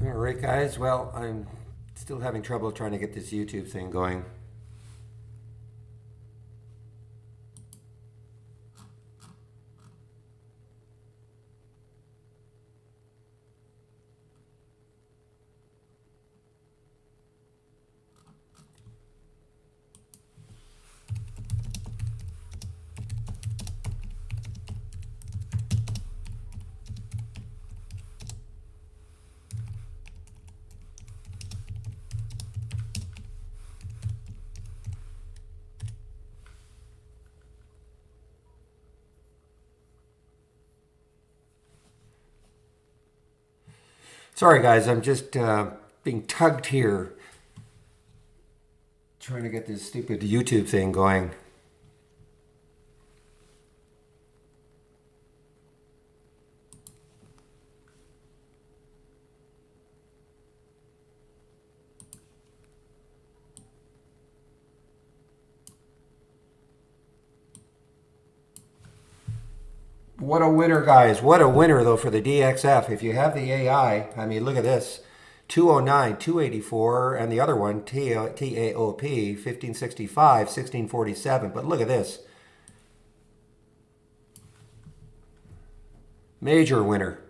All right, guys. Well, I'm still having trouble trying to get this YouTube thing going. Sorry, guys. I'm just being tugged here trying to get this stupid YouTube thing going. What a winner, guys. What a winner, though, for the DXF. If you have the AI, I mean, look at this. 209, 284, and the other one, TAOP, 1565, 1647. But look at this. Major winner.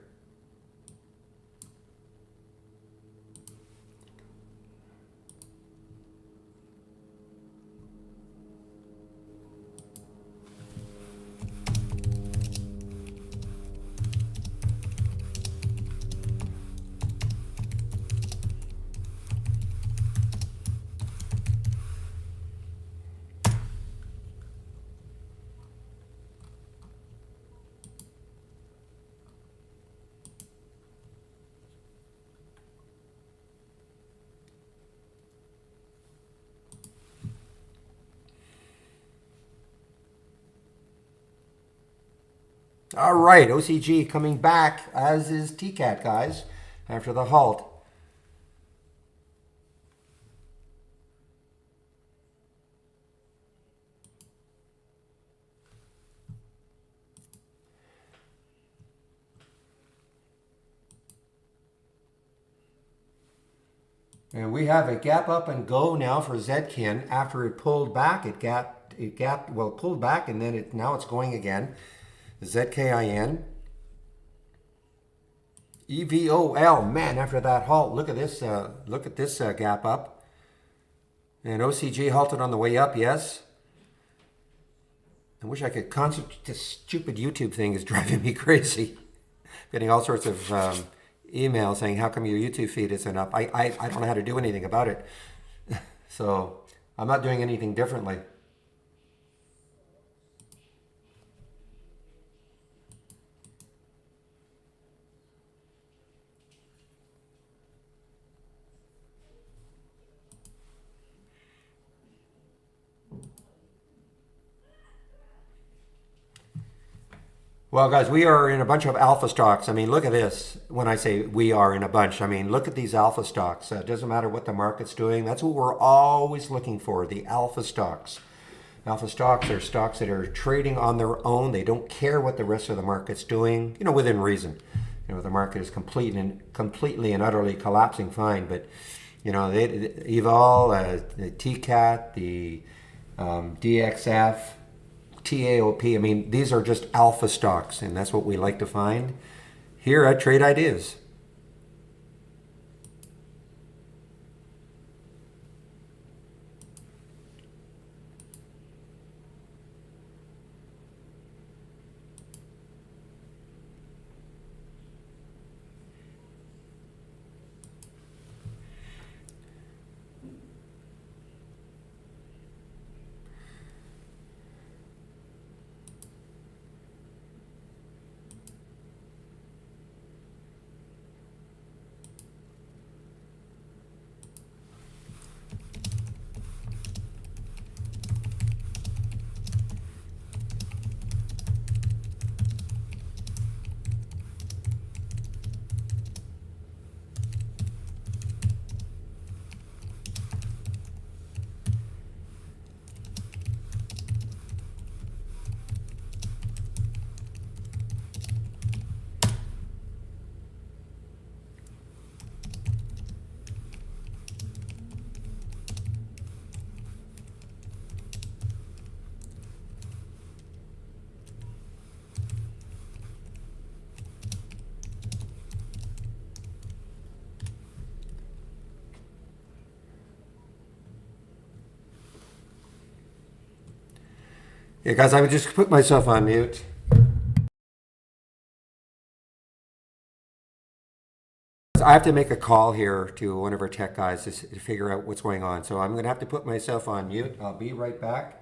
All right, OCG coming back, as is TKAT, guys, after the halt. And we have a gap up and go now for Zkin. After it pulled back, it pulled back, and then now it's going again. ZKIN. EVOL, man, after that halt, look at this gap up. And OCG halted on the way up, yes. I wish I could concentrate. This stupid YouTube thing is driving me crazy. Getting all sorts of emails saying, how come your YouTube feed isn't up? I don't know how to do anything about it. So I'm not doing anything differently. Well, guys, we are in a bunch of alpha stocks. I mean, look at this. When I say we are in a bunch, I mean, look at these alpha stocks. It doesn't matter what the market's doing. That's what we're always looking for, the alpha stocks. Alpha stocks are stocks that are trading on their own. They don't care what the rest of the market's doing, within reason. The market is completely and utterly collapsing, fine. But, the TKAT, the DXF, TAOP, I mean, these are just alpha stocks, and that's what we like to find here at Trade Ideas. Yeah, guys, I would just put myself on mute. I have to make a call here to one of our tech guys to figure out what's going on. So I'm going to have to put myself on mute. I'll be right back.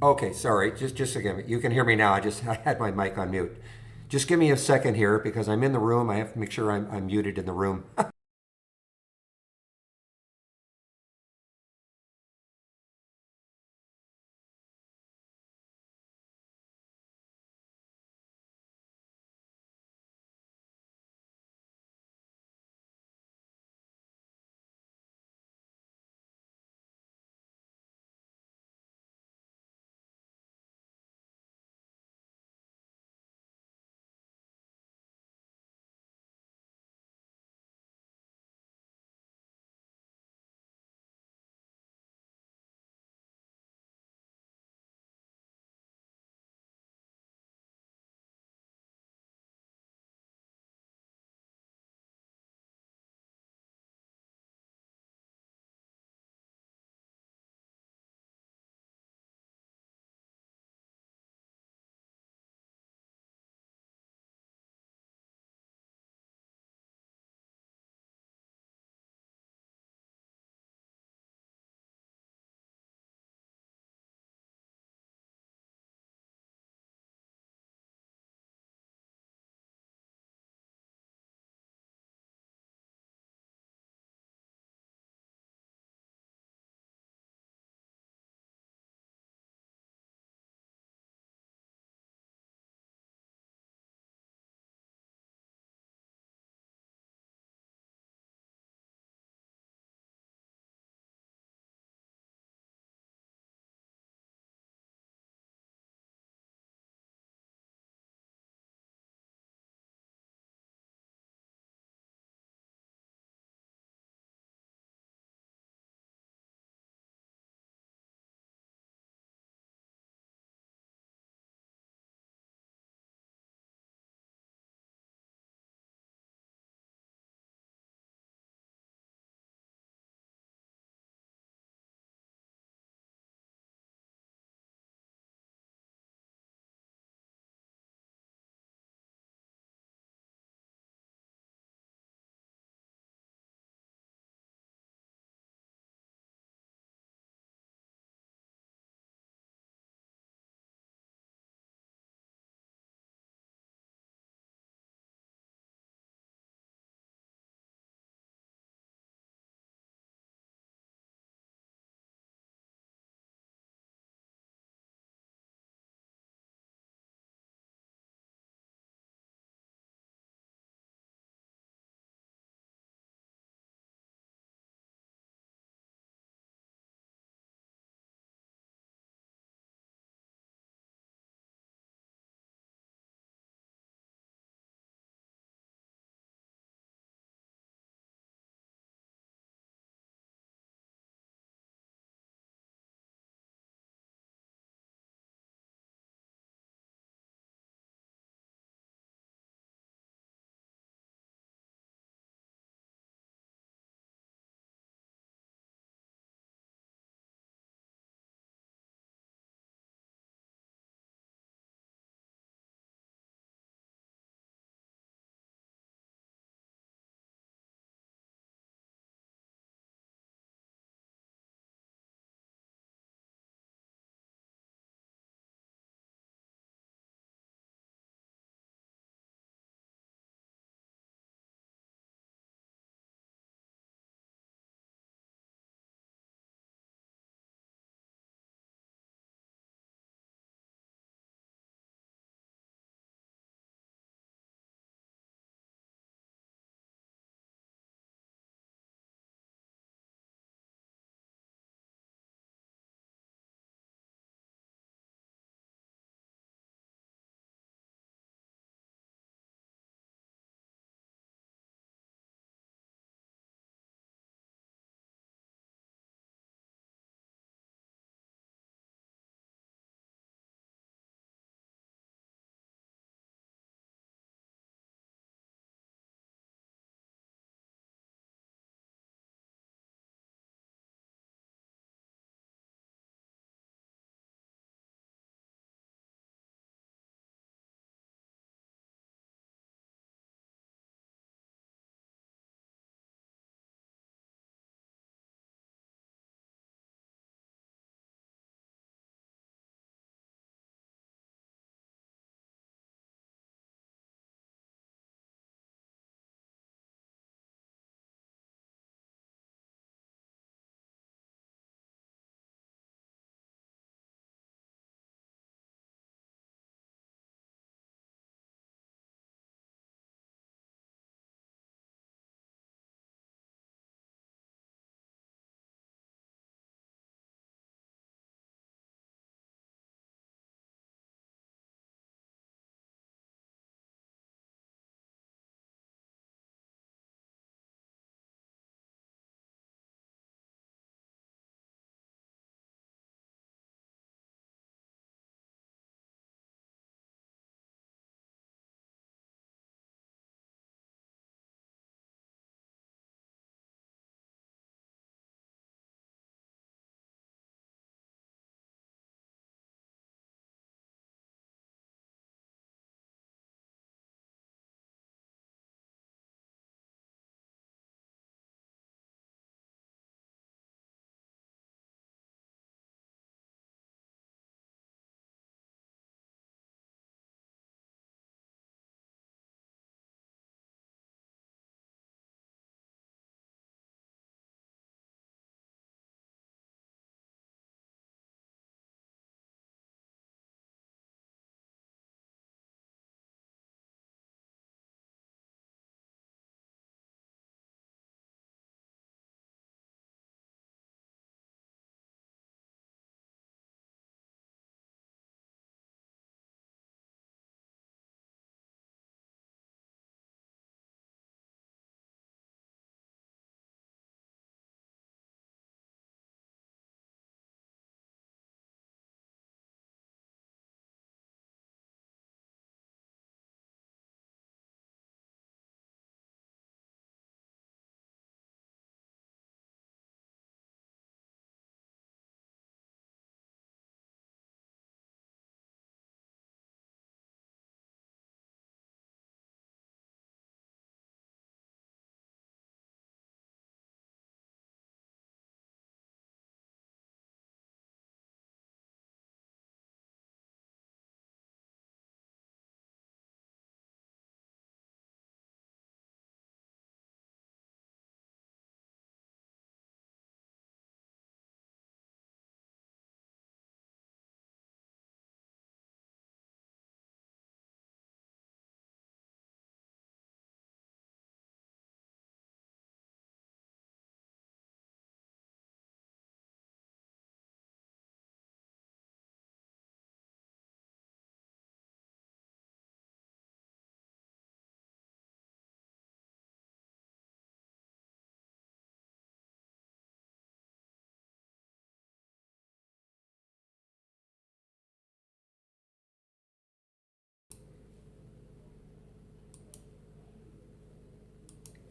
Okay, sorry. Just again, you can hear me now. I had my mic on mute. Just give me a second here because I'm in the room. I have to make sure I'm muted in the room.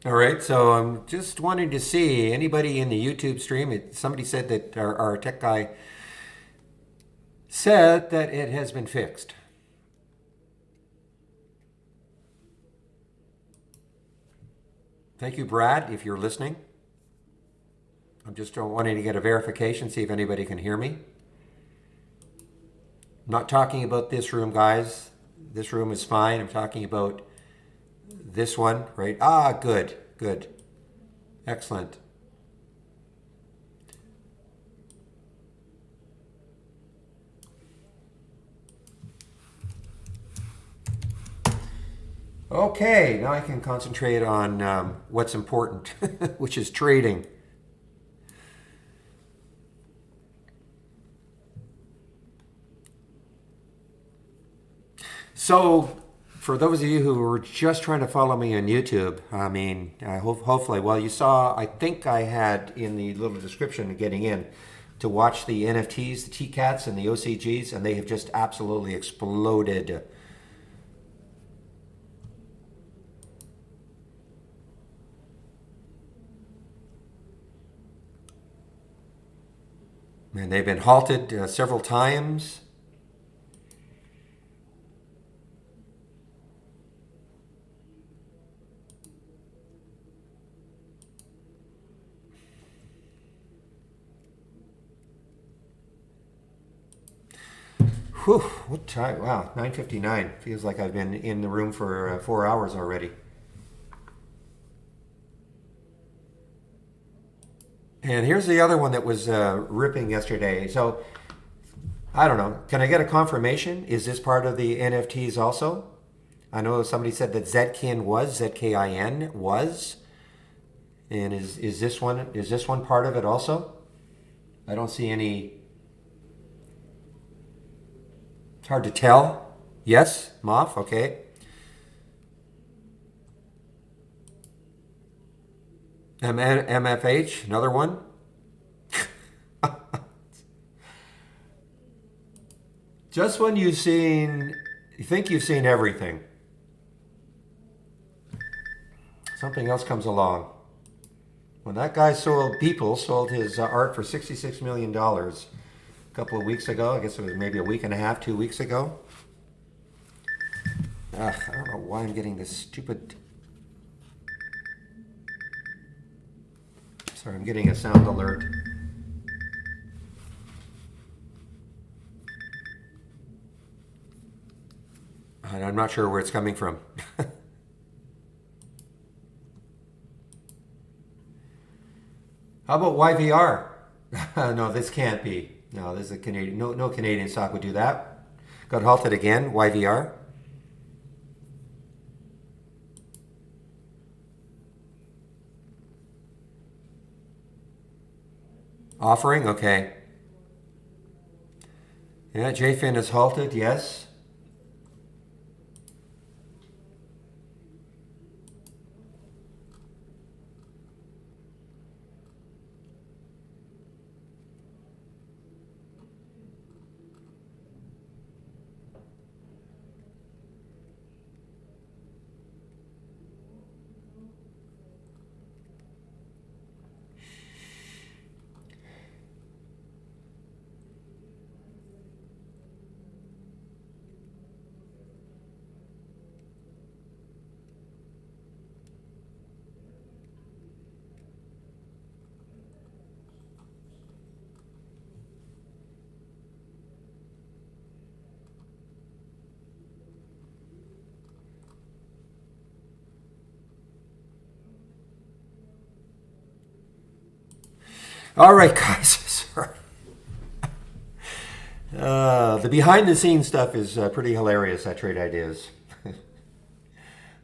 All right, so I'm just wanting to see anybody in the YouTube stream. Somebody said that our tech guy said that it has been fixed. Thank you, Brad, if you're listening. I'm just wanting to get a verification, see if anybody can hear me. I'm not talking about this room, guys. This room is fine. I'm talking about this one, right? Ah, good, good. Excellent. Okay, now I can concentrate on what's important, which is trading. So, for those of you who were just trying to follow me on YouTube, I mean, hopefully, well, you saw, I think I had in the little description getting in to watch the NFTs, the TKATs, and the OCGs, and they have just absolutely exploded. And they've been halted several times. Whew, what time? Wow, 9:59. Feels like I've been in the room for 4 hours already. And here's the other one that was ripping yesterday. So, I don't know. Can I get a confirmation? Is this part of the NFTs also? I know somebody said that Zkin was, ZKIN was. And is this one part of it also? I don't see any. It's hard to tell. Yes, Moff, okay. MFH, another one. Just when you think you've seen everything, something else comes along. When that guy sold his art for $66 million a couple of weeks ago. I guess it was maybe a week and a half, 2 weeks ago. I don't know why I'm getting this stupid. Sorry, I'm getting a sound alert. And I'm not sure where it's coming from. How about YVR? No, this can't be. No, this is a Canadian. No Canadian stock would do that. Got halted again. YVR. Offering, okay. Yeah, JFIN is halted. Yes. All right, guys. Sorry. The behind the scenes stuff is pretty hilarious at Trade Ideas.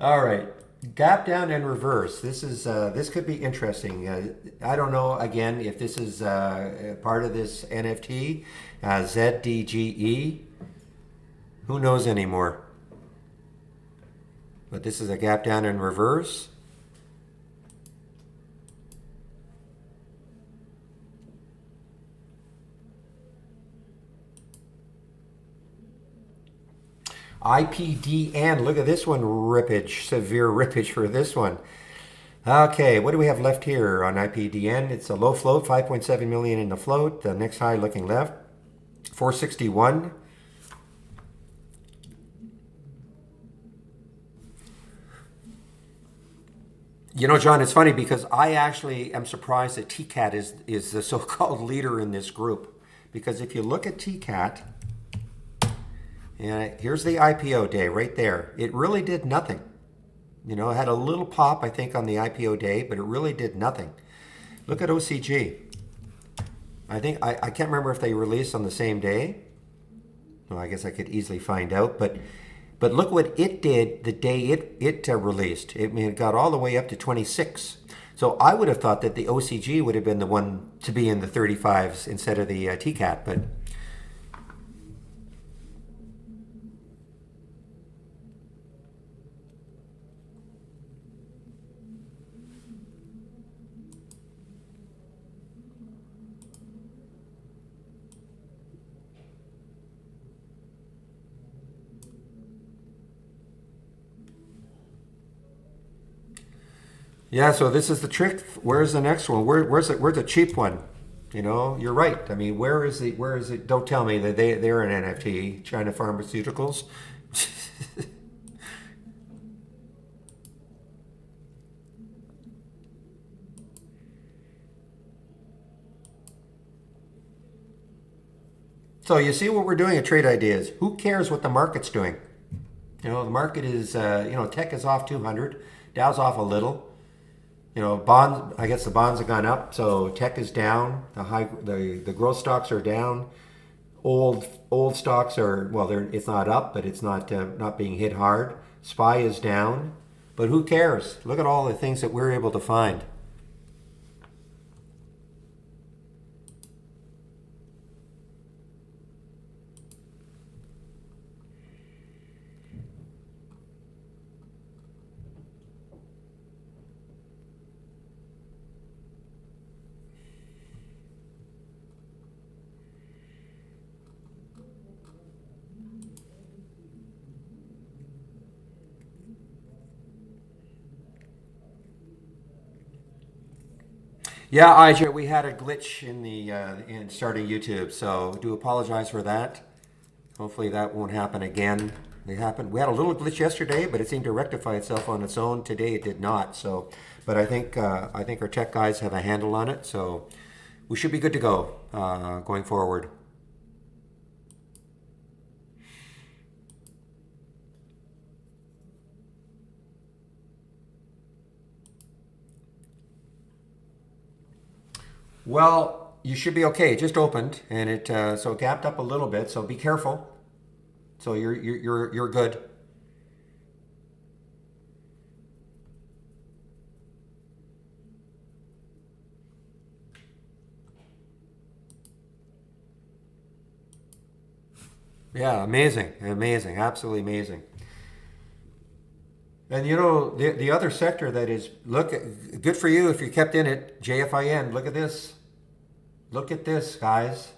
All right, gap down and reverse. This could be interesting. I don't know again if this is part of this NFT, ZDGE. Who knows anymore? But this is a gap down and reverse. IPDN, look at this one, rippage, severe rippage for this one. Okay, what do we have left here on IPDN? It's a low float, 5.7 million in the float. The next high looking left, 461. You know, John, it's funny because I actually am surprised that TKAT is the so-called leader in this group. Because if you look at TKAT, and here's the IPO day right there, it really did nothing. You know, it had a little pop, I think, on the IPO day, but it really did nothing. Look at OCG. I can't remember if they released on the same day. Well, I guess I could easily find out, but look what it did the day it released. It got all the way up to 26. So I would have thought that the OCG would have been the one to be in the 35s instead of the TKAT, but yeah, so this is the trick. Where's the next one? Where's the cheap one? You know, you're right. I mean, where is it? Don't tell me that they're an NFT, China Pharmaceuticals. So you see what we're doing at Trade Ideas. Who cares what the market's doing? You know, the market is, tech is off 200, Dow's off a little. You know, bonds. I guess the bonds have gone up, so tech is down. The growth stocks are down. Old stocks are it's not up, but it's not being hit hard. SPY is down, but who cares? Look at all the things that we're able to find. Yeah, IJ, we had a glitch in the in starting YouTube, so do apologize for that. Hopefully that won't happen again. They happened. We had a little glitch yesterday, but it seemed to rectify itself on its own. Today it did not. So, but I think our tech guys have a handle on it, so we should be good to go going forward. Well, you should be okay. It just opened, and it gapped up a little bit. So be careful. So you're good. Yeah, amazing, amazing, absolutely amazing. And you know the other sector that is good for you if you kept in it. JFIN. Look at this. Look at this, guys.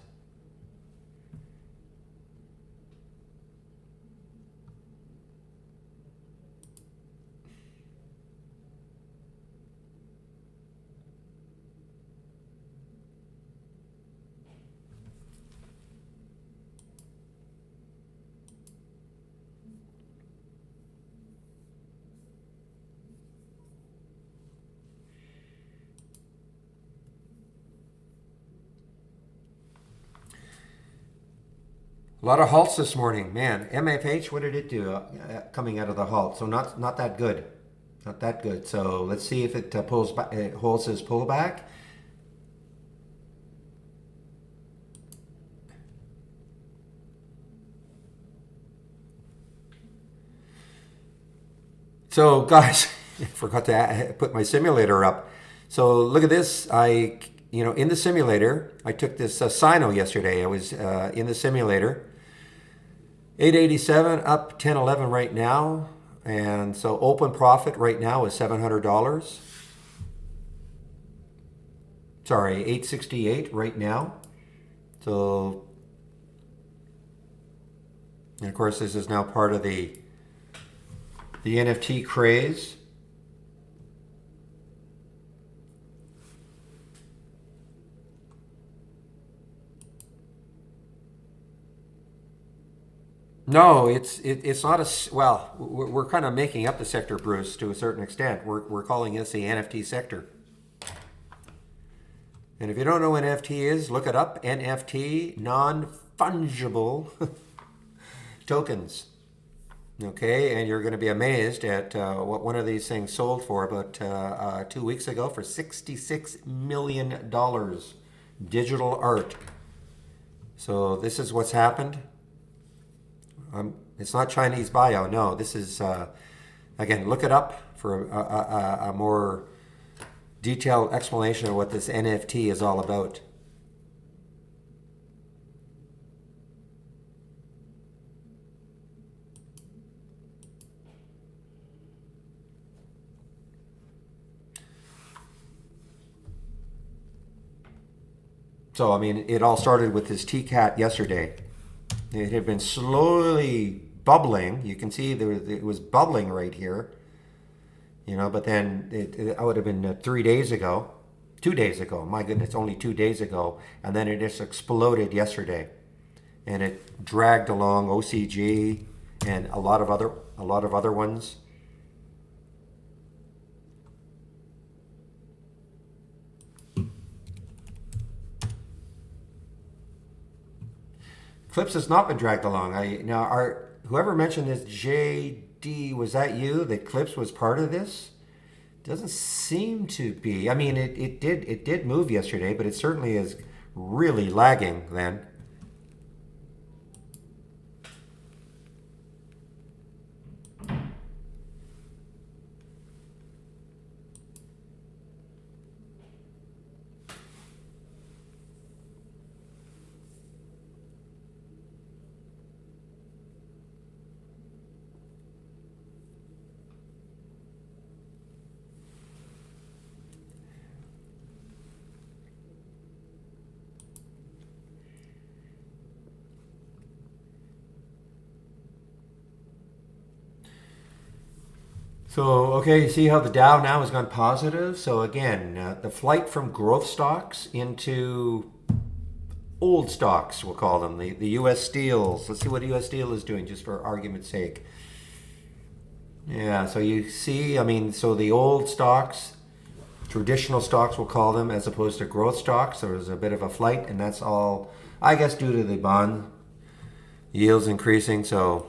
A lot of halts this morning, man. MFH, what did it do coming out of the halt? So not that good, not that good. So let's see if it pulls back, it holds his pullback. So guys, I forgot to put my simulator up. So look at this. In the simulator, I took this Sino yesterday. I was in the simulator. 887 up 1011 right now. And so open profit right now is $700. Sorry, 868 right now. So, and of course, this is now part of the NFT craze. No, it's not well, we're kind of making up the sector, Bruce, to a certain extent. We're calling this the NFT sector. And if you don't know what NFT is, look it up. NFT, non-fungible tokens. Okay, and you're going to be amazed at what one of these things sold for about 2 weeks ago for $66 million. Digital art. So this is what's happened. It's not Chinese bio. No, this is, again, look it up for a more detailed explanation of what this NFT is all about. So, I mean, it all started with this TKAT yesterday. It had been slowly bubbling. You can see it was bubbling right here, you know, but then it would have been 3 days ago, 2 days ago. My goodness, only 2 days ago. And then it just exploded yesterday. And it dragged along OCG and a lot of other ones. Clips has not been dragged along. Whoever mentioned this, JD, was that you? That Clips was part of this? Doesn't seem to be. I mean, it did move yesterday, but it certainly is really lagging then. So, okay, you see how the Dow now has gone positive? So again, the flight from growth stocks into old stocks, we'll call them, the U.S. Steels. Let's see what U.S. Steel is doing, just for argument's sake. Yeah, so you see, I mean, so the old stocks, traditional stocks, we'll call them, as opposed to growth stocks, there was a bit of a flight, and that's all, I guess, due to the bond yields increasing. So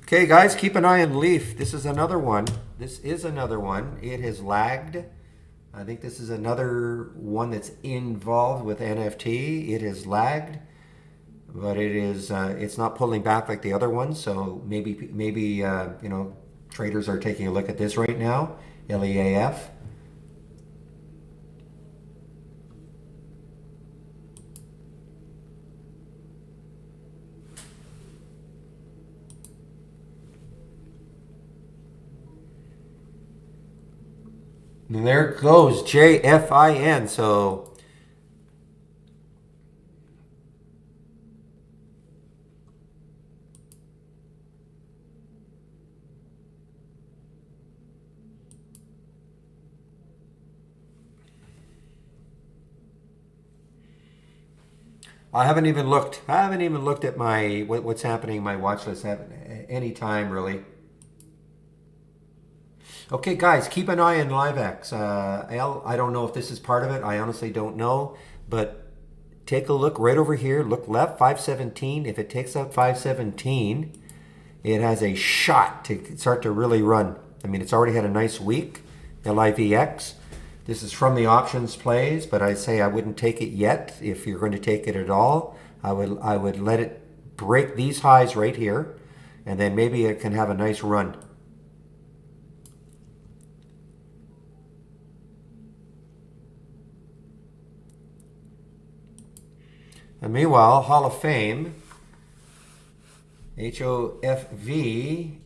okay, guys, keep an eye on Leaf. This is another one. This is another one. It has lagged. I think this is another one that's involved with NFT. It has lagged, but it's not pulling back like the other ones. So maybe you know, traders are taking a look at this right now. LEAF. And there it goes, JFIN. So I haven't even looked. I haven't even looked at my what's happening in my watch list at any time really. Okay, guys, keep an eye on LiveX. Al, I don't know if this is part of it. I honestly don't know, but take a look right over here. Look left, 517. If it takes out 517, it has a shot to start to really run. I mean, it's already had a nice week, LIVX. This is from the options plays, but I say I wouldn't take it yet. If you're going to take it at all, I would let it break these highs right here, and then maybe it can have a nice run. And meanwhile, Hall of Fame, HOFV,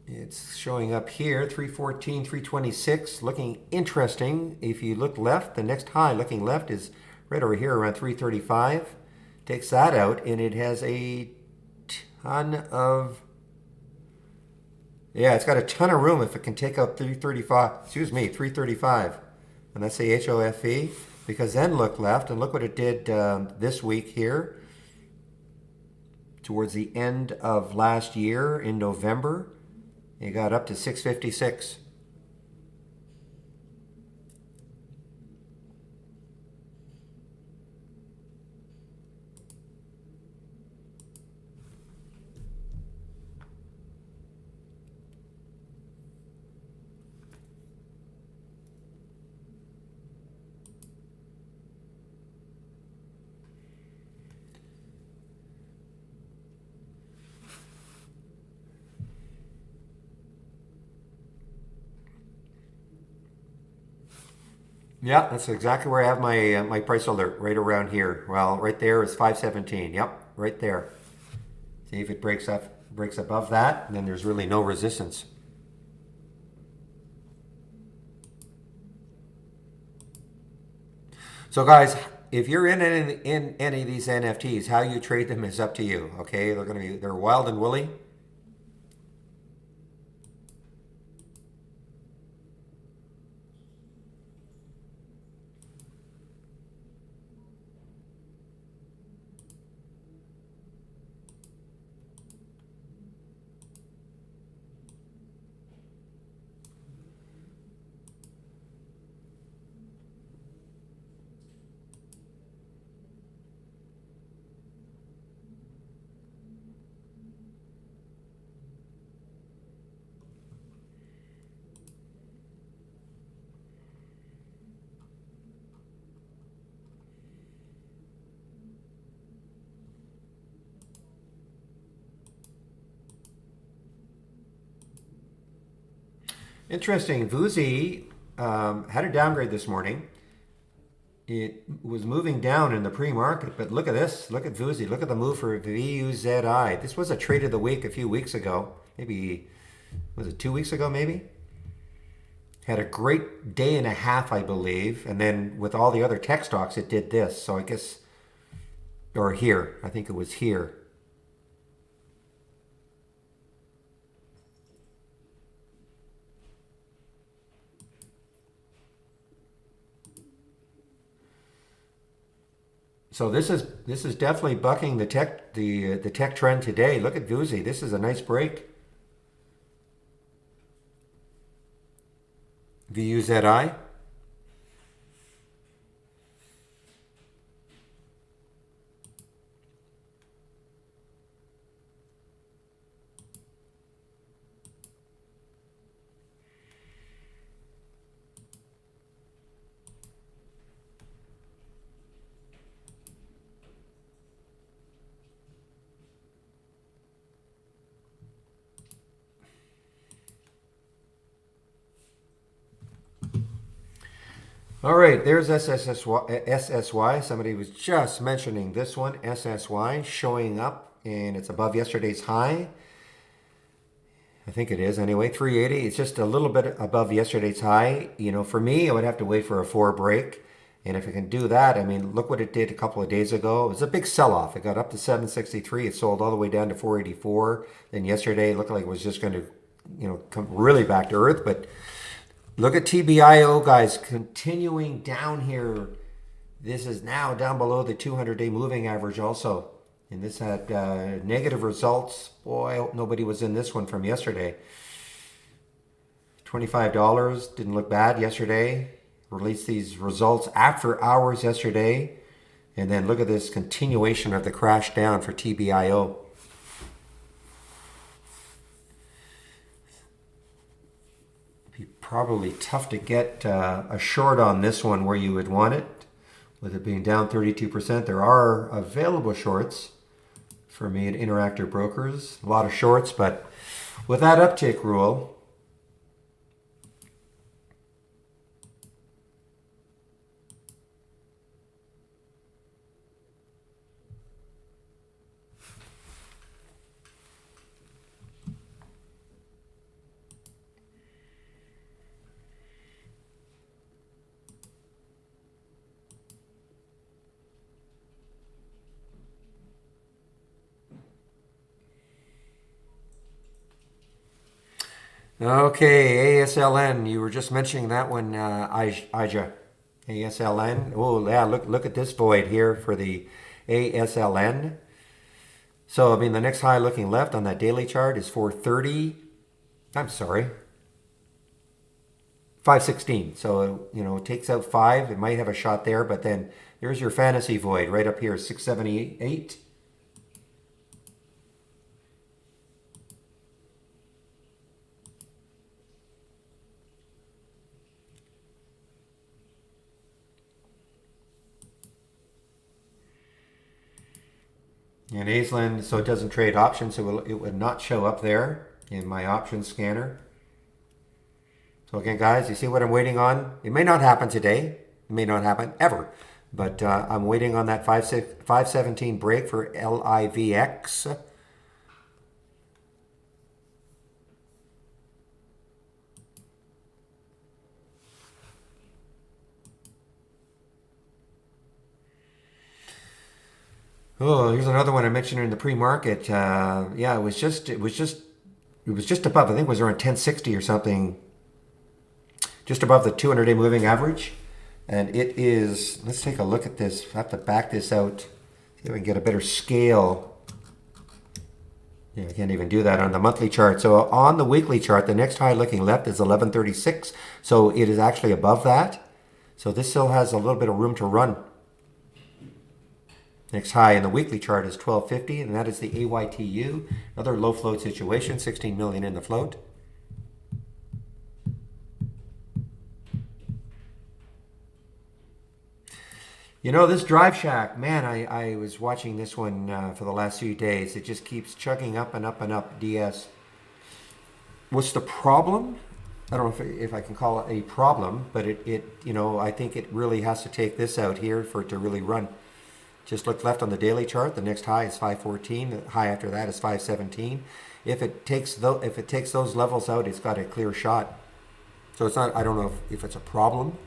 it's showing up here, 314, 326, looking interesting. If you look left, the next high looking left is right over here around 335. Takes that out, and it has a ton of Yeah, it's got a ton of room if it can take out 335, excuse me, 335. And that's the HOFE, because then look left and look what it did this week here towards the end of last year in November. It got up to 656. Yeah, that's exactly where I have my price alert, right around here. Well, right there is 517. Yep, right there. See if it breaks above that, then there's really no resistance. So guys, if you're in any of these NFTs, how you trade them is up to you. Okay, they're wild and woolly. Interesting. Vuzi had a downgrade this morning. It was moving down in the pre-market, but look at this. Look at Vuzi. Look at the move for VUZI. This was a trade of the week a few weeks ago. Maybe, was it 2 weeks ago, maybe? Had a great day and a half, I believe. And then with all the other tech stocks, it did this. So I guess, or here. I think it was here. So this is definitely bucking the tech trend today. Look at Vuzi. This is a nice break. VUZI. All right, there's SSY. Somebody was just mentioning this one, SSY, showing up, and it's above yesterday's high. I think it is anyway, 380. It's just a little bit above yesterday's high. You know, for me, I would have to wait for a 4 break. And if it can do that, I mean, look what it did a couple of days ago. It was a big sell-off. It got up to 763. It sold all the way down to 484. Then yesterday, it looked like it was just going to, come really back to earth. But look at TBIO, guys, continuing down here. This is now down below the 200-day moving average also. And this had negative results. Boy, I hope nobody was in this one from yesterday. $25 didn't look bad yesterday. Released these results after hours yesterday. And then look at this continuation of the crash down for TBIO. Probably tough to get a short on this one where you would want it. With it being down 32%, there are available shorts for me at Interactive Brokers. A lot of shorts, but with that uptick rule, Okay, ASLN. You were just mentioning that one, Ija. ASLN. Oh, yeah. Look at this void here for the ASLN. So, I mean, the next high looking left on that daily chart is 430. I'm sorry, 516. So, you know, it takes out 5. It might have a shot there, but then there's your fantasy void right up here, 678. And Aislinn, so it doesn't trade options, so it would not show up there in my options scanner. So again, guys, you see what I'm waiting on? It may not happen today. It may not happen ever. But I'm waiting on that 517 break for LIVX. Oh, here's another one I mentioned in the pre-market. Yeah, it was just above. I think it was around 1060 or something, just above the 200-day moving average. And it is. Let's take a look at this. I have to back this out. See if I can get a better scale. Yeah, I can't even do that on the monthly chart. So on the weekly chart, the next high looking left is 1136. So it is actually above that. So this still has a little bit of room to run. Next high in the weekly chart is 1250, and that is the AYTU. Another low float situation, 16 million in the float. You know, this Drive Shack, man, I was watching this one for the last few days. It just keeps chugging up and up and up, DS. What's the problem? I don't know if I can call it a problem, but you know, I think it really has to take this out here for it to really run. Just look left on the daily chart. The next high is 514. The high after that is 517. If it takes those levels out, it's got a clear shot. So it's not. I don't know if it's a problem.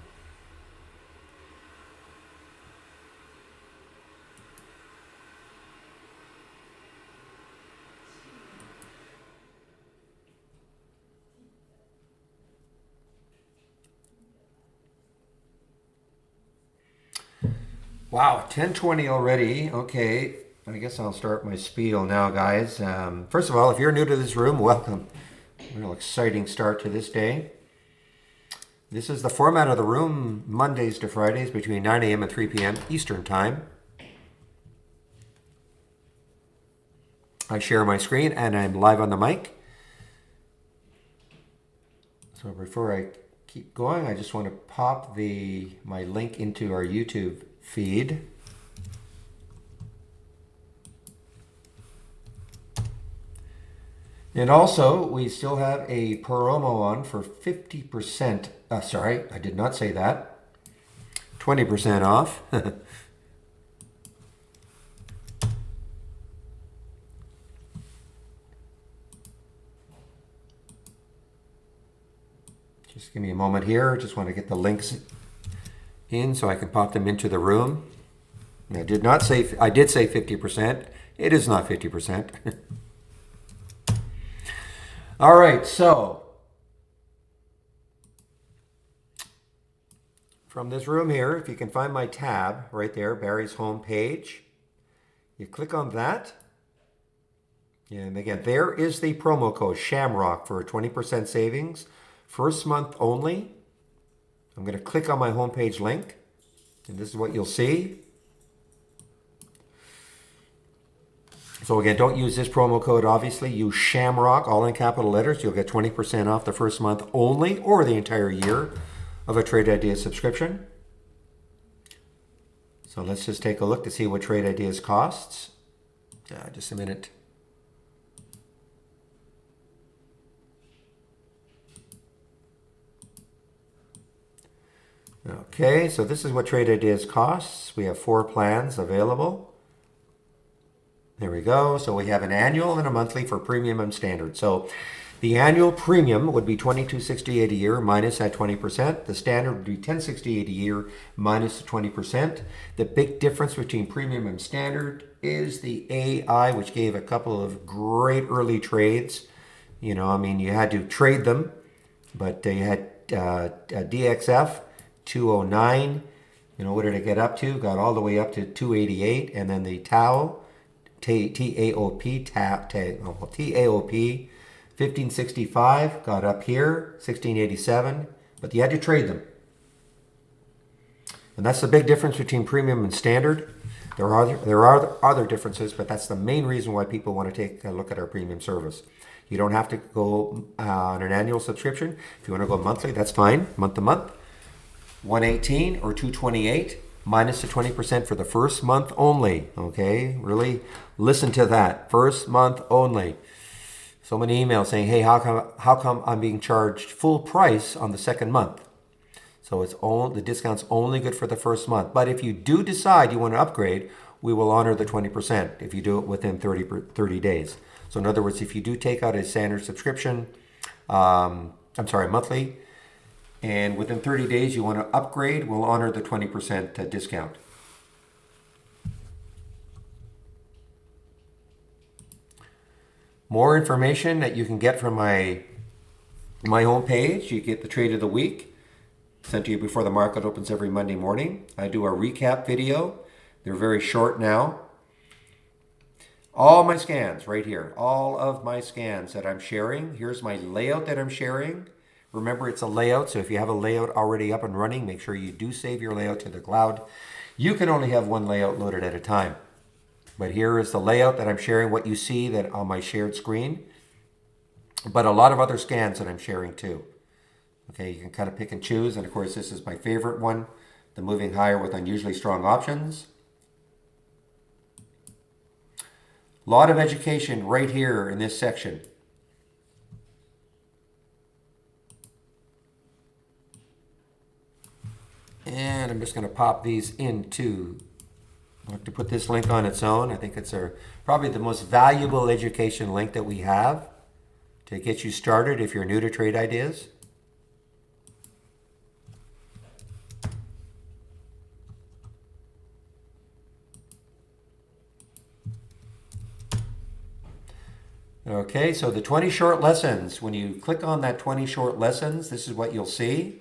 Wow, 10:20 already. Okay, I guess I'll start my spiel now, guys. First of all, if you're new to this room, welcome. Real exciting start to this day. This is the format of the room, Mondays to Fridays between 9 a.m. and 3 p.m. Eastern Time. I share my screen and I'm live on the mic. So before I keep going, I just want to pop my link into our YouTube feed. And also, we still have a promo on for 50%. Sorry, I did not say that. 20% off. Just give me a moment here. Just want to get the links in so I can pop them into the room. I did say 50%. It is not 50%. All right, so from this room here, if you can find my tab right there, Barry's home page, you click on that. And again, there is the promo code Shamrock for a 20% savings. First month only. I'm going to click on my homepage link, and this is what you'll see. So again, don't use this promo code, obviously. Use Shamrock, all in capital letters. You'll get 20% off the first month only, or the entire year of a Trade Ideas subscription. So let's just take a look to see what Trade Ideas costs. Just a minute. Okay, so this is what Trade Ideas costs. We have 4 plans available. There we go. So we have an annual and a monthly for premium and standard. So the annual premium would be $22.68 a year minus that 20%. The standard would be $10.68 a year minus the 20%. The big difference between premium and standard is the AI, which gave a couple of great early trades. You know, I mean, you had to trade them, but you had DXF 209. You know, what did it get up to? Got all the way up to 288, and then the TAOP, TAOP 1565 got up here 1687, but you had to trade them. And that's the big difference between premium and standard. There are other differences, but that's the main reason why people want to take a look at our premium service. You don't have to go on an annual subscription. If you want to go monthly, that's fine, month to month. 118 or 228 minus the 20% for the first month only. Okay, really listen to that. First month only. So many emails saying, hey, how come I'm being charged full price on the second month? So the discount's only good for the first month. But if you do decide you want to upgrade, we will honor the 20% if you do it within 30 days. So in other words, if you do take out a standard subscription, monthly, and within 30 days you want to upgrade, we'll honor the 20% discount. More information that you can get from my homepage. You get the trade of the week sent to you before the market opens every Monday morning. I do a recap video. They're very short now. All my scans right here, all of my scans that I'm sharing. Here's my layout that I'm sharing. Remember, it's a layout, so if you have a layout already up and running, make sure you do save your layout to the cloud. You can only have one layout loaded at a time. But here is the layout that I'm sharing, what you see that on my shared screen. But a lot of other scans that I'm sharing too. Okay, you can kind of pick and choose. And of course, this is my favorite one, the moving higher with unusually strong options. A lot of education right here in this section. And I'm just going to pop these into, I like to put this link on its own. I think it's probably the most valuable education link that we have to get you started if you're new to trade ideas. Okay, so the 20 short lessons. When you click on that 20 short lessons, this is what you'll see.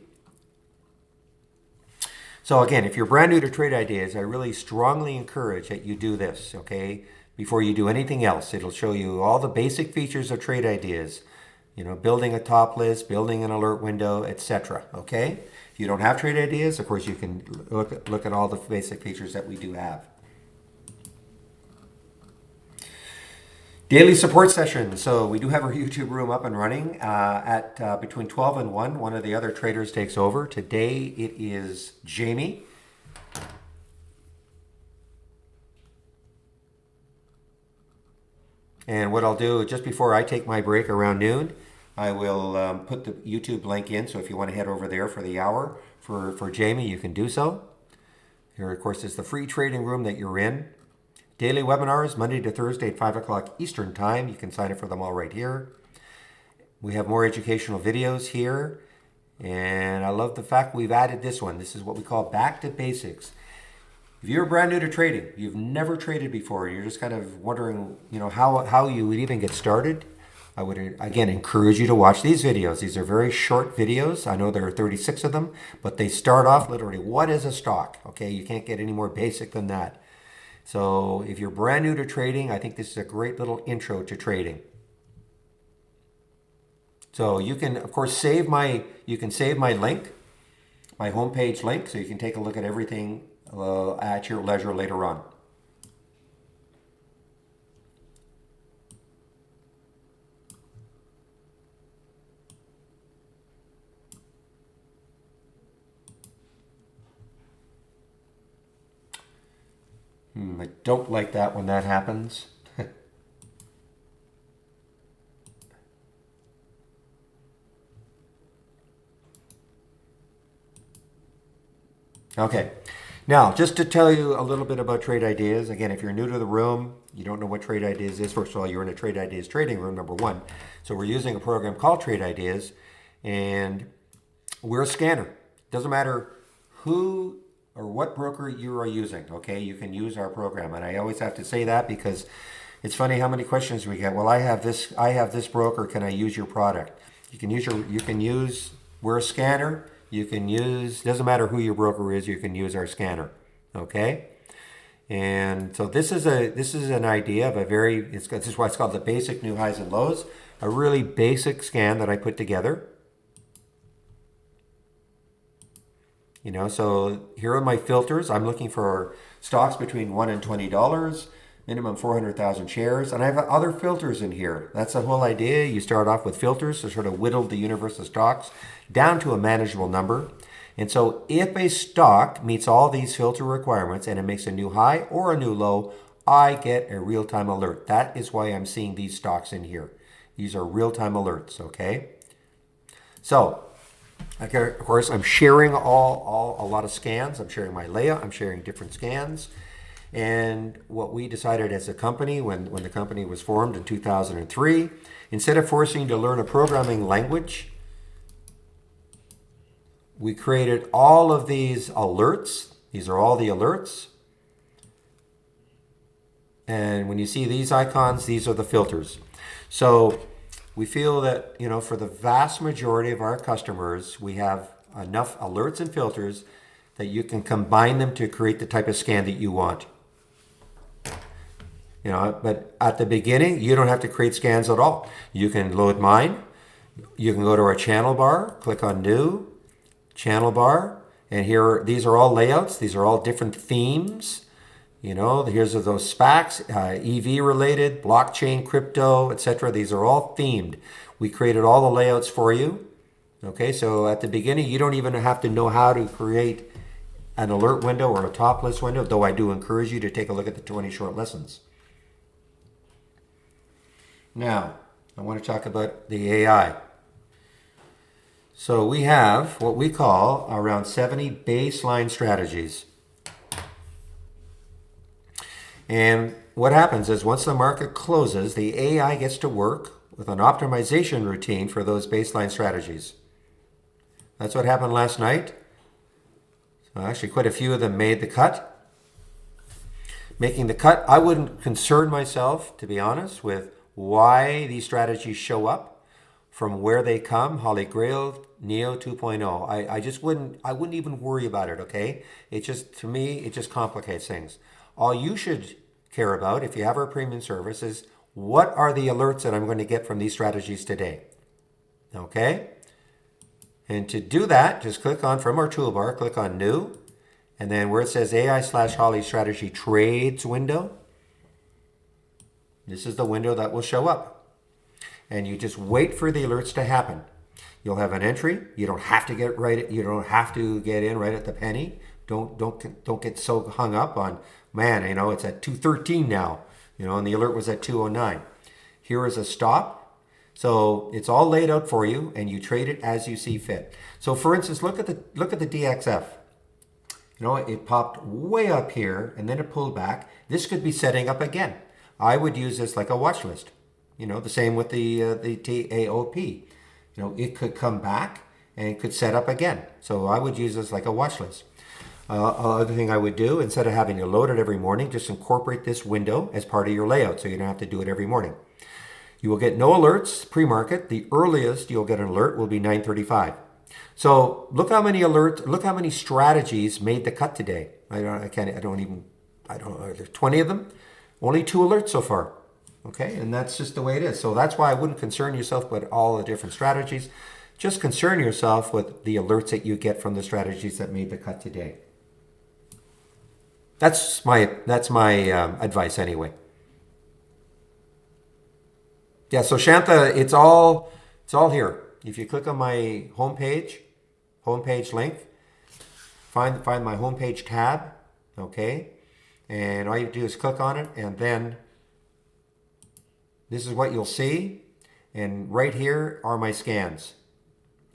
So again, if you're brand new to trade ideas, I really strongly encourage that you do this, okay? Before you do anything else, it'll show you all the basic features of trade ideas. You know, building a top list, building an alert window, etc. Okay? If you don't have trade ideas, of course, you can look at all the basic features that we do have. Daily support sessions. So we do have our YouTube room up and running at between 12 and 1. One of the other traders takes over. Today it is Jamie. And what I'll do, just before I take my break around noon, I will put the YouTube link in. So if you want to head over there for the hour for Jamie, you can do so. Here, of course, is the free trading room that you're in. Daily webinars, Monday to Thursday at 5 o'clock Eastern Time. You can sign up for them all right here. We have more educational videos here. And I love the fact we've added this one. This is what we call Back to Basics. If you're brand new to trading, you've never traded before, you're just kind of wondering, you know, how you would even get started, I would, again, encourage you to watch these videos. These are very short videos. I know there are 36 of them, but they start off literally, what is a stock? Okay, you can't get any more basic than that. So if you're brand new to trading, I think this is a great little intro to trading. So you can, of course, save my link, my homepage link, so you can take a look at everything at your leisure later on. I don't like that when that happens. Okay, now just to tell you a little bit about trade ideas. Again, if you're new to the room, you don't know what trade ideas is. First of all, you're in a trade ideas trading room, number one. So we're using a program called Trade Ideas, and we're a scanner. Doesn't matter who or what broker you are using, okay? You can use our program. And I always have to say that because It's funny how many questions we get. Well, I have this broker. Can I use your product? We're a scanner. You can use, doesn't matter who your broker is, you can use our scanner. Okay? And so this is an idea of this is why it's called the basic new highs and lows, a really basic scan that I put together. So here are my filters. I'm looking for stocks between $1 and $20, minimum 400,000 shares. And I have other filters in here. That's the whole idea. You start off with filters to sort of whittle the universe of stocks down to a manageable number. And so if a stock meets all these filter requirements and it makes a new high or a new low, I get a real-time alert. That is why I'm seeing these stocks in here. These are real-time alerts, okay? So, of course, I'm sharing a lot of scans. I'm sharing my layout. I'm sharing different scans. And what we decided as a company, when the company was formed in 2003, instead of forcing you to learn a programming language, we created all of these alerts. These are all the alerts. And when you see these icons, these are the filters. So we feel that, for the vast majority of our customers, we have enough alerts and filters that you can combine them to create the type of scan that you want. But at the beginning, you don't have to create scans at all. You can load mine. You can go to our channel bar, click on New, Channel bar, and these are all layouts. These are all different themes. Here's those SPACs, EV related, blockchain, crypto, etc. These are all themed. We created all the layouts for you. Okay, so at the beginning, you don't even have to know how to create an alert window or a top list window, though I do encourage you to take a look at the 20 short lessons. Now, I want to talk about the AI. So we have what we call around 70 baseline strategies. And what happens is once the market closes, the AI gets to work with an optimization routine for those baseline strategies. That's what happened last night. So actually, quite a few of them made the cut. Making the cut, I wouldn't concern myself, to be honest, with why these strategies show up, from where they come, Holy Grail, Neo 2.0. I wouldn't even worry about it, okay? To me, it just complicates things. All you should care about, if you have our premium service, is what are the alerts that I'm going to get from these strategies today, okay? And to do that, just click on, from our toolbar, click on New, and then where it says AI/Holly Strategy Trades window, this is the window that will show up. And you just wait for the alerts to happen. You'll have an entry. You don't have to get in right at the penny. Don't get so hung up on, man, it's at 213 now, and the alert was at 209. Here is a stop. So it's all laid out for you, and you trade it as you see fit. So for instance, look at the DXF. It popped way up here, and then it pulled back. This could be setting up again. I would use this like a watch list. The same with the TAOP. It could come back and it could set up again. So I would use this like a watch list. Other thing I would do, instead of having to load it every morning, just incorporate this window as part of your layout so you don't have to do it every morning. You will get no alerts pre-market. The earliest you'll get an alert will be 9:35. So look how many strategies made the cut today. There's 20 of them. Only 2 alerts so far. Okay, and that's just the way it is. So that's why I wouldn't concern yourself with all the different strategies. Just concern yourself with the alerts that you get from the strategies that made the cut today. That's my advice anyway. Yeah, so Shanta, it's all here. If you click on my homepage link, find my homepage tab, okay? And all you do is click on it, and then this is what you'll see. And right here are my scans.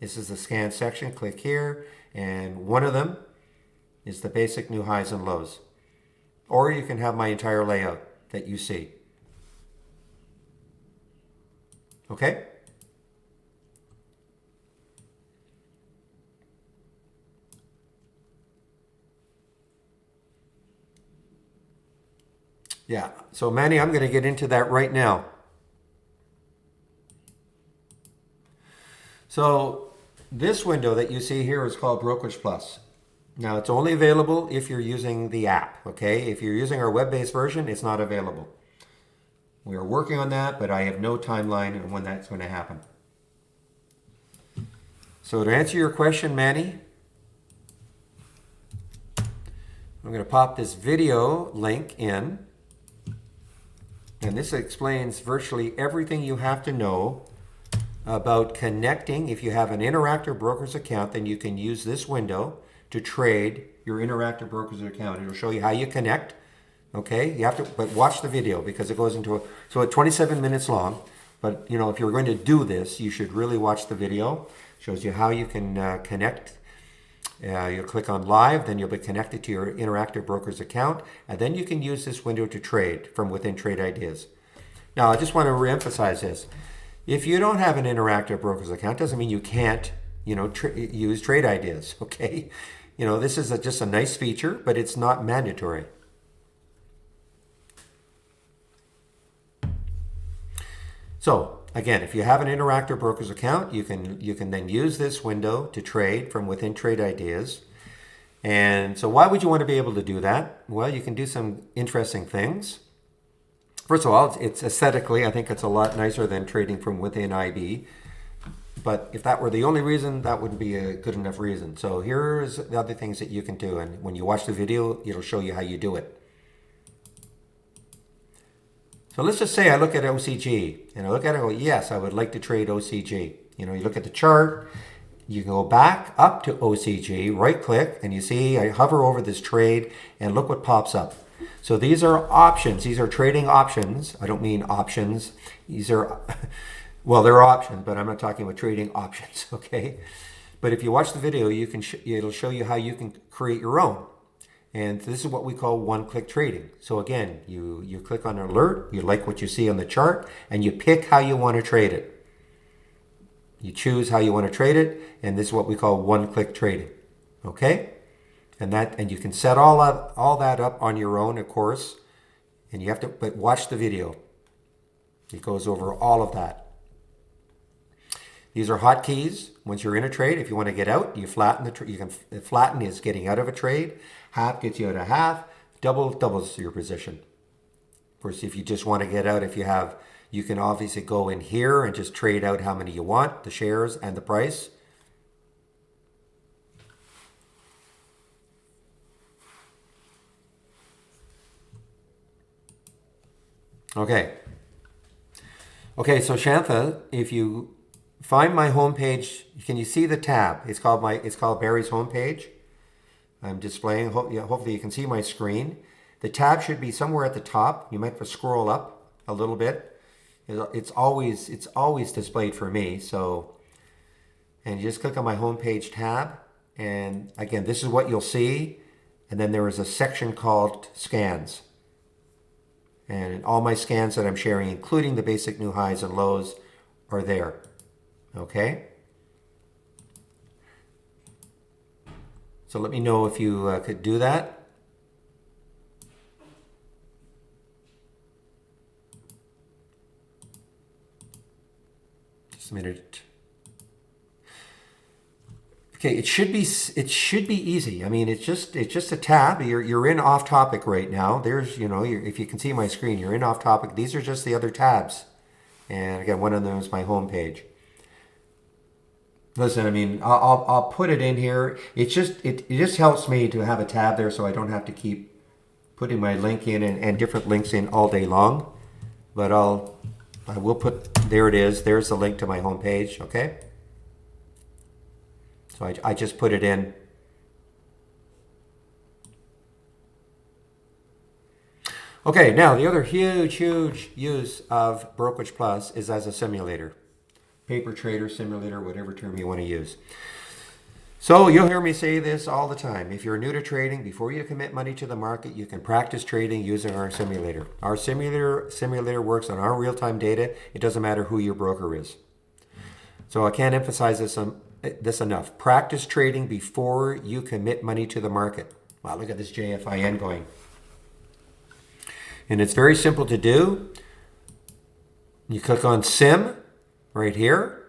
This is the scan section. Click here, and one of them is the basic new highs and lows. Or you can have my entire layout that you see. Okay? Yeah, so Manny, I'm going to get into that right now. So this window that you see here is called Brokerage Plus. Now it's only available if you're using the app, okay? If you're using our web-based version, it's not available. We are working on that, but I have no timeline on when that's going to happen. So to answer your question, Manny, I'm going to pop this video link in. And this explains virtually everything you have to know about connecting. If you have an Interactive Brokers account, then you can use this window to trade your Interactive Brokers account. It'll show you how you connect. Okay, you have to, but watch the video because it goes into so it's 27 minutes long. But you know, if you're going to do this, you should really watch the video. It shows you how you can connect. You'll click on live, then you'll be connected to your Interactive Brokers account, and then you can use this window to trade from within Trade Ideas. Now, I just want to reemphasize this. If you don't have an Interactive Brokers account, doesn't mean you can't, use Trade Ideas, okay? This is just a nice feature, but it's not mandatory. So, again, if you have an Interactive Brokers account, you can then use this window to trade from within Trade Ideas. And so why would you want to be able to do that? Well, you can do some interesting things. First of all, it's aesthetically, I think it's a lot nicer than trading from within IB. But if that were the only reason, that wouldn't be a good enough reason. So here's the other things that you can do. And when you watch the video, it'll show you how you do it. So let's just say I look at OCG and I look at it and go, yes, I would like to trade OCG. You look at the chart, you can go back up to OCG, right click, and you see I hover over this trade and look what pops up. So these are options. These are trading options. I don't mean options. These are, well, they're options, but I'm not talking about trading options, okay? But if you watch the video, it'll show you how you can create your own. And this is what we call one-click trading. So again, you click on an alert, you like what you see on the chart, and you pick how you want to trade it. You choose how you want to trade it, and this is what we call one-click trading. Okay? And you can set all that up on your own, of course. And you have to, but watch the video. It goes over all of that. These are hotkeys. Once you're in a trade, if you want to get out, you flatten the trade. You can flatten is getting out of a trade. Half gets you out of half. Double doubles your position. Of course, if you just want to get out, you can obviously go in here and just trade out how many you want, the shares and the price. Okay. Okay, so Shantha, if you find my homepage, can you see the tab? It's called Barry's homepage. I'm displaying, hopefully you can see my screen. The tab should be somewhere at the top. You might have to scroll up a little bit. It's always displayed for me. So, and you just click on my homepage tab. And again, this is what you'll see. And then there is a section called scans. And all my scans that I'm sharing, including the basic new highs and lows, are there. Okay? So let me know if you could do that. Just a minute. Okay, it should be easy. I mean, it's just a tab. You're in off topic right now. There's, if you can see my screen, you're in off topic. These are just the other tabs. And again, one of them is my home page. Listen, I mean, I'll put it in here. It just helps me to have a tab there so I don't have to keep putting my link in and different links in all day long. But I will put, there it is. There's the link to my home page, okay? So I just put it in. Okay, now the other huge use of Brokerage Plus is as a simulator. Paper trader, simulator, whatever term you want to use. So you'll hear me say this all the time. If you're new to trading, before you commit money to the market, you can practice trading using our simulator. Our simulator works on our real-time data. It doesn't matter who your broker is. So I can't emphasize this enough. Practice trading before you commit money to the market. Wow, look at this JFIN going. And it's very simple to do. You click on Sim right here,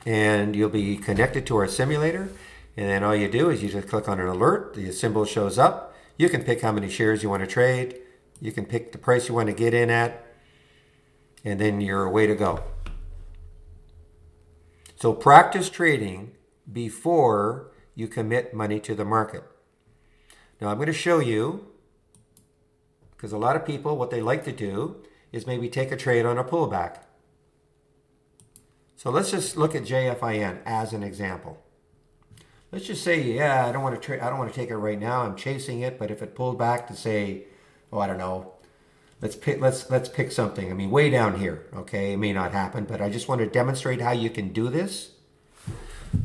and you'll be connected to our simulator. And then all you do is you just click on an alert. The symbol shows up. You can pick how many shares you want to trade. You can pick the price you want to get in at. And then you're away to go. So practice trading before you commit money to the market. Now I'm going to show you, because a lot of people, what they like to do is maybe take a trade on a pullback. So let's just look at JFIN as an example. Let's just say, yeah, I don't want to take it right now. I'm chasing it, but if it pulled back to say, oh, I don't know, let's pick something. I mean, way down here. Okay, it may not happen, but I just want to demonstrate how you can do this.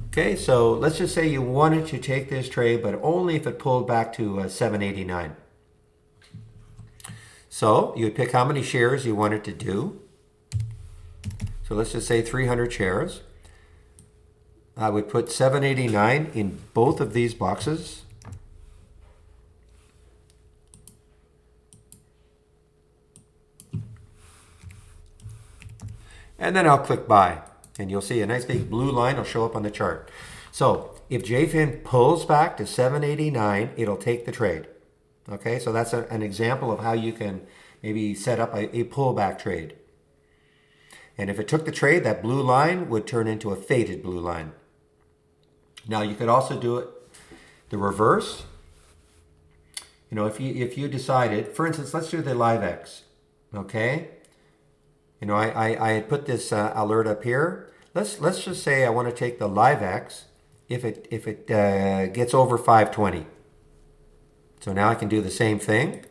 Okay, so let's just say you wanted to take this trade, but only if it pulled back to 789. So you would pick how many shares you wanted to do. So let's just say 300 shares. I would put 789 in both of these boxes. And then I'll click buy. And you'll see a nice big blue line will show up on the chart. So if JFIN pulls back to 789, it'll take the trade. Okay, so that's an example of how you can maybe set up a pullback trade. And if it took the trade, that blue line would turn into a faded blue line. Now you could also do it the reverse. You know, if you decided, for instance, let's do the LiveX. Okay. You know, I had put this alert up here. Let's just say I want to take the LiveX if it gets over 520. So now I can do the same thing.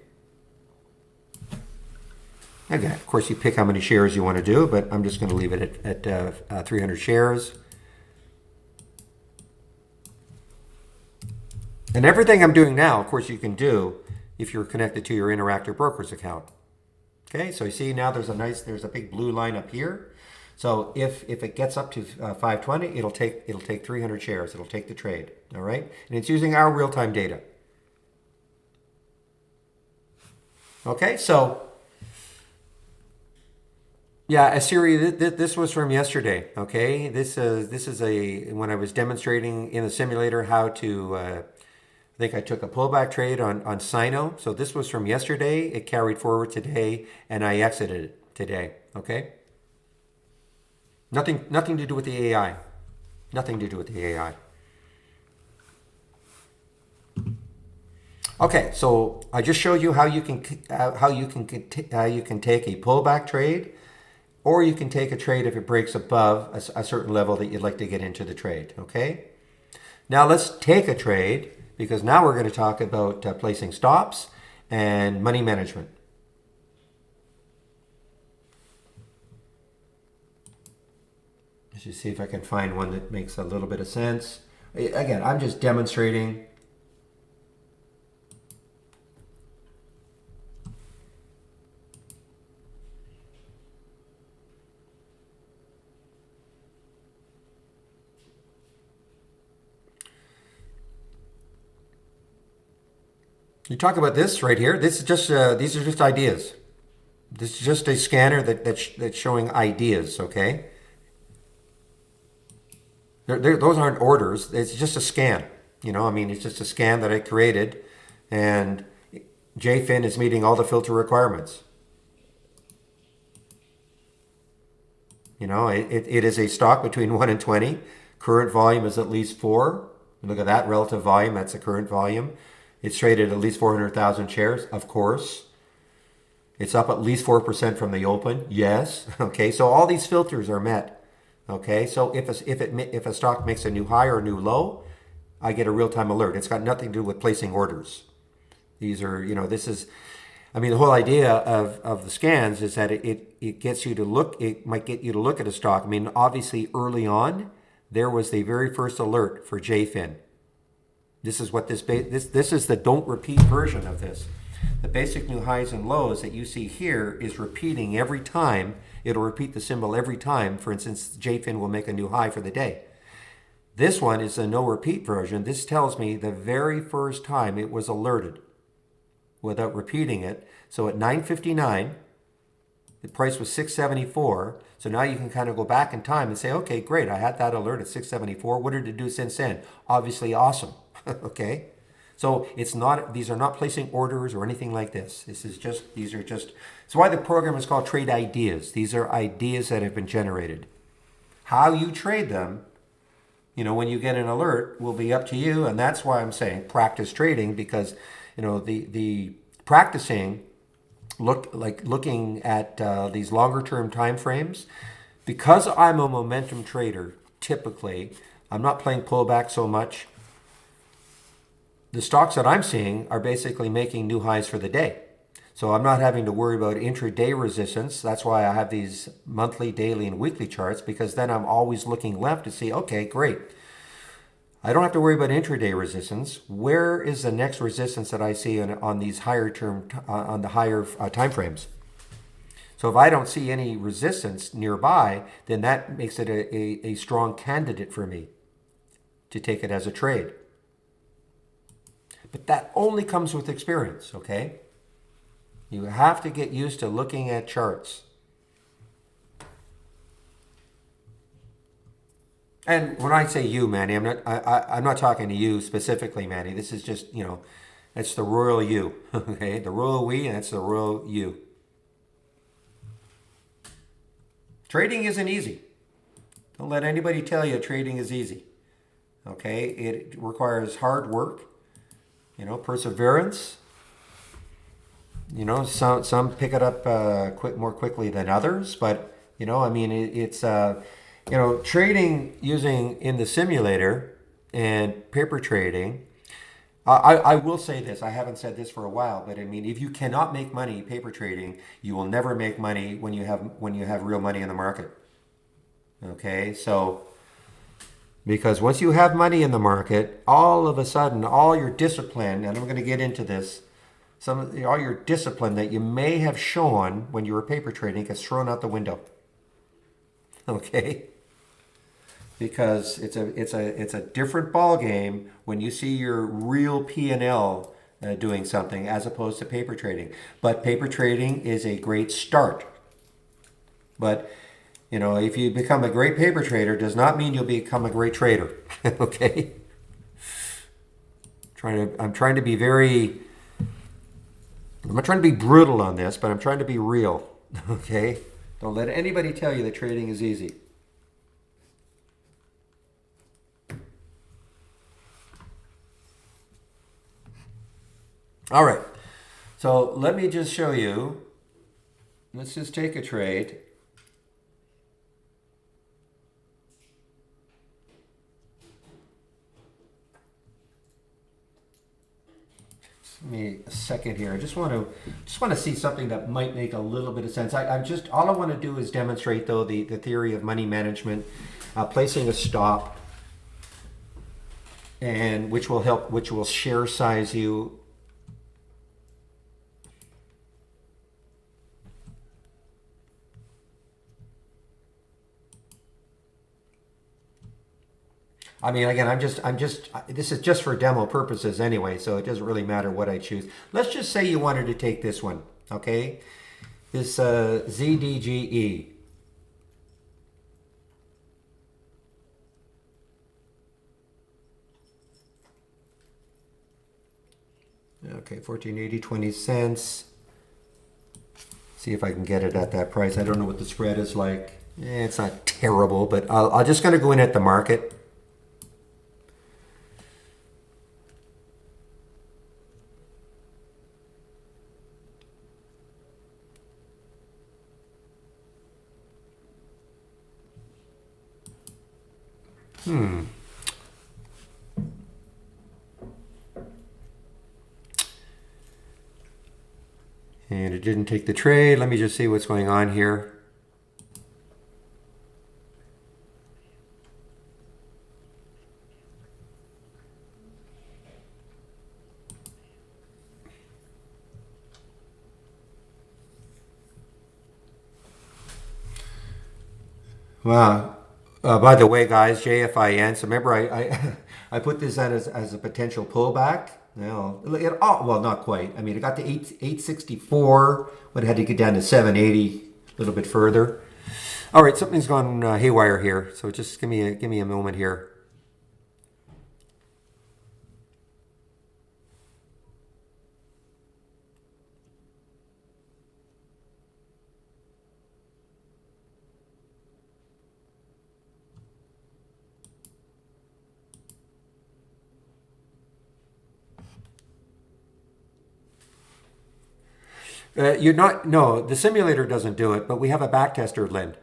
Again, of course, you pick how many shares you want to do, but I'm just going to leave it at 300 shares. And everything I'm doing now, of course, you can do if you're connected to your Interactive Brokers account. Okay, so you see now there's a big blue line up here. So if it gets up to 520, it'll take 300 shares. It'll take the trade. All right, and it's using our real-time data. Okay, so yeah, Siri, this was from yesterday. Okay, this is when I was demonstrating in the simulator how to. I think I took a pullback trade on Sino. So this was from yesterday. It carried forward today, and I exited it today. Okay. Nothing to do with the AI. Nothing to do with the AI. Okay, so I just showed you how you can take a pullback trade, or you can take a trade if it breaks above a certain level that you'd like to get into the trade. Okay. Now let's take a trade, because now we're going to talk about placing stops and money management. Let's just see if I can find one that makes a little bit of sense. Again, I'm just demonstrating. You talk about this right here. This is just these are just ideas. This is just a scanner that's showing ideas. Okay. Those aren't orders. It's just a scan. You know, I mean, it's just a scan that I created, and JFIN is meeting all the filter requirements. You know, it is a stock between 1 and 20. Current volume is at least 4. Look at that relative volume. That's the current volume. It's traded at least 400,000 shares, of course. It's up at least 4% from the open. Yes. Okay. So all these filters are met. Okay. So if a stock makes a new high or a new low, I get a real-time alert. It's got nothing to do with placing orders. These are, you know, this is, I mean, the whole idea of the scans is that it gets you to look, it might get you to look at a stock. I mean, obviously early on, there was the very first alert for JFIN. This is what this is the don't repeat version of this. The basic new highs and lows that you see here is repeating every time. It'll repeat the symbol every time. For instance, JFIN will make a new high for the day. This one is a no repeat version. This tells me the very first time it was alerted without repeating it. So at 9:59, the price was 674. So now you can kind of go back in time and say, okay, great. I had that alert at 674. What did it do since then? Obviously awesome. Okay. So it's not, these are not placing orders or anything like this. These are just, it's why the program is called Trade Ideas. These are ideas that have been generated. How you trade them, when you get an alert, will be up to you. And that's why I'm saying practice trading, because, the practicing, looking at these longer term time frames, because I'm a momentum trader. Typically, I'm not playing pullback so much. The stocks that I'm seeing are basically making new highs for the day. So I'm not having to worry about intraday resistance. That's why I have these monthly, daily, and weekly charts, because then I'm always looking left to see, okay, great. I don't have to worry about intraday resistance. Where is the next resistance that I see on these higher term, on the higher time frames? So if I don't see any resistance nearby, then that makes it a strong candidate for me to take it as a trade. But that only comes with experience, okay? You have to get used to looking at charts. And when I say you, Manny, I'm not talking to you specifically, Manny. This is just, it's the royal you, okay? The royal we, and it's the royal you. Trading isn't easy. Don't let anybody tell you trading is easy, okay? It requires hard work, perseverance. Some pick it up more quickly than others, but it's trading using in the simulator and paper trading. I will say this. I haven't said this for a while, but if you cannot make money paper trading, you will never make money when you have real money in the market. Okay, so because once you have money in the market, all of a sudden, all your discipline, and I'm going to get into this, all your discipline that you may have shown when you were paper trading gets thrown out the window. Okay, because it's a different ball game when you see your real P&L doing something as opposed to paper trading. But paper trading is a great start. But if you become a great paper trader, does not mean you'll become a great trader. Okay, I'm trying to be very. I'm not trying to be brutal on this, but I'm trying to be real. Okay, don't let anybody tell you that trading is easy. All right, so let me just show you. Let's just take a trade. Give me a second here. I just want to see something that might make a little bit of sense. All I want to do is demonstrate though the theory of money management, placing a stop, and which will share size you. Again, this is just for demo purposes anyway, so it doesn't really matter what I choose. Let's just say you wanted to take this one, okay? This ZDGE. Okay, 14.80, 20 cents. See if I can get it at that price. I don't know what the spread is like. It's not terrible, but I'll just going to go in at the market. And it didn't take the trade. Let me just see what's going on here. Wow. By the way, guys, JFIN. So remember, I put this out as a potential pullback. Well, well, not quite. I mean, it got to 864, but it had to get down to 780 a little bit further. All right, something's gone haywire here, so just give me a moment here. You're not, no, the simulator doesn't do it, but we have a backtester, Lynn.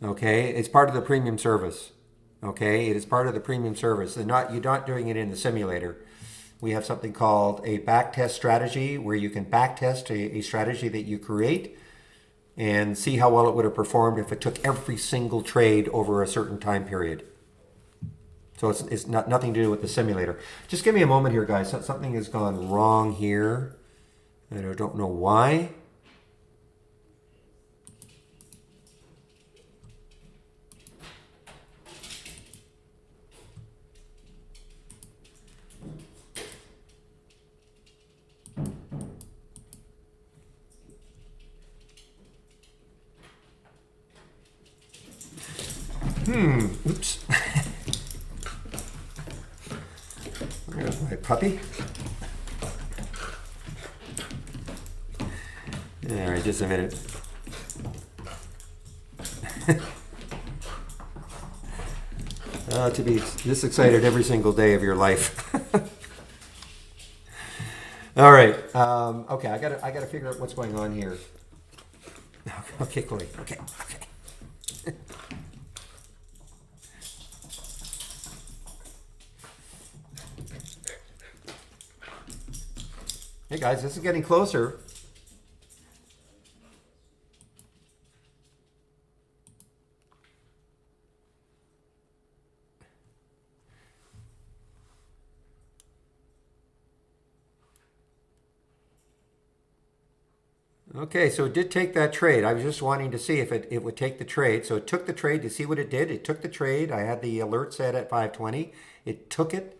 Okay, it's part of the premium service. Okay, it is part of the premium service. You're not doing it in the simulator. We have something called a backtest strategy where you can backtest a strategy that you create and see how well it would have performed if it took every single trade over a certain time period. So it's nothing to do with the simulator. Just give me a moment here, guys. Something has gone wrong here. And I don't know why. Oops. There's my puppy. All right, just a minute. To be this excited every single day of your life. All right. Okay, I gotta figure out what's going on here. Okay, Chloe. Okay. Hey guys, this is getting closer. Okay, so it did take that trade. I was just wanting to see if it would take the trade. So it took the trade to see what it did. It took the trade. I had the alert set at 520. It took it.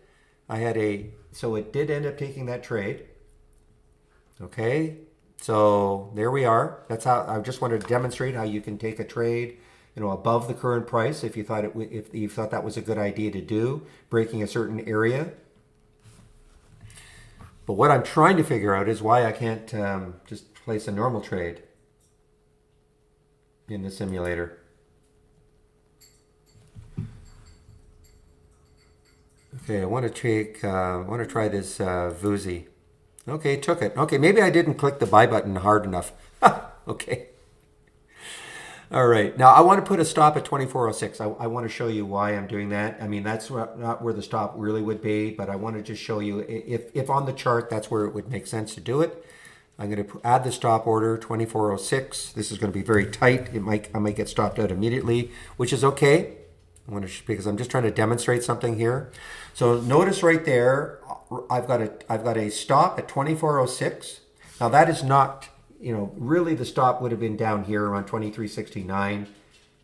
So it did end up taking that trade. Okay, so there we are. That's how I just wanted to demonstrate how you can take a trade, above the current price if you thought if you thought that was a good idea to do, breaking a certain area. But what I'm trying to figure out is why I can't just place a normal trade in the simulator. Okay, I want to try this Vuzi. Okay, took it. Okay, maybe I didn't click the buy button hard enough. Okay. All right. Now I want to put a stop at 2406. I want to show you why I'm doing that. I mean, that's not where the stop really would be, but I want to just show you if on the chart, that's where it would make sense to do it. I'm going to add the stop order 2406. This is going to be very tight. I might get stopped out immediately, which is okay. Because I'm just trying to demonstrate something here. So notice right there, I've got a stop at 2406. Now that is not, really the stop would have been down here around 2369,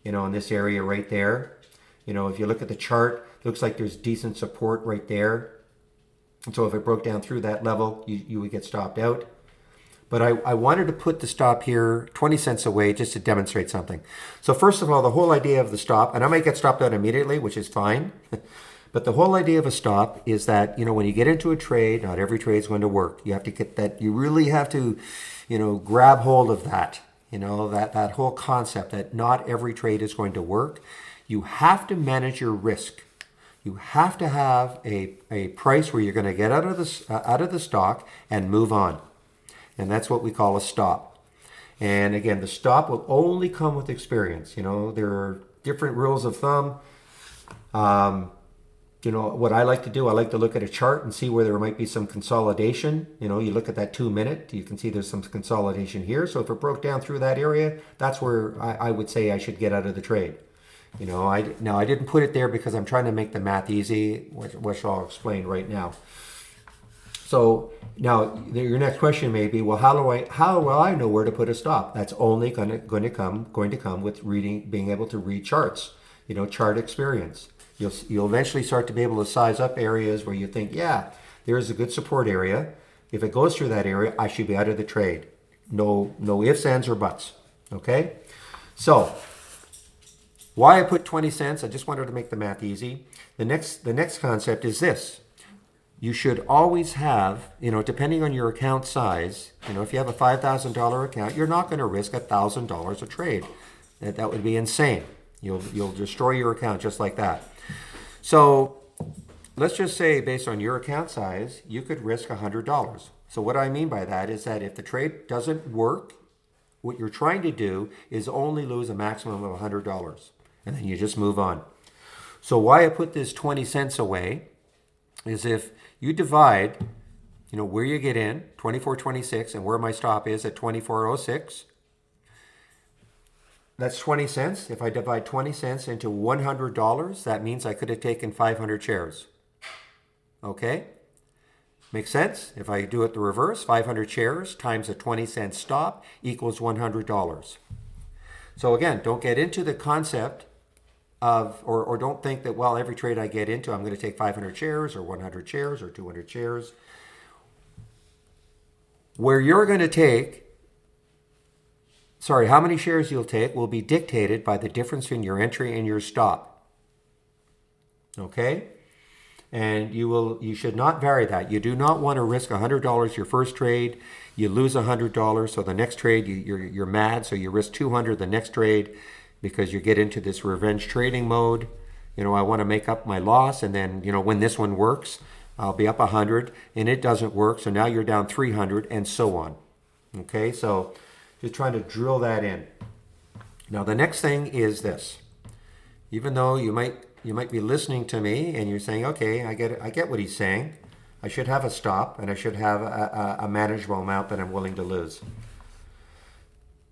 in this area right there. If you look at the chart, it looks like there's decent support right there. And so if it broke down through that level, you would get stopped out. But I wanted to put the stop here 20 cents away just to demonstrate something. So first of all, the whole idea of the stop, and I might get stopped out immediately, which is fine. But the whole idea of a stop is that, when you get into a trade, not every trade is going to work. You have to get that, you really have to, grab hold of that, that whole concept that not every trade is going to work. You have to manage your risk. You have to have a price where you're going to get out of the stock and move on. And that's what we call a stop. And again, the stop will only come with experience. There are different rules of thumb. What I like to do, I like to look at a chart and see where there might be some consolidation. You look at that 2 minute, you can see there's some consolidation here. So if it broke down through that area, that's where I would say I should get out of the trade. I didn't put it there because I'm trying to make the math easy, which I'll explain right now. So now your next question may be, well, how will I know where to put a stop? That's only going to come with being able to read charts, chart experience. You'll eventually start to be able to size up areas where you think, yeah, there's a good support area. If it goes through that area, I should be out of the trade. No ifs, ands, or buts. Okay? So, why I put 20 cents, I just wanted to make the math easy. The next concept is this. You should always have, depending on your account size, if you have a $5,000 account, you're not going to risk $1,000 a trade. That would be insane. You'll destroy your account just like that. So let's just say based on your account size, you could risk $100. So what I mean by that is that if the trade doesn't work, what you're trying to do is only lose a maximum of $100. And then you just move on. So why I put this 20 cents away is if you divide, where you get in, 24.26, and where my stop is at 24.06, that's 20 cents. If I divide 20 cents into $100, that means I could have taken 500 shares. Okay? Makes sense? If I do it the reverse, 500 shares times a 20 cent stop equals $100. So again, don't get into the concept of, or don't think that, well, every trade I get into, I'm going to take 500 shares or 100 shares or 200 shares. Where you're going to take, how many shares you'll take will be dictated by the difference in your entry and your stop. Okay? And you should not vary that. You do not want to risk $100 your first trade. You lose $100, so the next trade you're mad, so you risk $200 the next trade because you get into this revenge trading mode. I want to make up my loss, and then when this one works, I'll be up 100, and it doesn't work, so now you're down 300, and so on. Okay, so just trying to drill that in. Now the next thing is this. Even though you might be listening to me and you're saying, okay, I get what he's saying. I should have a stop and I should have a manageable amount that I'm willing to lose.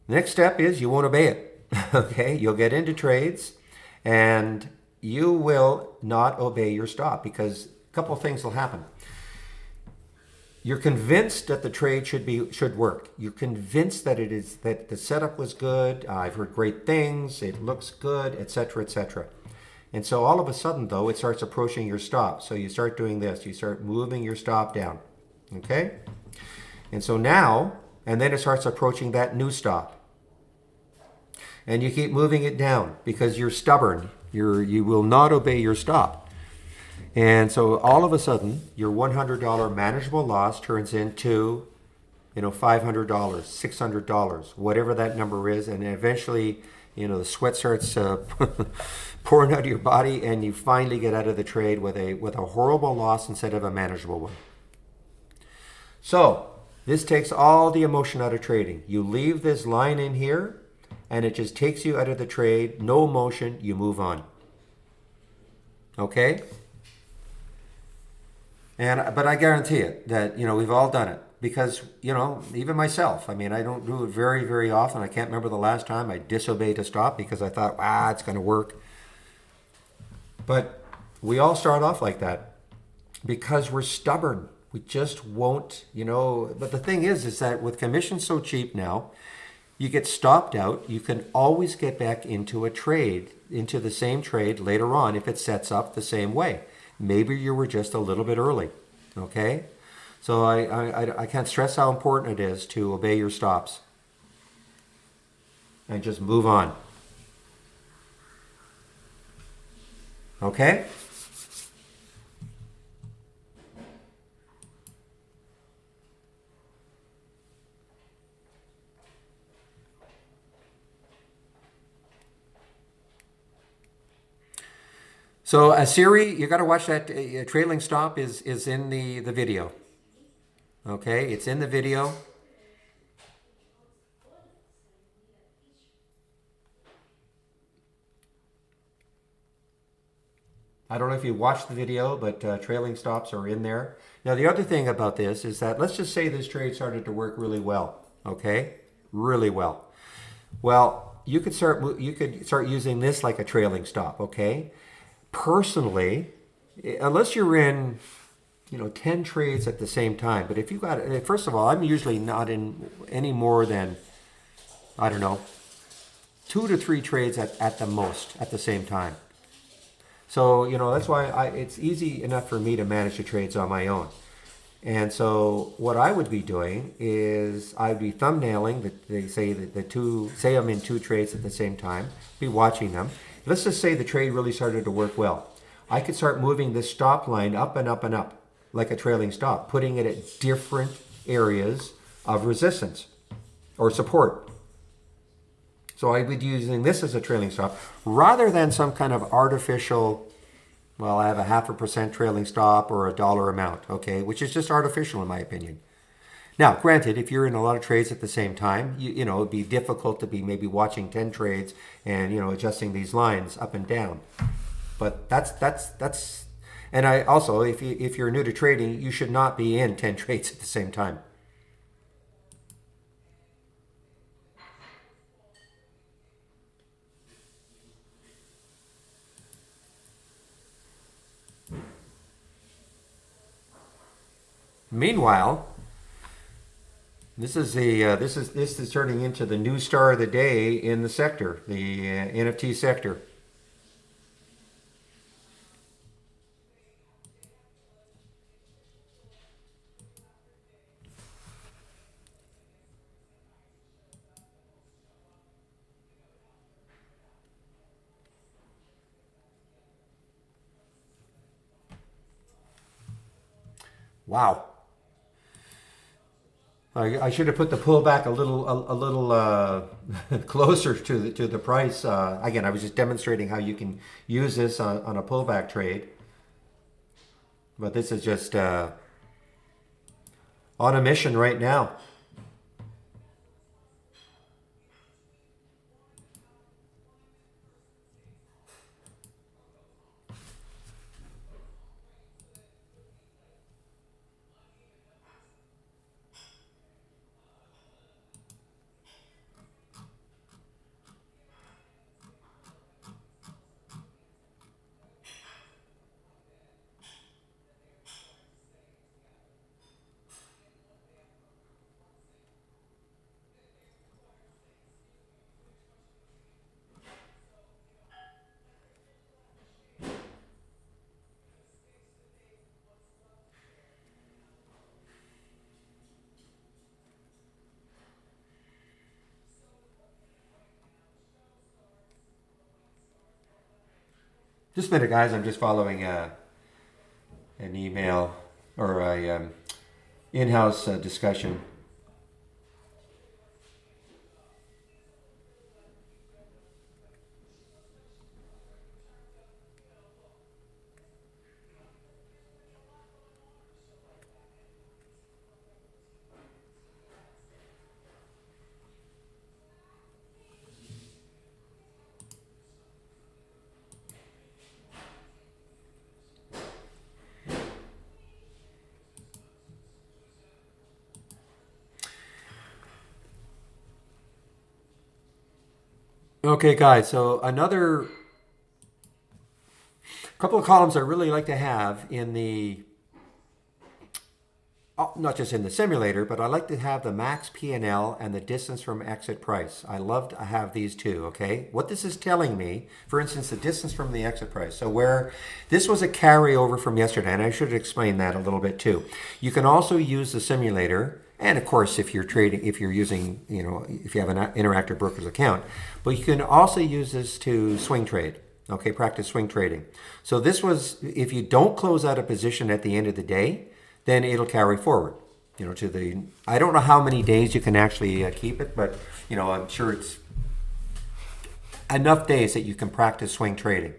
The next step is you won't obey it. Okay, you'll get into trades and you will not obey your stop because a couple of things will happen. You're convinced that the trade should work. You're convinced that that the setup was good. I've heard great things. It looks good, etc., etc. And so all of a sudden, though, it starts approaching your stop. So you start doing this. You start moving your stop down. Okay? And so now, and then it starts approaching that new stop. And you keep moving it down because you're stubborn. You will not obey your stop. And so all of a sudden, your $100 manageable loss turns into, $500, $600, whatever that number is. And eventually, the sweat starts pouring out of your body, and you finally get out of the trade with a horrible loss instead of a manageable one. So this takes all the emotion out of trading. You leave this line in here, and it just takes you out of the trade. No emotion. You move on. Okay? But I guarantee it that, we've all done it. Because, even myself, I don't do it very, very often. I can't remember the last time I disobeyed a stop because I thought, it's going to work. But we all start off like that because we're stubborn. We just won't, But the thing is that with commissions so cheap now, you get stopped out. You can always get back into a trade, into the same trade later on if it sets up the same way. Maybe you were just a little bit early, okay? So I can't stress how important it is to obey your stops and just move on. Okay? So Siri, you got to watch that. Trailing stop is in the video. Okay, it's in the video. I don't know if you watched the video, but trailing stops are in there. Now, the other thing about this is that let's just say this trade started to work really well. Okay, really well. Well, you could start using this like a trailing stop. Okay, personally, unless you're in 10 trades at the same time. But if you got, first of all, I'm usually not in any more than, 2 to 3 trades at the most at the same time. So, that's why it's easy enough for me to manage the trades on my own. And so what I would be doing is I'd be thumbnailing they say that the two, say I'm in two trades at the same time, be watching them. Let's just say the trade really started to work well. I could start moving this stop line up and up and up like a trailing stop, putting it at different areas of resistance or support. So I would be using this as a trailing stop rather than some kind of artificial, well, I have a 0.5% trailing stop or a dollar amount, okay, which is just artificial in my opinion. Now, granted, if you're in a lot of trades at the same time, you know, it'd be difficult to be maybe watching 10 trades and, you know, adjusting these lines up and down. But that's, and I also, if you're new to trading, you should not be in 10 trades at the same time. Meanwhile, this is turning into the new star of the day in the sector, the NFT sector. Wow. I should have put the pullback a little closer to the price. Again, I was just demonstrating how you can use this on a pullback trade. But this is just on a mission right now. Just a minute, guys. I'm just following an email or a in-house discussion. Okay, guys, so another couple of columns I really like to have in the, not just in the simulator, but I like to have the max P&L and the distance from exit price. I love to have these two, okay? What this is telling me, for instance, the distance from the exit price. So where this was a carryover from yesterday, and I should explain that a little bit too. You can also use the simulator. And of course, if you're trading, if you're using, you know, if you have an Interactive Brokers account, but you can also use this to swing trade, okay, practice swing trading. So this was, if you don't close out a position at the end of the day, then it'll carry forward, you know, to the, I don't know how many days you can actually keep it, but, you know, I'm sure it's enough days that you can practice swing trading.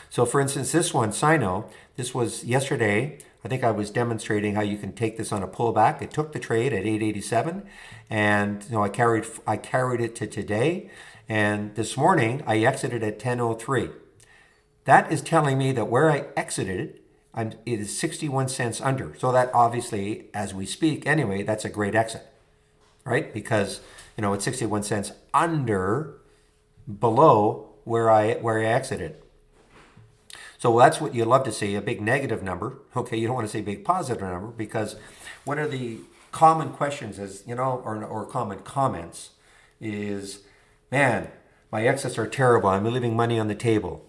So for instance, this one, Sino, this was yesterday. I think I was demonstrating how you can take this on a pullback. It took the trade at 887, and you know I carried it to today, and this morning I exited at 1003. That is telling me that where I exited, it is 61 cents under. So that obviously, as we speak anyway, that's a great exit, right? Because you know it's 61 cents under, below where I exited. So that's what you love to see, a big negative number. Okay, you don't want to see a big positive number, because one of the common questions is, you know, or common comments is, man, my exits are terrible. I'm leaving money on the table.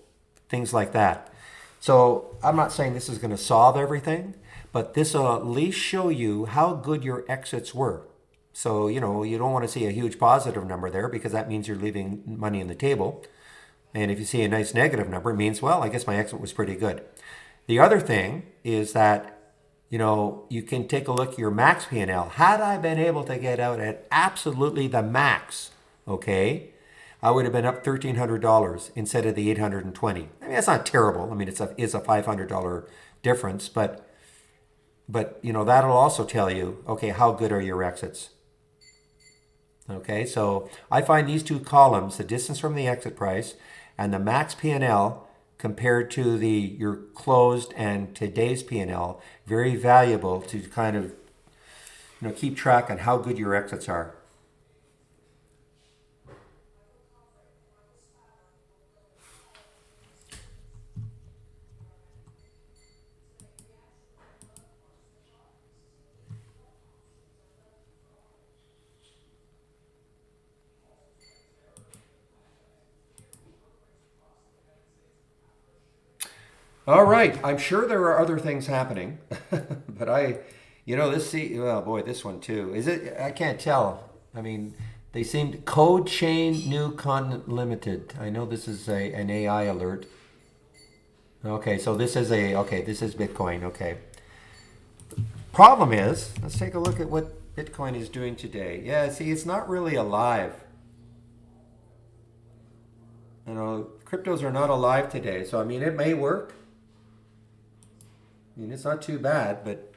Things like that. So I'm not saying this is going to solve everything, but this will at least show you how good your exits were. So, you know, you don't want to see a huge positive number there because that means you're leaving money on the table. And if you see a nice negative number, it means, well, I guess my exit was pretty good. The other thing is that, you know, you can take a look at your max P&L. Had I been able to get out at absolutely the max, okay, I would have been up $1,300 instead of the $820. I mean, that's not terrible. I mean, it's a $500 difference, but you know, that'll also tell you, okay, how good are your exits? Okay, so I find these two columns, the distance from the exit price and the max P&L compared to your closed and today's P&L, very valuable to kind of, you know, keep track on how good your exits are. All right, I'm sure there are other things happening, but you know, oh boy, this one too. Is it? I can't tell. I mean, they seemed code chain new continent limited. I know this is an AI alert. Okay, so this is this is Bitcoin. Okay. Problem is, let's take a look at what Bitcoin is doing today. Yeah, see, it's not really alive. You know, cryptos are not alive today, so I mean, it may work. I mean, it's not too bad, but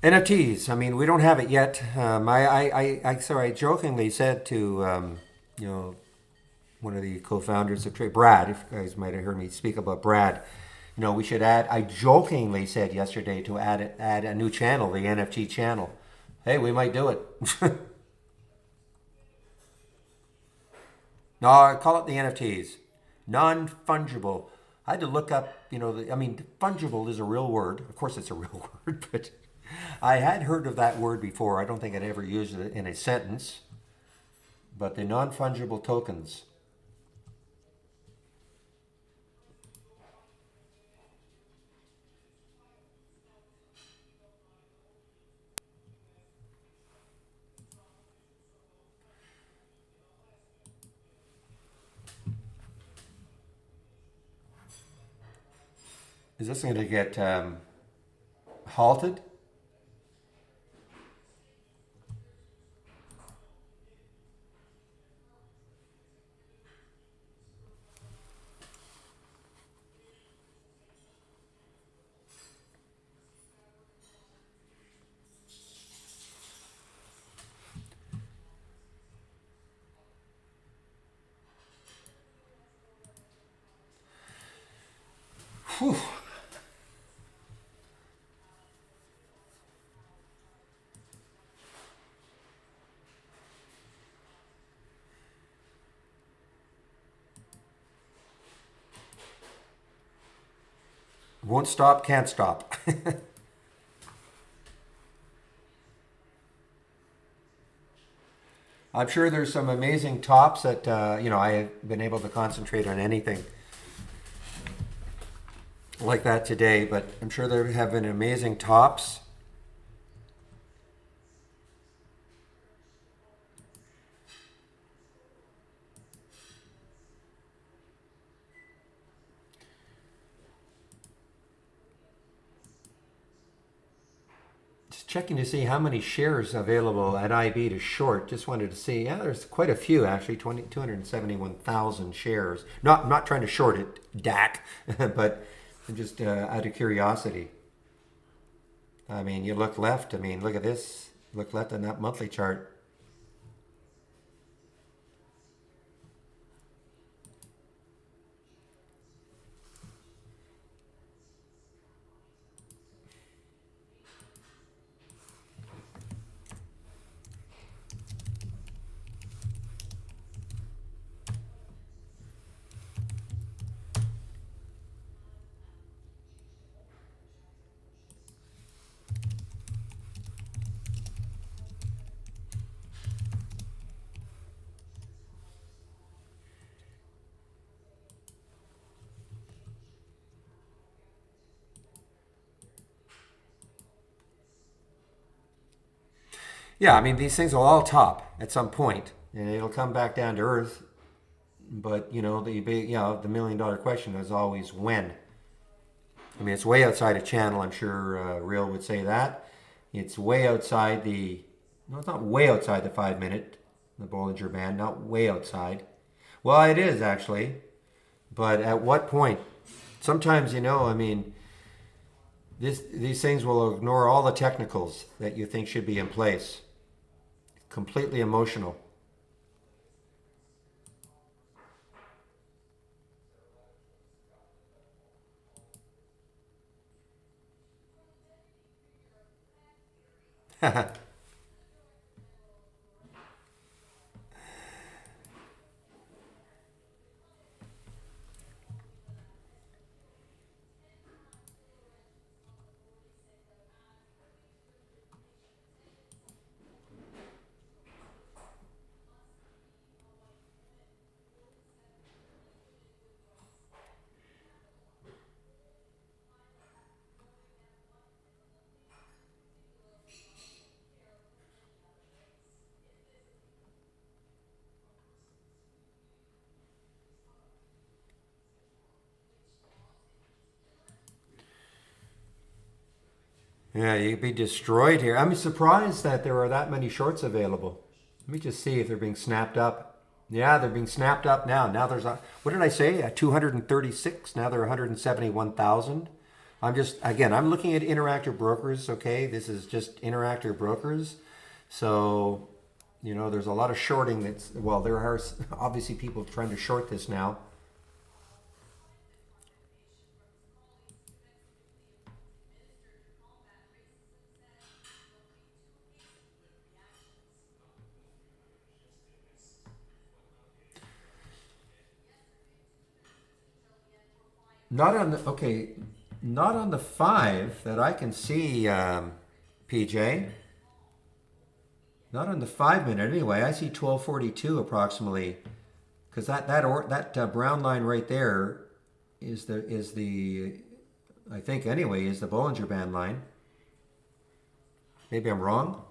NFTs. I mean, we don't have it yet. I jokingly said to you know, one of the co-founders of Trade, Brad. If you guys might have heard me speak about Brad, you know, we should add. I jokingly said yesterday to add a new channel, the NFT channel. Hey, we might do it. No, I call it the NFTs, non-fungible. I had to look up. You know, I mean, fungible is a real word. Of course, it's a real word, but I had heard of that word before. I don't think I'd ever used it in a sentence. But the non-fungible tokens. Is this going to get halted? Whew. Won't stop, can't stop. I'm sure there's some amazing tops that, you know, I have been able to concentrate on anything. like that today, but I'm sure there have been amazing tops. Just checking to see how many shares available at IB to short. Just wanted to see. Yeah, there's quite a few actually. 271,000 shares. Not trying to short it, DAC, but just out of curiosity. I mean, you look left. I mean, look at this. Look left on that monthly chart. Yeah, I mean, these things will all top at some point, and it'll come back down to earth. But the $1 million question is always when. I mean, it's way outside of channel. I'm sure Real would say that. It's way outside the. No, it's not way outside the 5 minute. The Bollinger Band, not way outside. Well, it is actually, but at what point? Sometimes I mean, these things will ignore all the technicals that you think should be in place. Completely emotional. Yeah, you'd be destroyed here. I'm surprised that there are that many shorts available. Let me just see if they're being snapped up. Yeah, they're being snapped up now. Now there's what did I say? 236. Now they're 171,000. I'm looking at Interactive Brokers. Okay, this is just Interactive Brokers. So, there's a lot of shorting. There are obviously people trying to short this now. Not on the okay, not on the 5 that I can see, PJ. Not on the 5 minute anyway. I see 1242 approximately, because that brown line right there is the I think anyway is the Bollinger Band line. Maybe I'm wrong.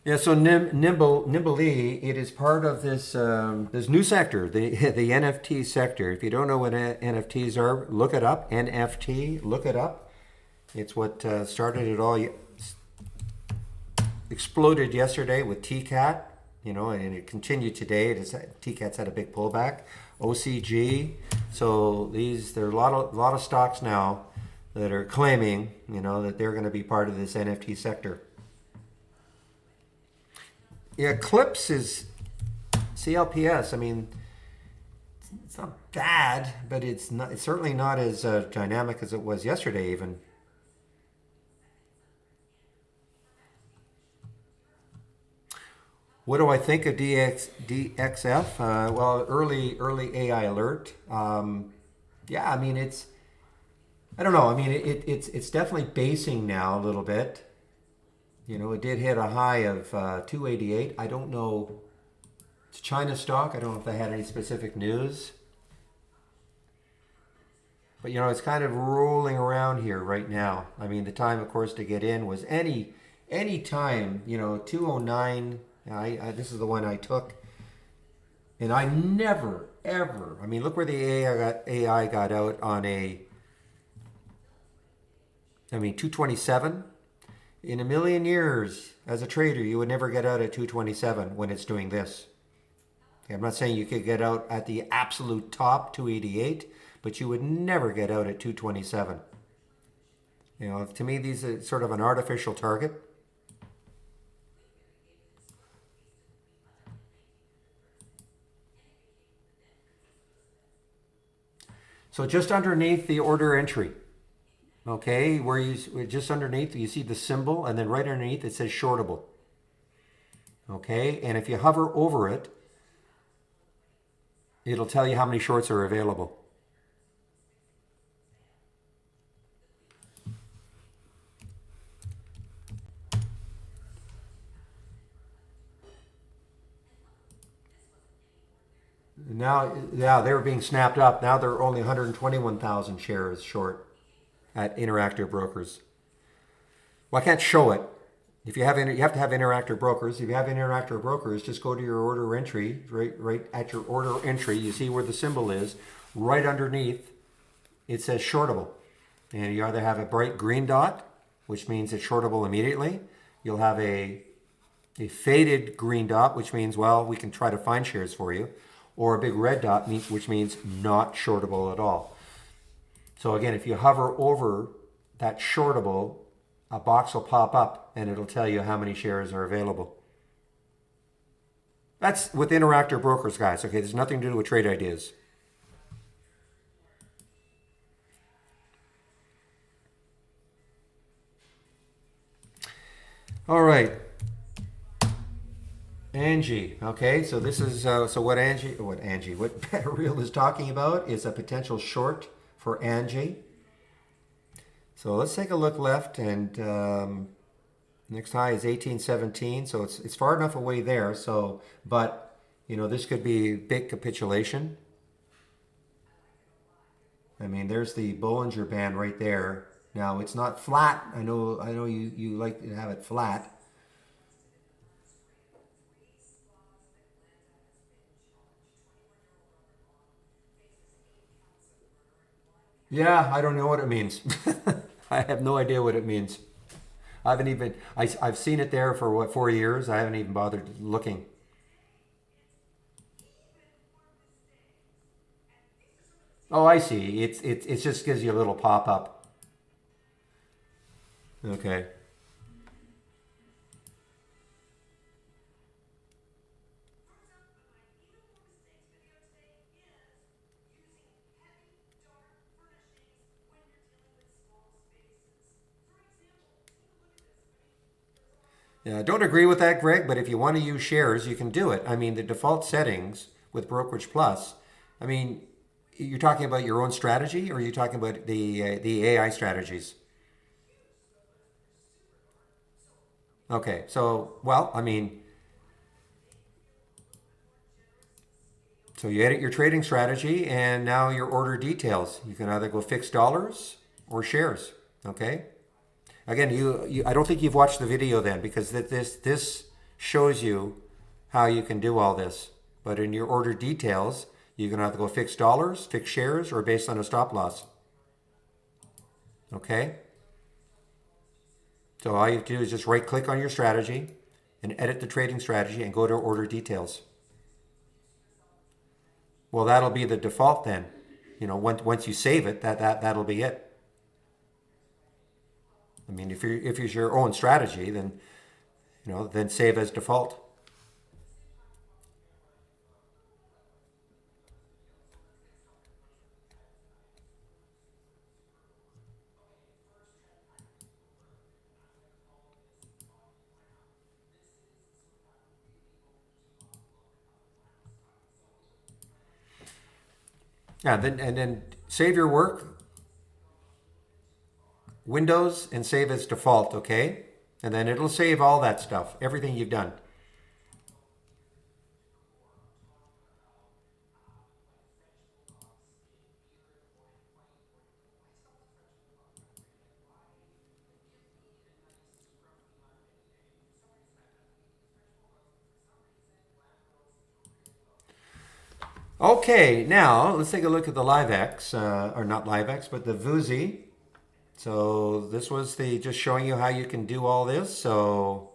Yeah, so Nimble E, it is part of this new sector, the NFT sector. If you don't know what NFTs are, look it up. NFT, look it up. It's what started it all. Exploded yesterday with TKAT, and it continued today. TKAT's had a big pullback. OCG. So there are a lot of stocks now that are claiming, that they're going to be part of this NFT sector. Yeah, Clips is CLPS. I mean, it's not bad, but it's not. It's certainly not as dynamic as it was yesterday. Even. What do I think of DXF? Well, early AI alert. Yeah, I mean I don't know. I mean it's definitely basing now a little bit. You know, it did hit a high of 288. I don't know. It's China stock. I don't know if they had any specific news. But, you know, it's kind of rolling around here right now. I mean, the time, of course, to get in was any time, you know, 209. This is the one I took. And I never, ever, I mean, look where the AI got out on 227. In a million years, as a trader, you would never get out at 227 when it's doing this. Okay, I'm not saying you could get out at the absolute top, 288, but you would never get out at 227. You know, to me, these are sort of an artificial target. So just underneath the order entry, okay, just underneath, you see the symbol, and then right underneath it says shortable. Okay, and if you hover over it, it'll tell you how many shorts are available. Now, yeah, they were being snapped up. Now they're only 121,000 shares short at Interactive Brokers. Well, I can't show it. If you have you have to have Interactive Brokers. If you have Interactive Brokers, just go to your order entry. Right at your order entry, you see where the symbol is. Right underneath, it says shortable, and you either have a bright green dot, which means it's shortable immediately. You'll have a faded green dot, which means, well, we can try to find shares for you, or a big red dot, which means not shortable at all. So again, if you hover over that shortable, a box will pop up and it'll tell you how many shares are available. That's with Interactive Brokers, guys. Okay, there's nothing to do with trade ideas. All right. Angie, okay, so this is what Real is talking about is a potential short for Angie. So let's take a look left, and next high is 1817, so it's far enough away there. So, but you know, this could be big capitulation. I mean, there's the Bollinger Band right there. Now it's not flat. I know you like to have it flat. Yeah, I don't know what it means. I have no idea what it means. I haven't even, I've seen it there for what, 4 years? I haven't even bothered looking. Oh, I see. It just gives you a little pop up. Okay. Yeah, I don't agree with that, Greg, but if you want to use shares, you can do it. I mean, the default settings with Brokerage Plus, I mean, you're talking about your own strategy, or are you talking about the AI strategies? Okay, so, well, I mean, so you edit your trading strategy and now your order details. You can either go fixed dollars or shares, okay? Again, I don't think you've watched the video then, because this shows you how you can do all this. But in your order details, you can either go fixed dollars, fixed shares, or based on a stop loss. Okay? So all you have to do is just right click on your strategy and edit the trading strategy and go to order details. Well, that'll be the default then. You know, once you save it, that'll be it. I mean, if it's your own strategy, then you know, then save as default. Yeah, then save your work, Windows, and save as default. Okay. And then it'll save all that stuff, everything you've done. Okay, now let's take a look at the LiveX, or not LiveX, but the Vuzi. So this was the just showing you how you can do all this. So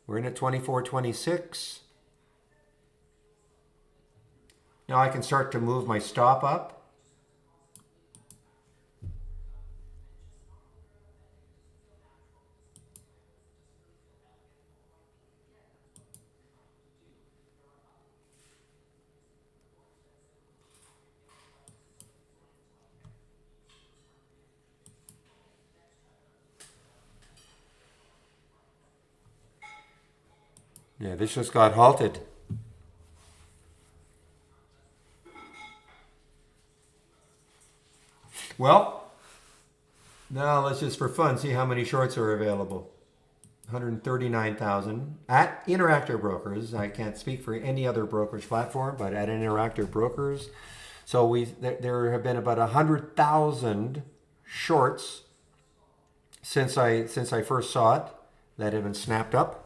we're in at 24.26. Now I can start to move my stop up. Yeah, this just got halted. Well, now let's just for fun see how many shorts are available. 139,000 at Interactive Brokers. I can't speak for any other brokerage platform, but at Interactive Brokers. So there have been about 100,000 shorts since I first saw it that have been snapped up.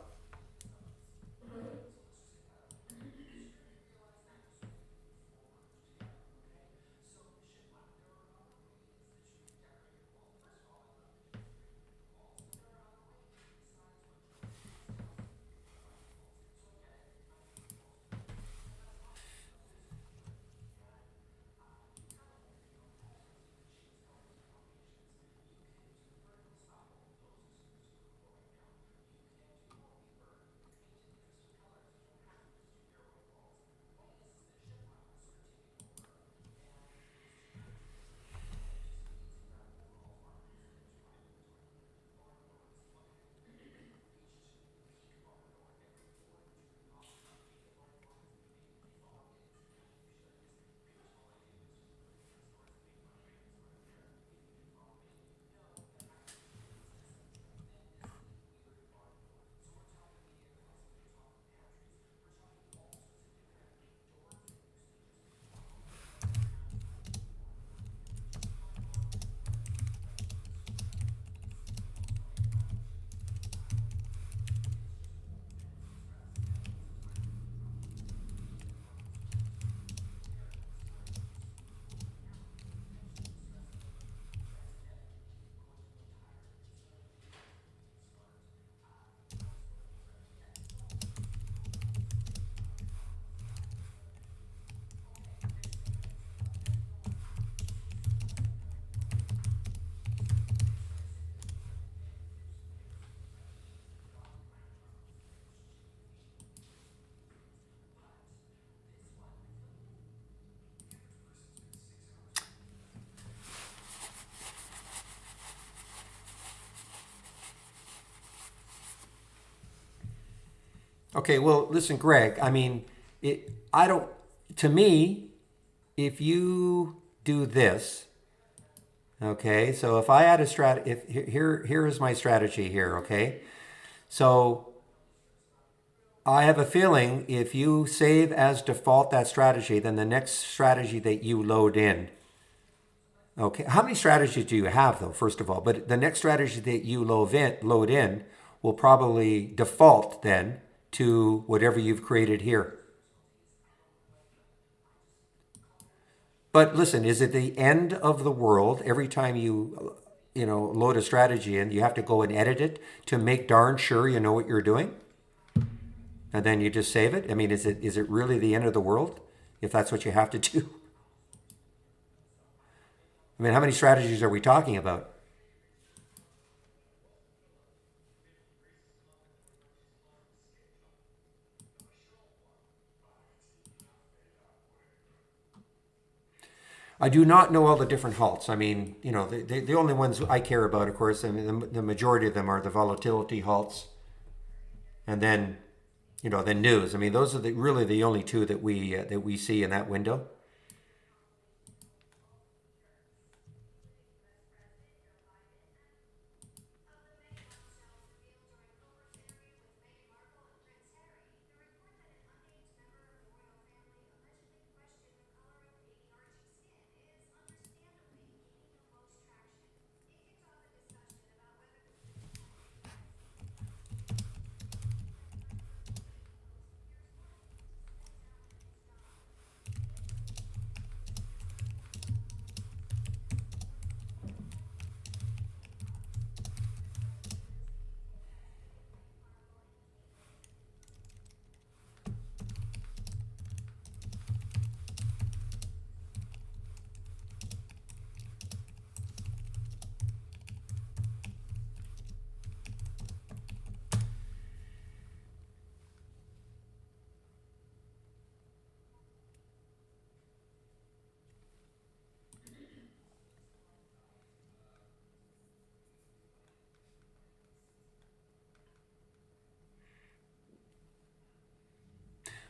Okay, well, listen, Greg. I mean, I don't. To me, if you do this, okay. So if I had a if here is my strategy here. Okay, so I have a feeling if you save as default that strategy, then the next strategy that you load in. Okay, how many strategies do you have though? First of all, but the next strategy that you load in will probably default then to whatever you've created here. But listen, is it the end of the world every time you load a strategy in, you have to go and edit it to make darn sure you know what you're doing? And then you just save it? I mean, is it really the end of the world if that's what you have to do? I mean, how many strategies are we talking about? I do not know all the different halts. I mean, the only ones I care about, of course, I mean, the majority of them are the volatility halts, and then, then news. I mean, those are really the only two that we see in that window.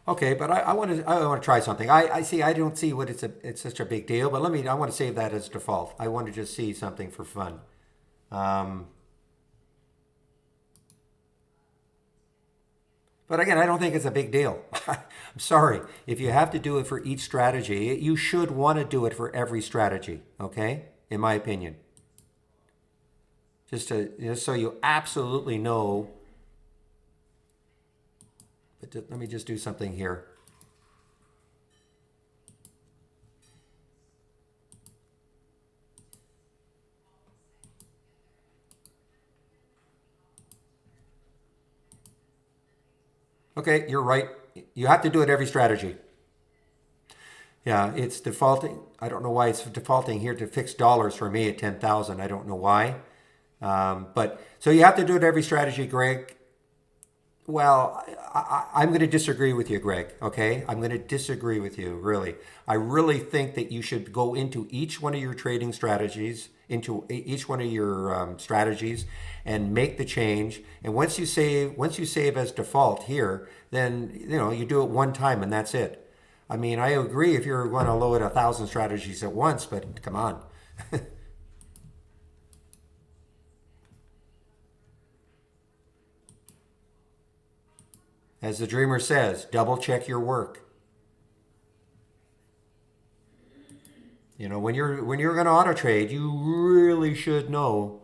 Okay, but I want to try something. I see. I don't see what it's such a big deal. But I want to save that as default. I want to just see something for fun. Um, but again, I don't think it's a big deal. I'm sorry. If you have to do it for each strategy, you should want to do it for every strategy. Okay, in my opinion, just so you absolutely know. But let me just do something here. Okay, you're right. You have to do it every strategy. Yeah, it's defaulting. I don't know why it's defaulting here to fixed dollars for me at 10,000. I don't know why. But so you have to do it every strategy, Greg. Well, I'm going to disagree with you, Greg. Okay, I'm going to disagree with you. Really, I really think that you should go into each one of your trading strategies, into each one of your strategies, and make the change. And once you save as default here, then you do it one time and that's it. I mean, I agree if you're going to load 1,000 strategies at once, but come on. As the dreamer says, double check your work. When you're going to auto trade, you really should know,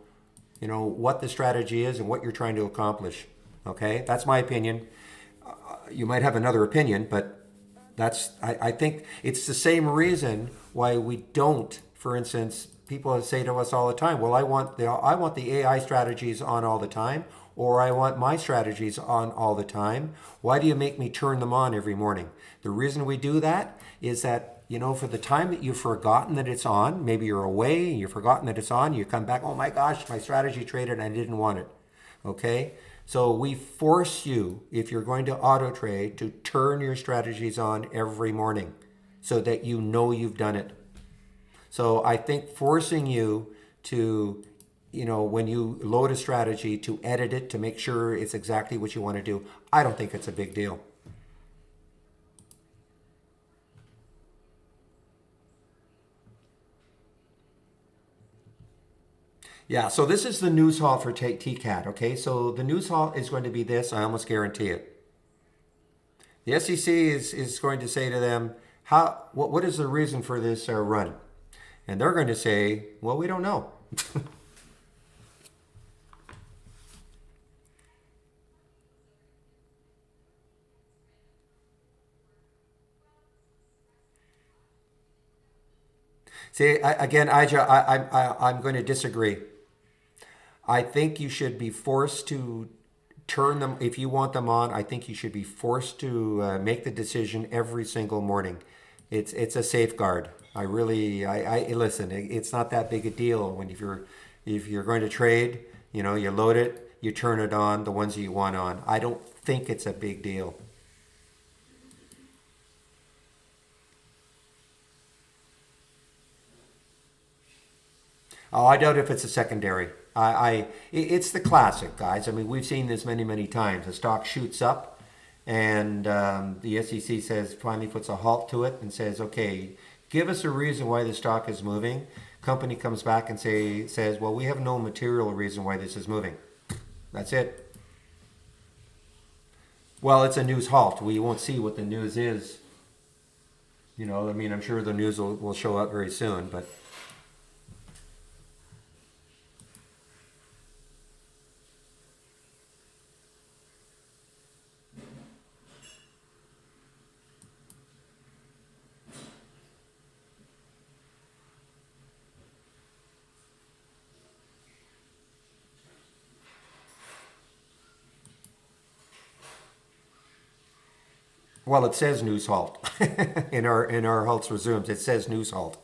what the strategy is and what you're trying to accomplish. Okay, that's my opinion. You might have another opinion, but I think it's the same reason why we don't. For instance, people say to us all the time, "Well, I want the AI strategies on all the time, or I want my strategies on all the time. Why do you make me turn them on every morning?" The reason we do that is that for the time that you've forgotten that it's on, maybe you're away and you've forgotten that it's on, you come back, "Oh my gosh, my strategy traded and I didn't want it." Okay? So we force you, if you're going to auto trade, to turn your strategies on every morning so that you know you've done it. So I think forcing you to, when you load a strategy, to edit it to make sure it's exactly what you want to do, I don't think it's a big deal. Yeah, so this is the news halt for TKAT, okay? So the news halt is going to be this, I almost guarantee it. The SEC is going to say to them, what is the reason for this run? And they're going to say, well, we don't know. See, again, I'm going to disagree. I think you should be forced to turn them, if you want them on, I think you should be forced to make the decision every single morning. It's a safeguard. I listen. It's not that big a deal when if you're going to trade, you load it, you turn it on, the ones that you want on. I don't think it's a big deal. Oh, I doubt if it's a secondary. It's the classic, guys. I mean, we've seen this many, many times. The stock shoots up, and the SEC finally puts a halt to it and says, "Okay, give us a reason why the stock is moving." Company comes back and says, "Well, we have no material reason why this is moving." That's it. Well, it's a news halt. We won't see what the news is. I mean, I'm sure the news will show up very soon, but. Well, it says news halt in our halts resumes. It says news halt.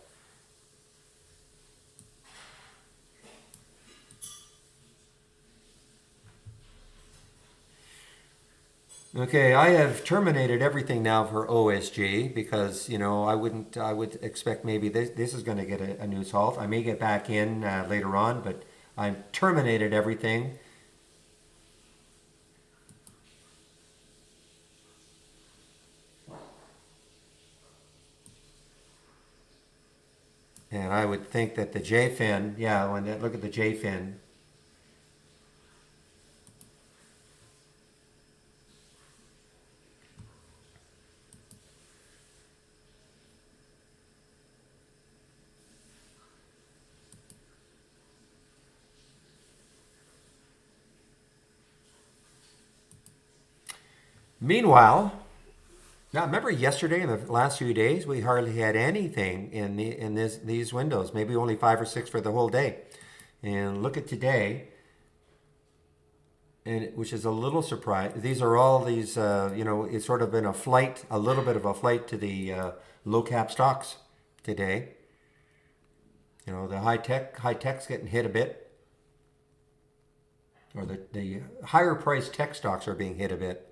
Okay, I have terminated everything now for OSG because I would expect maybe this is going to get a news halt. I may get back in later on, but I've terminated everything. And I would think that the J-fin, yeah, look at the J-fin. Meanwhile, now remember yesterday and the last few days, we hardly had anything in these windows, maybe only 5 or 6 for the whole day. And look at today, and which is a little surprise. These are all these, it's sort of been a flight, a little bit of a flight to the low cap stocks today. You know, the high tech's getting hit a bit, or the higher priced tech stocks are being hit a bit.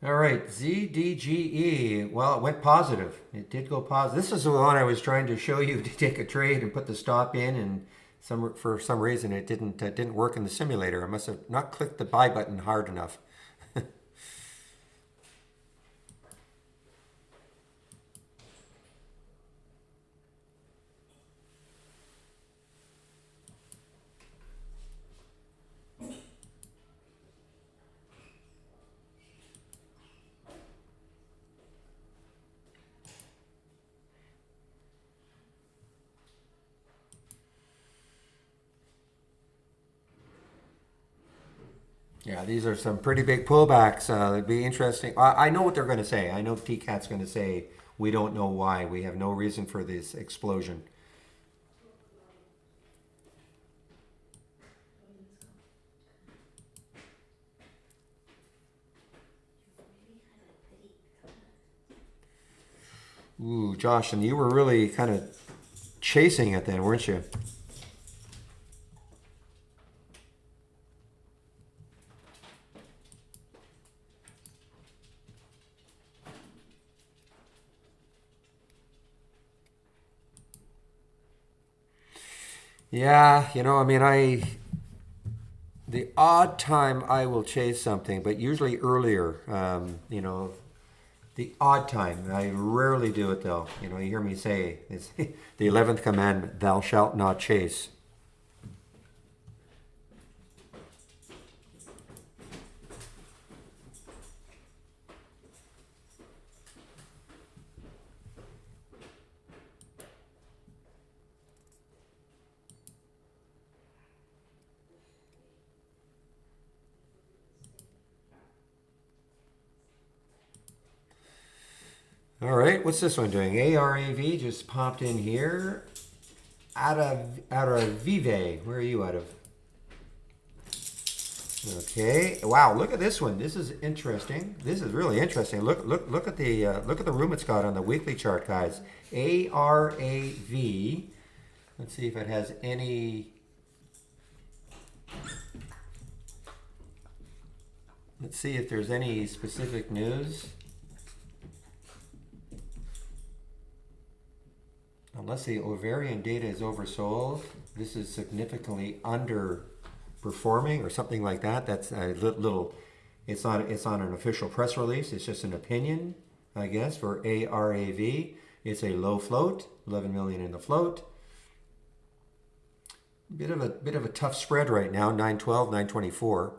All right, ZDGE. Well, it went positive. It did go positive. This is the one I was trying to show you to take a trade and put the stop in, and for some reason it didn't work in the simulator. I must have not clicked the buy button hard enough. Yeah, these are some pretty big pullbacks. It'd be interesting. I know what they're going to say. I know TKAT's going to say we don't know why. We have no reason for this explosion. Ooh, Josh, and you were really kind of chasing it then, weren't you? Yeah, I mean, the odd time I will chase something, but usually earlier, the odd time. I rarely do it though. You hear me say, it's the 11th commandment, thou shalt not chase. All right, what's this one doing? ARAV just popped in here. Out of Vive. Where are you out of? Okay. Wow, look at this one. This is interesting. This is really interesting. Look at the room it's got on the weekly chart, guys. ARAV. Let's see if it has any. Let's see if there's any specific news. Unless the ovarian data is oversold, this is significantly underperforming or something like that. That's a little. It's on an official press release. It's just an opinion, I guess, for ARAV. It's a low float, 11 million in the float. Bit of a tough spread right now, 912, 924.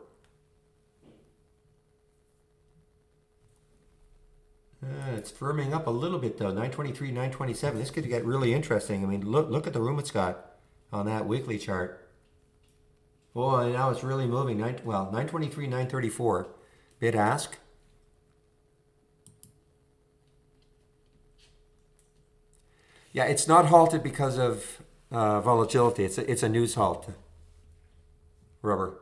It's firming up a little bit though, 923, 927. This could get really interesting. I mean, look at the room it's got on that weekly chart. Oh, and now it's really moving. 923, 934. Bid ask. Yeah, it's not halted because of volatility. It's a news halt. Rubber.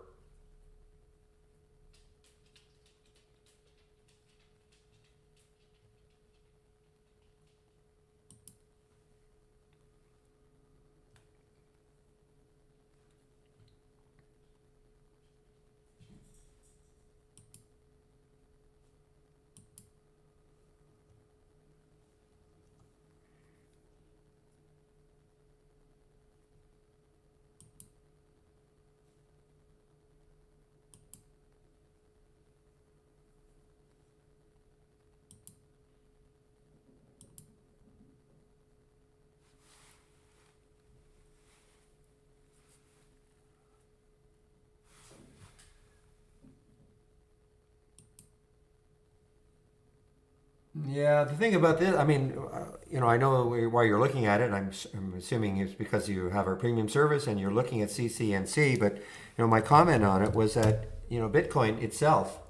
Yeah, the thing about this, I mean, I know why you're looking at it. I'm assuming it's because you have our premium service and you're looking at CCNC. But my comment on it was that Bitcoin itself,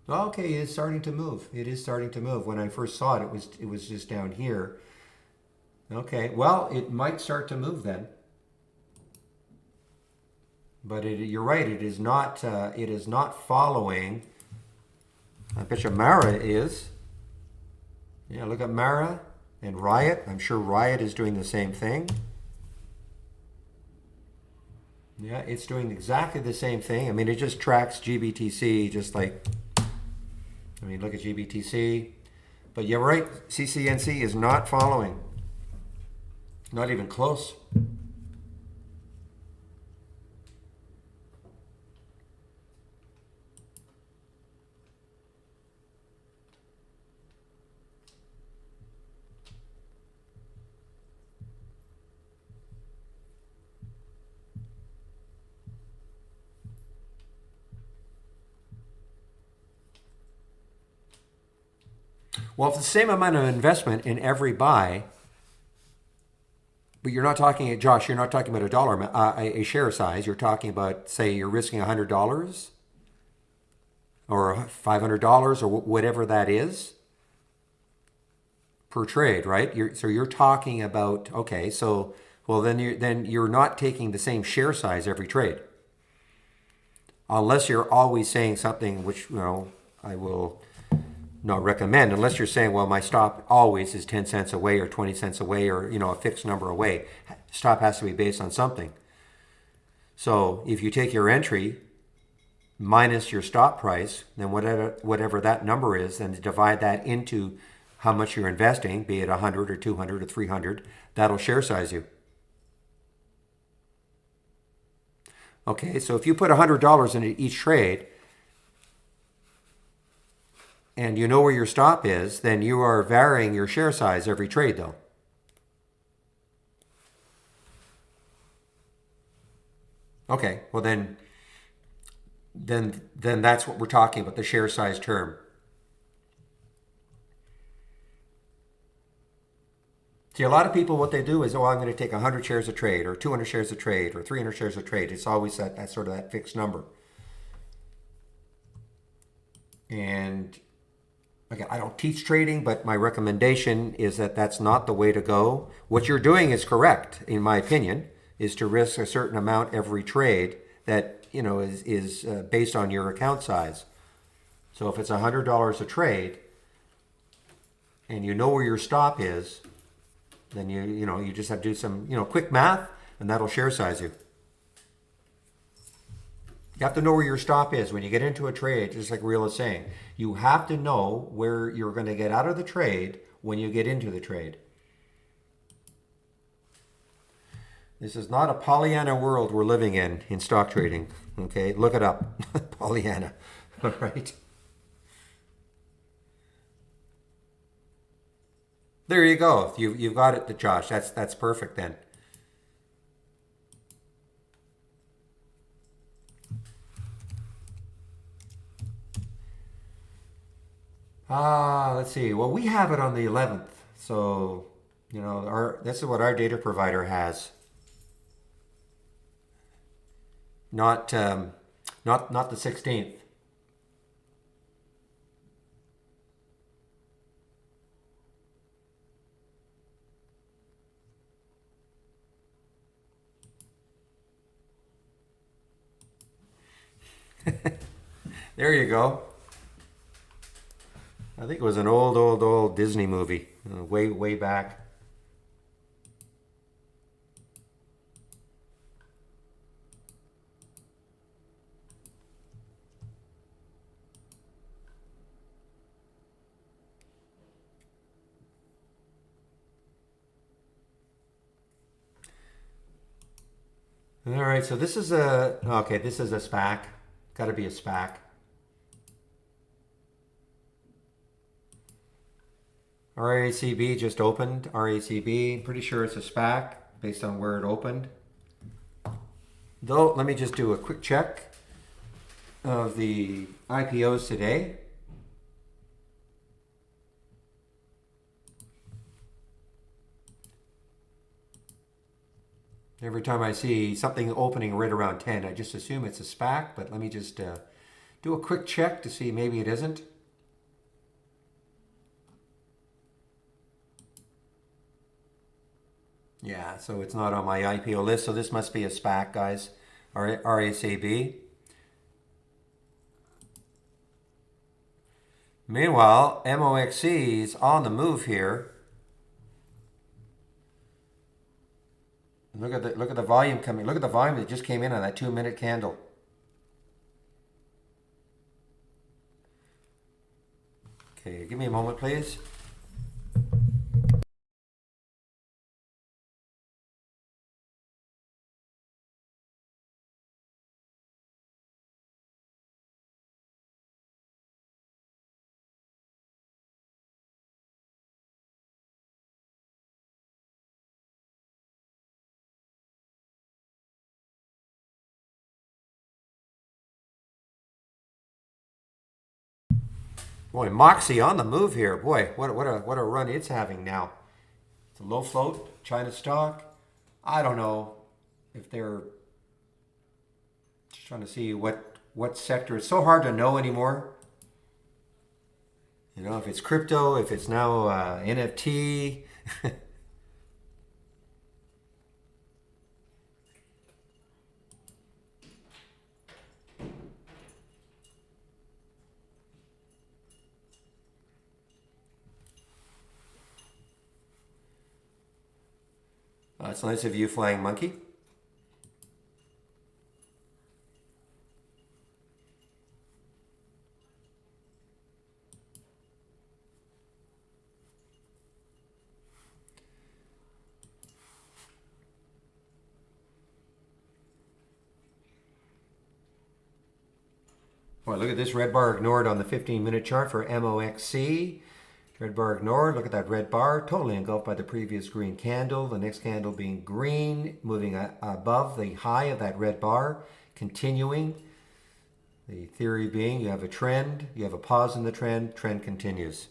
well, okay, it is starting to move. It is starting to move. When I first saw it, it was just down here. Okay, well, it might start to move then. But you're right. It is not. It is not following. I bet you Mara is. Yeah, look at Mara and Riot. I'm sure Riot is doing the same thing. Yeah, it's doing exactly the same thing. I mean, it just tracks GBTC just like, I mean, look at GBTC. But you're right, CCNC is not following. Not even close. Well, if it's the same amount of investment in every buy, but you're not talking, Josh, you're not talking about a dollar, a share size. You're talking about, say, you're risking $100 or $500 or whatever that is per trade, right? So you're talking about, okay, so well then you're not taking the same share size every trade, unless you're always saying something which I will not recommend, unless you're saying, well, my stop always is 10 cents away or 20 cents away or a fixed number away. Stop has to be based on something. So if you take your entry minus your stop price, then whatever that number is, then divide that into how much you're investing, be it 100 or 200 or 300, that'll share size you. Okay, so if you put $100 into each trade, and you know where your stop is, then you are varying your share size every trade, though. Okay, well then that's what we're talking about, the share size term. See, a lot of people, what they do is, I'm going to take 100 shares a trade, or 200 shares a trade, or 300 shares a trade. It's always that sort of that fixed number. And again, I don't teach trading, but my recommendation is that that's not the way to go. What you're doing is correct, in my opinion, is to risk a certain amount every trade that is based on your account size. So if it's $100 a trade, and you know where your stop is, then you just have to do some quick math, and that'll share size you. You have to know where your stop is when you get into a trade, just like Real is saying. You have to know where you're going to get out of the trade when you get into the trade. This is not a Pollyanna world we're living in stock trading. Okay, look it up. Pollyanna. All right. There you go. You've got it, Josh. That's perfect then. Let's see. Well, we have it on the 11th. So, this is what our data provider has. Not the 16th. There you go. I think it was an old Disney movie, way back. All right, so this is a SPAC. Got to be a SPAC. RACB just opened. RACB, pretty sure it's a SPAC based on where it opened. Though, let me just do a quick check of the IPOs today. Every time I see something opening right around 10, I just assume it's a SPAC, but let me just do a quick check to see maybe it isn't. Yeah, so it's not on my IPO list, so this must be a SPAC, guys. RACB. Meanwhile, MOXC is on the move here. Look at the volume coming. Look at the volume that just came in on that 2-minute candle. Okay, give me a moment, please. Boy, Moxie on the move here. Boy, what a run it's having now. It's a low float, China stock. I don't know if they're just trying to see what sector. It's so hard to know anymore. You know, if it's crypto, if it's now NFT. It's nice of you, Flying Monkey. Boy, look at this red bar ignored on the 15-minute chart for MOXC. Red bar ignored. Look at that red bar, totally engulfed by the previous green candle. The next candle being green, moving above the high of that red bar, continuing. The theory being you have a trend, you have a pause in the trend, trend continues.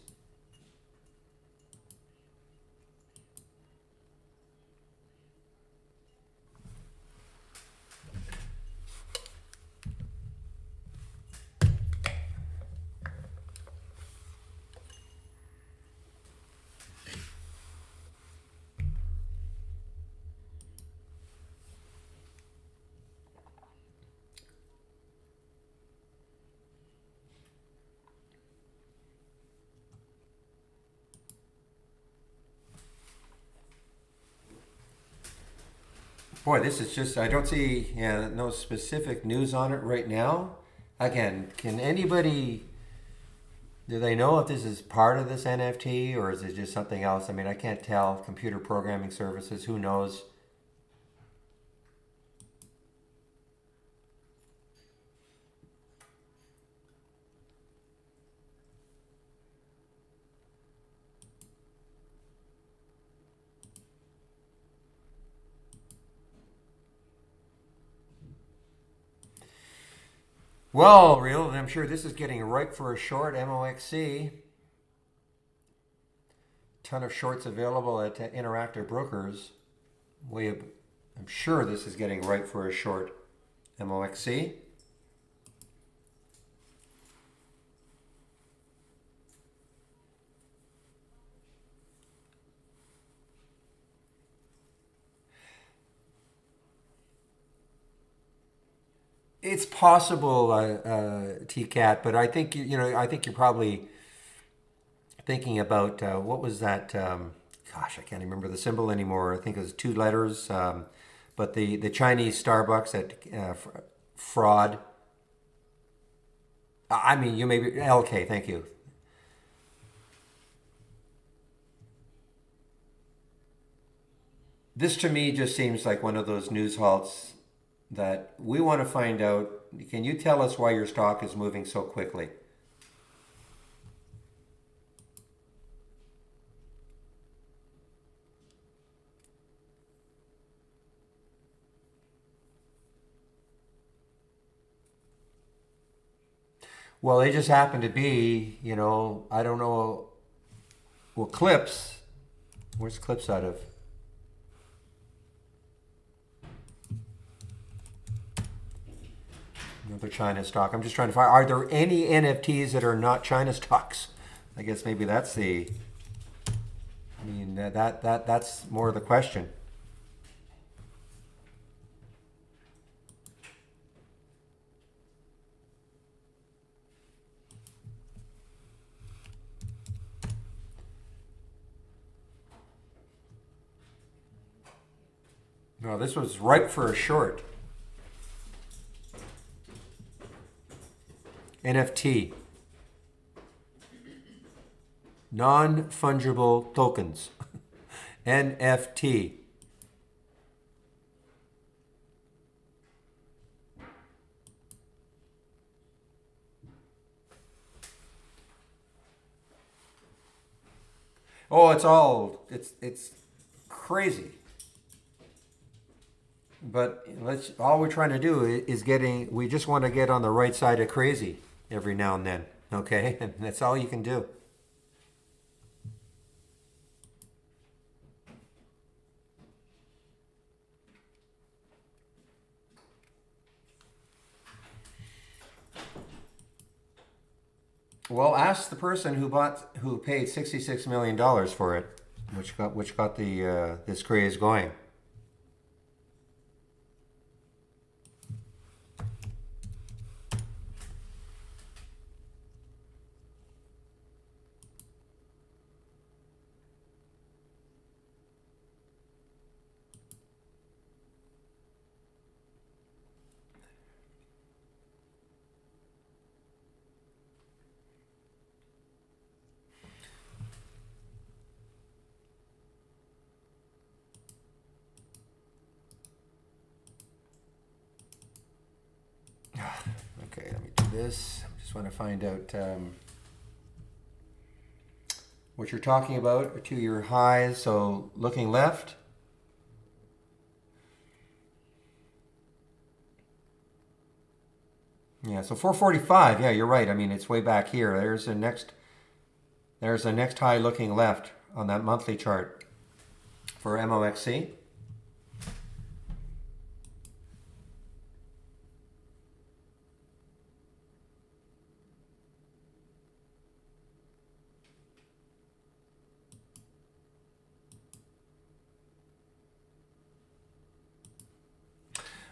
Boy, this is just, I don't see no specific news on it right now. Again, can anybody, do they know if this is part of this NFT or is it just something else? I mean, I can't tell. Computer programming services, who knows? Well, real, and I'm sure this is getting ripe for a short. MOXC. Ton of shorts available at Interactive Brokers. I'm sure this is getting ripe for a short. MOXC. It's possible, TKAT, but I think I think you're probably thinking about what was that? Gosh, I can't remember the symbol anymore. I think it was 2 letters. But the Chinese Starbucks at fraud. I mean, you may be LK. Thank you. This to me just seems like one of those news halts that we want to find out. Can you tell us why your stock is moving so quickly? Well, they just happen to be, I don't know. Well, Clips, where's Clips out of? Another China stock. I'm just trying to find, are there any NFTs that are not China stocks? I guess maybe that's the, I mean, that's more the question. No, this was ripe for a short. NFT. Non-fungible tokens. NFT. Oh, it's crazy. But all we're trying to do is we just want to get on the right side of crazy every now and then, okay? And that's all you can do. Well, ask the person who paid $66 million for it, which got the this craze going. Okay, let me do this. I just want to find out what you're talking about to your highs. So looking left. Yeah, so 445. Yeah, you're right. I mean, it's way back here. There's the next high looking left on that monthly chart for MOXC.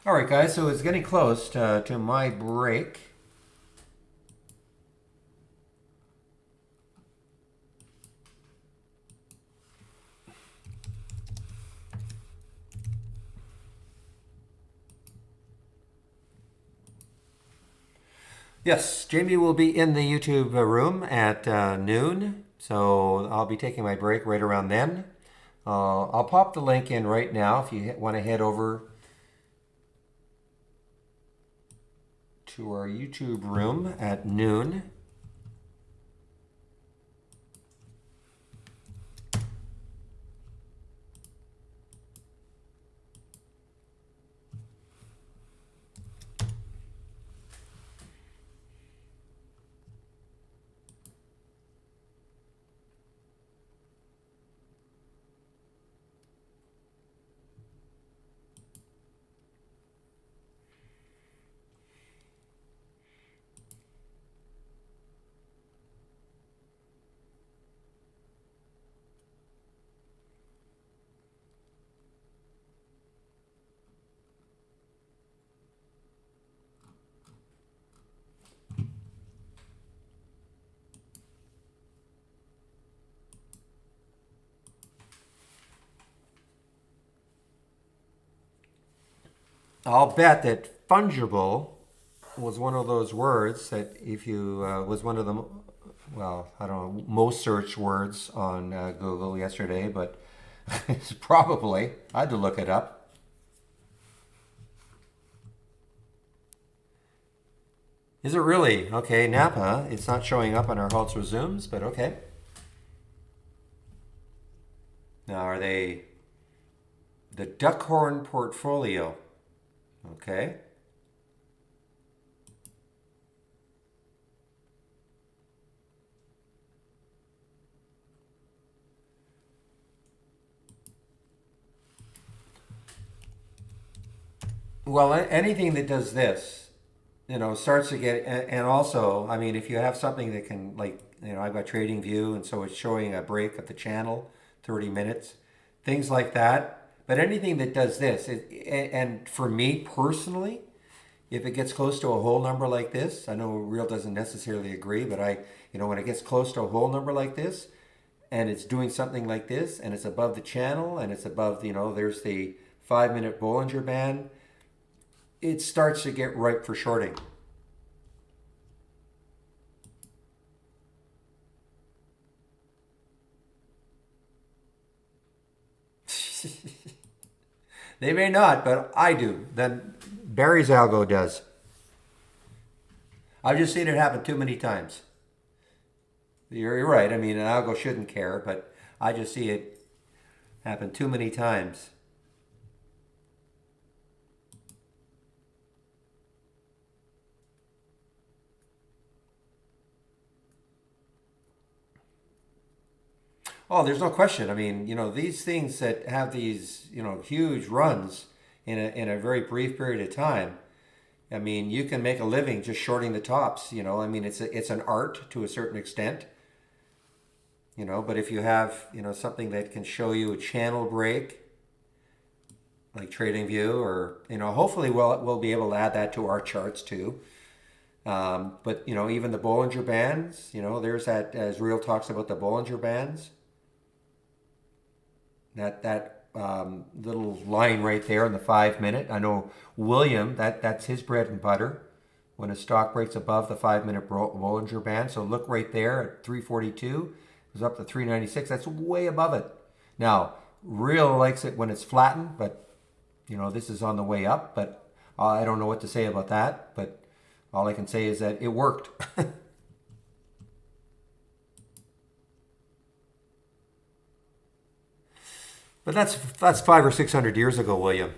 All right, guys, so it's getting close to my break. Yes, Jamie will be in the YouTube room at noon, so I'll be taking my break right around then. I'll pop the link in right now if you want to head over to our YouTube room at noon. I'll bet that fungible was one of those words that if you was one of the, well, I don't know, most search words on Google yesterday, but it's probably, I had to look it up. Is it really? Okay, Napa, it's not showing up on our halts resumes, but okay. Now, are they the Duckhorn portfolio? Okay. Well, anything that does this starts to get, and also, I mean, if you have something that can, like, I've got Trading View, and so it's showing a break of the channel, 30 minutes, things like that. But anything that does this, and for me personally, if it gets close to a whole number like this, I know Real doesn't necessarily agree, but when it gets close to a whole number like this, and it's doing something like this, and it's above the channel, and it's above, there's the 5 minute Bollinger Band, it starts to get ripe for shorting. They may not, but I do. Then Barry's algo does. I've just seen it happen too many times. You're right. I mean, an algo shouldn't care, but I just see it happen too many times. Oh, there's no question. I mean, these things that have these, huge runs in a very brief period of time. I mean, you can make a living just shorting the tops. I mean, it's an art to a certain extent. But if you have, something that can show you a channel break, like TradingView, or hopefully we'll be able to add that to our charts too. But even the Bollinger Bands, there's that, as Real talks about the Bollinger Bands. That little line right there in the 5 minute. I know William, that's his bread and butter. When a stock breaks above the 5 minute Bollinger Band, so look right there at 342, goes up to 396. That's way above it. Now, Real likes it when it's flattened, but this is on the way up. But I don't know what to say about that. But all I can say is that it worked. But that's 500 or 600 years ago, William.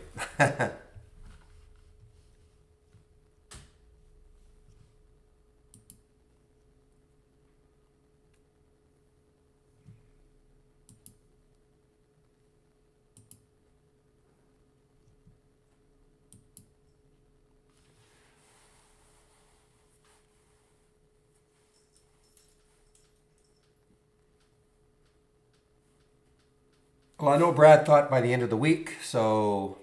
Well, I know Brad thought by the end of the week, so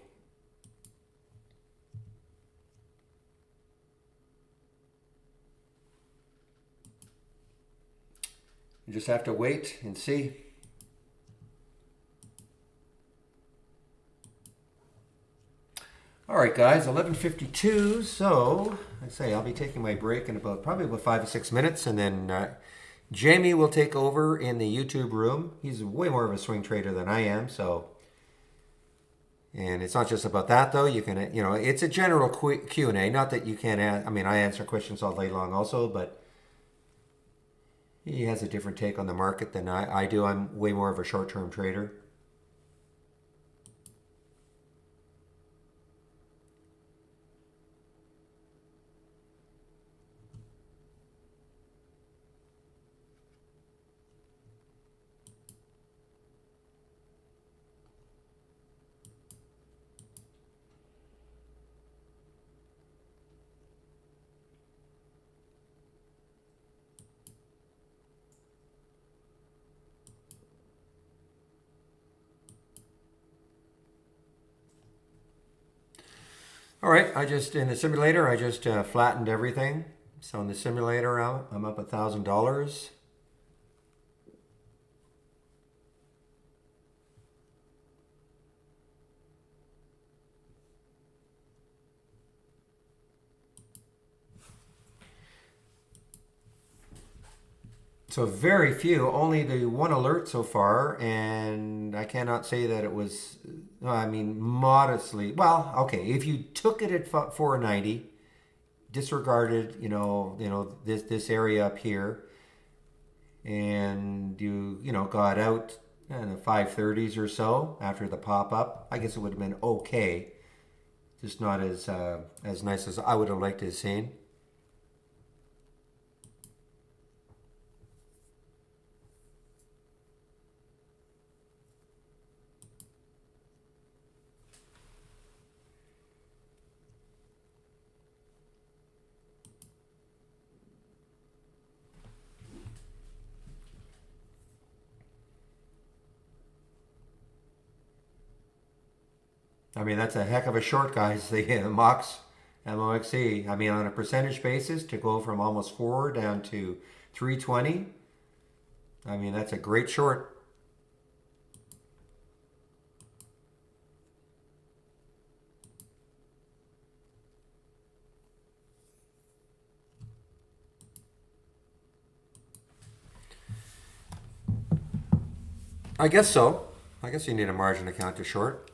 you just have to wait and see. All right, guys, 11:52. So I say I'll be taking my break in probably about 5 or 6 minutes, and then Jamie will take over in the YouTube room. He's way more of a swing trader than I am, so. And it's not just about that, though. You can, it's a general Q&A. Not that you can't I mean, I answer questions all day long also, but he has a different take on the market than I do. I'm way more of a short-term trader. All right, in the simulator, I just flattened everything. So in the simulator, I'm up $1,000. So very few, only the one alert so far, and I cannot say that it was, I mean, modestly. Well, okay, if you took it at 490, disregarded, this area up here, and you got out in the 530s or so after the pop up, I guess it would have been okay, just not as nice as I would have liked to have seen. I mean, that's a heck of a short, guys. The MOX, MOXE. I mean, on a percentage basis, to go from almost 4 down to 320. I mean, that's a great short. I guess so. I guess you need a margin account to short.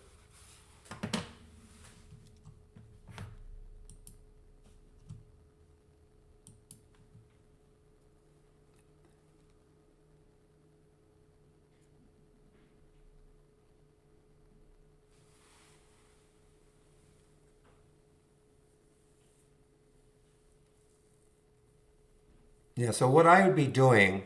Yeah, so what I would be doing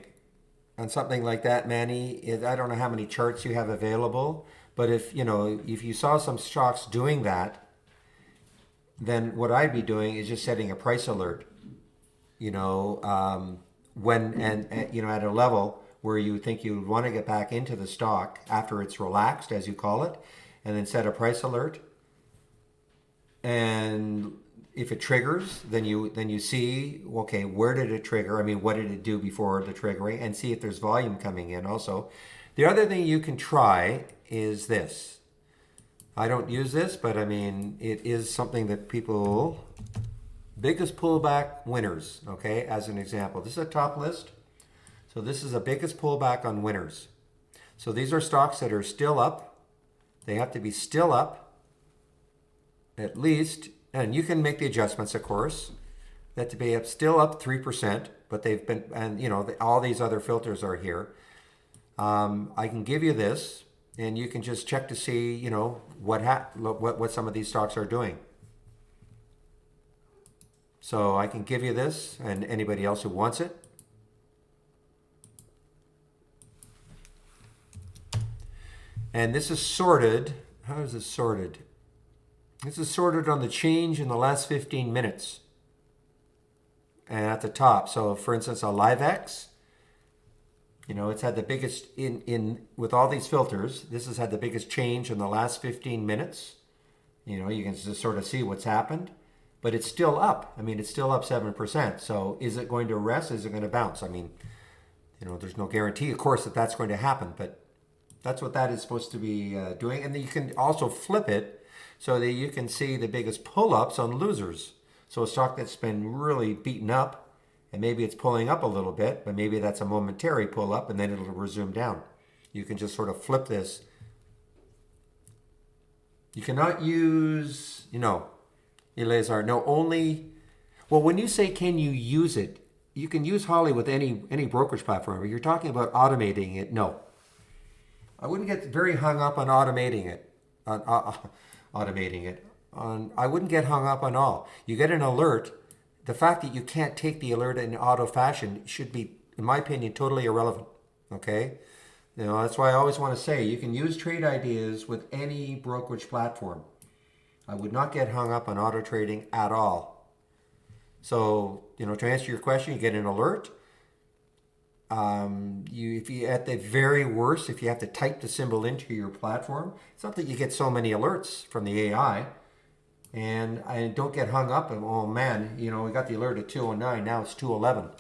on something like that, Manny, is I don't know how many charts you have available, but if you saw some stocks doing that, then what I'd be doing is just setting a price alert. You know, when and at a level where you think you want to get back into the stock after it's relaxed, as you call it, and then set a price alert. And if it triggers, then you see, okay, where did it trigger? I mean, what did it do before the triggering? And see if there's volume coming in. Also, the other thing you can try is this. I don't use this, but I mean, it is something that people biggest pullback winners. Okay, as an example, this is a top list. So this is the biggest pullback on winners. So these are stocks that are still up. They have to be still up at least, and you can make the adjustments, of course, that to be up still up 3%, but they've been, and all these other filters are here. I can give you this, and you can just check to see, what some of these stocks are doing. So I can give you this, and anybody else who wants it. And this is sorted. How is this sorted? This is sorted on the change in the last 15 minutes. And at the top, so for instance, a LiveX, it's had the biggest in with all these filters. This has had the biggest change in the last 15 minutes. You can just sort of see what's happened, but it's still up. I mean, it's still up 7%. So is it going to rest? Is it going to bounce? I mean, there's no guarantee, of course, that that's going to happen, but that's what that is supposed to be doing. And then you can also flip it so that you can see the biggest pull-ups on losers. So a stock that's been really beaten up, and maybe it's pulling up a little bit, but maybe that's a momentary pull-up, and then it'll resume down. You can just sort of flip this. You cannot use, Eleazar, no, only, well, when you say can you use it, you can use Holly with any brokerage platform. If you're talking about automating it, no. I wouldn't get very hung up on automating it. I wouldn't get hung up on all. You get an alert. The fact that you can't take the alert in auto fashion should be, in my opinion, totally irrelevant. Okay? That's why I always want to say you can use trade ideas with any brokerage platform. I would not get hung up on auto trading at all. So, to answer your question, you get an alert. If you at the very worst, if you have to type the symbol into your platform, it's not that you get so many alerts from the AI, and I don't get hung up. And oh man, we got the alert at 2:09. Now it's 2:11.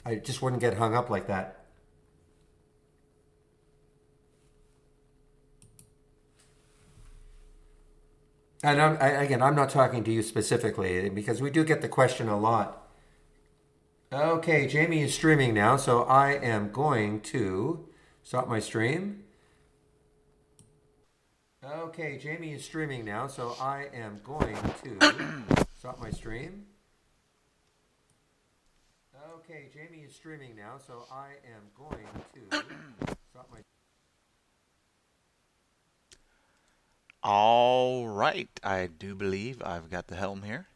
I just wouldn't get hung up like that. And I'm not talking to you specifically because we do get the question a lot. Okay, Jamie is streaming now, so I am going to stop my stream. Okay, Jamie is streaming now, so I am going to stop my stream. Okay, Jamie is streaming now, so I am going to stop my. All right, I do believe I've got the helm here.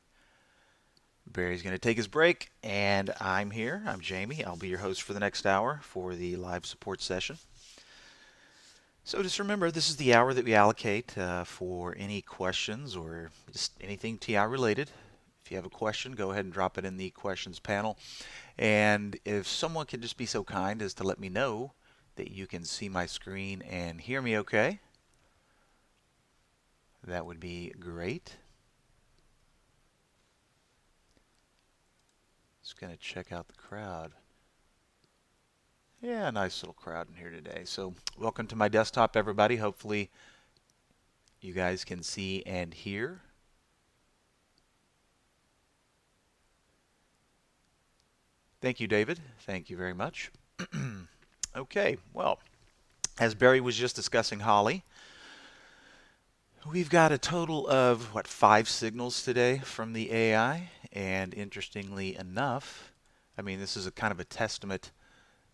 Barry's going to take his break, and I'm here. I'm Jamie. I'll be your host for the next hour for the live support session. So just remember, this is the hour that we allocate for any questions or just anything TI related. If you have a question, go ahead and drop it in the questions panel. And if someone could just be so kind as to let me know that you can see my screen and hear me okay. that would be great. Just going to check out the crowd. Yeah, nice little crowd in here today. So welcome to my desktop, everybody. Hopefully you guys can see and hear. Thank you, David. Thank you very much. Okay, well, as Barry was just discussing Holly, we've got a total of, 5 signals today from the AI. And interestingly enough, I mean, this is a kind of a testament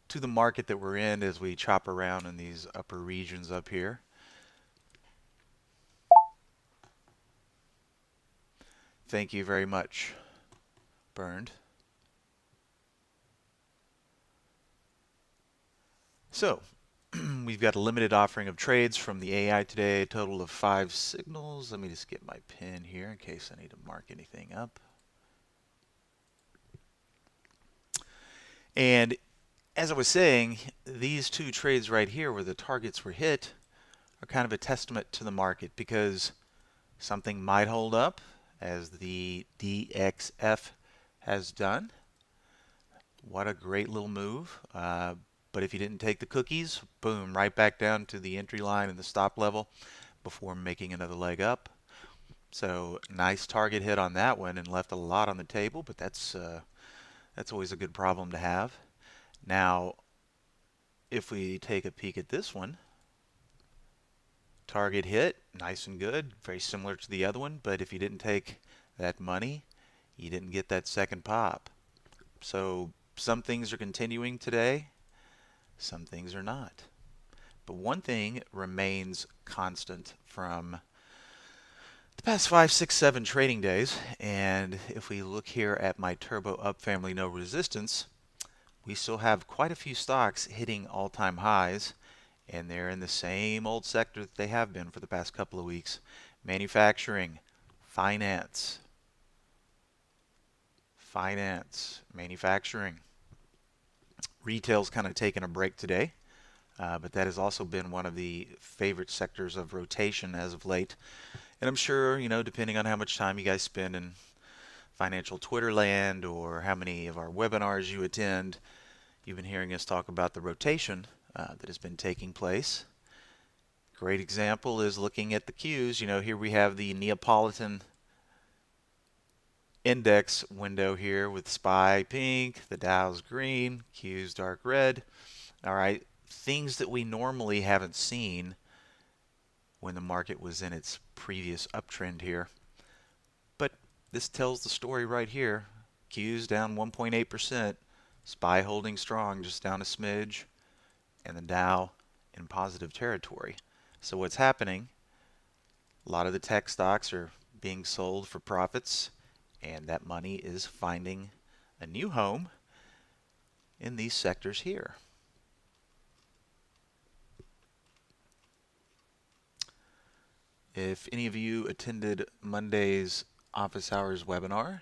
to the market that we're in as we chop around in these upper regions up here. Thank you very much, Burned. So, we've got a limited offering of trades from the AI today, a total of 5 signals. Let me just get my pen here in case I need to mark anything up. And as I was saying, these 2 trades right here where the targets were hit are kind of a testament to the market because something might hold up as the DXF has done. What a great little move. But if you didn't take the cookies, boom, right back down to the entry line and the stop level before making another leg up. So nice target hit on that one and left a lot on the table, but that's always a good problem to have. Now, if we take a peek at this one, target hit, nice and good, very similar to the other one, but if you didn't take that money, you didn't get that second pop. So some things are continuing today, some things are not. But one thing remains constant from the past 5, 6, 7 trading days, and if we look here at my Turbo Up Family No Resistance, we still have quite a few stocks hitting all-time highs, and they're in the same old sector that they have been for the past couple of weeks. Manufacturing, finance, manufacturing. Retail's kind of taken a break today, but that has also been one of the favorite sectors of rotation as of late. And I'm sure, depending on how much time you guys spend in financial Twitter land or how many of our webinars you attend, you've been hearing us talk about the rotation that has been taking place. Great example is looking at the Qs. Here we have the Neapolitan index window here with SPY pink, the Dow's green, Q's dark red. All right, things that we normally haven't seen when the market was in its previous uptrend here. But this tells the story right here. Q's down 1.8%, SPY holding strong, just down a smidge, and the Dow in positive territory. So what's happening? A lot of the tech stocks are being sold for profits, and that money is finding a new home in these sectors here. If any of you attended Monday's office hours webinar,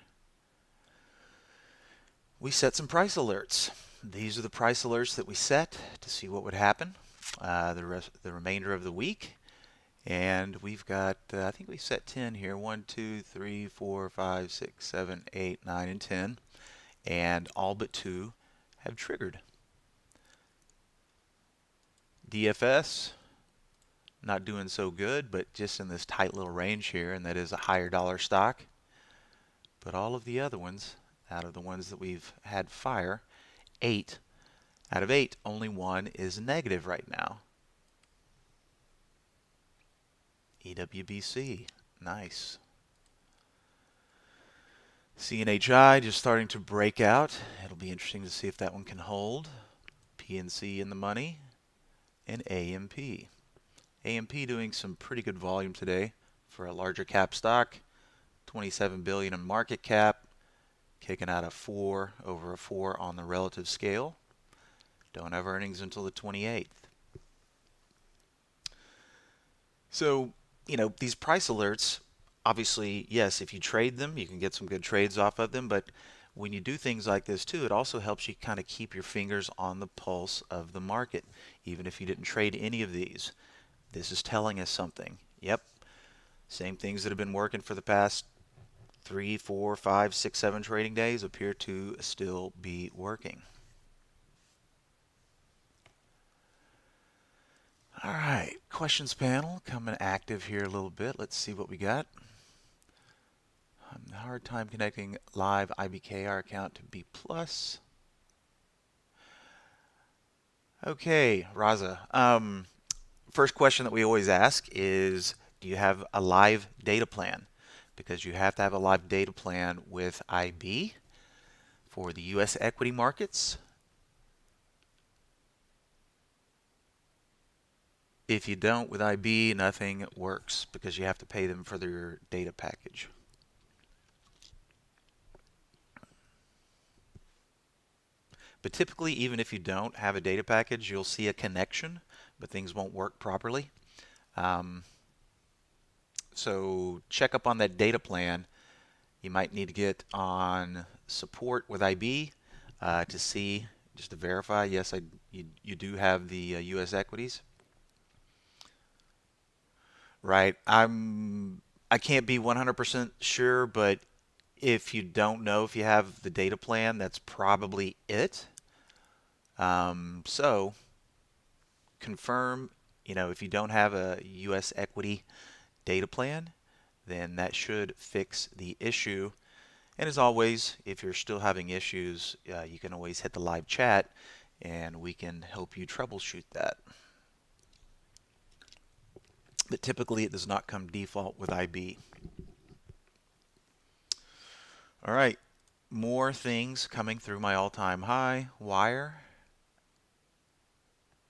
we set some price alerts. These are the price alerts that we set to see what would happen the remainder of the week. And we've got, I think we set 10 here. 1, 2, 3, 4, 5, 6, 7, 8, 9, and 10. And all but 2 have triggered. DFS, not doing so good, but just in this tight little range here, and that is a higher dollar stock. But all of the other ones, out of the ones that we've had fire, 8 out of 8, only 1 is negative right now. EWBC, nice. CNHI just starting to break out. It'll be interesting to see if that one can hold. PNC in the money, and AMP. AMP doing some pretty good volume today for a larger cap stock. 27 billion in market cap, kicking out a 4 over a 4 on the relative scale. Don't have earnings until the 28th. So, these price alerts, obviously, yes, if you trade them, you can get some good trades off of them, but when you do things like this too, it also helps you kind of keep your fingers on the pulse of the market, even if you didn't trade any of these. This is telling us something. Yep, Same things that have been working for the past 3, 4, 5, 6, 7 trading days appear to still be working. All right, questions panel coming active here a little bit. Let's see what we got. Hard time connecting live IBKR account to B+. Okay, Raza. First question that we always ask is, do you have a live data plan? Because you have to have a live data plan with IB for the U.S. equity markets. If you don't with IB, nothing works because you have to pay them for their data package. But typically, even if you don't have a data package, you'll see a connection, but things won't work properly. So check up on that data plan. You might need to get on support with IB to see, just to verify, yes, you do have the U.S. equities. Right. I can't be 100% sure, but if you don't know if you have the data plan, that's probably it. So confirm, if you don't have a U.S. equity data plan, then that should fix the issue. And as always, if you're still having issues, you can always hit the live chat and we can help you troubleshoot that. But typically it does not come default with IB. All right, more things coming through my all-time high. Wire,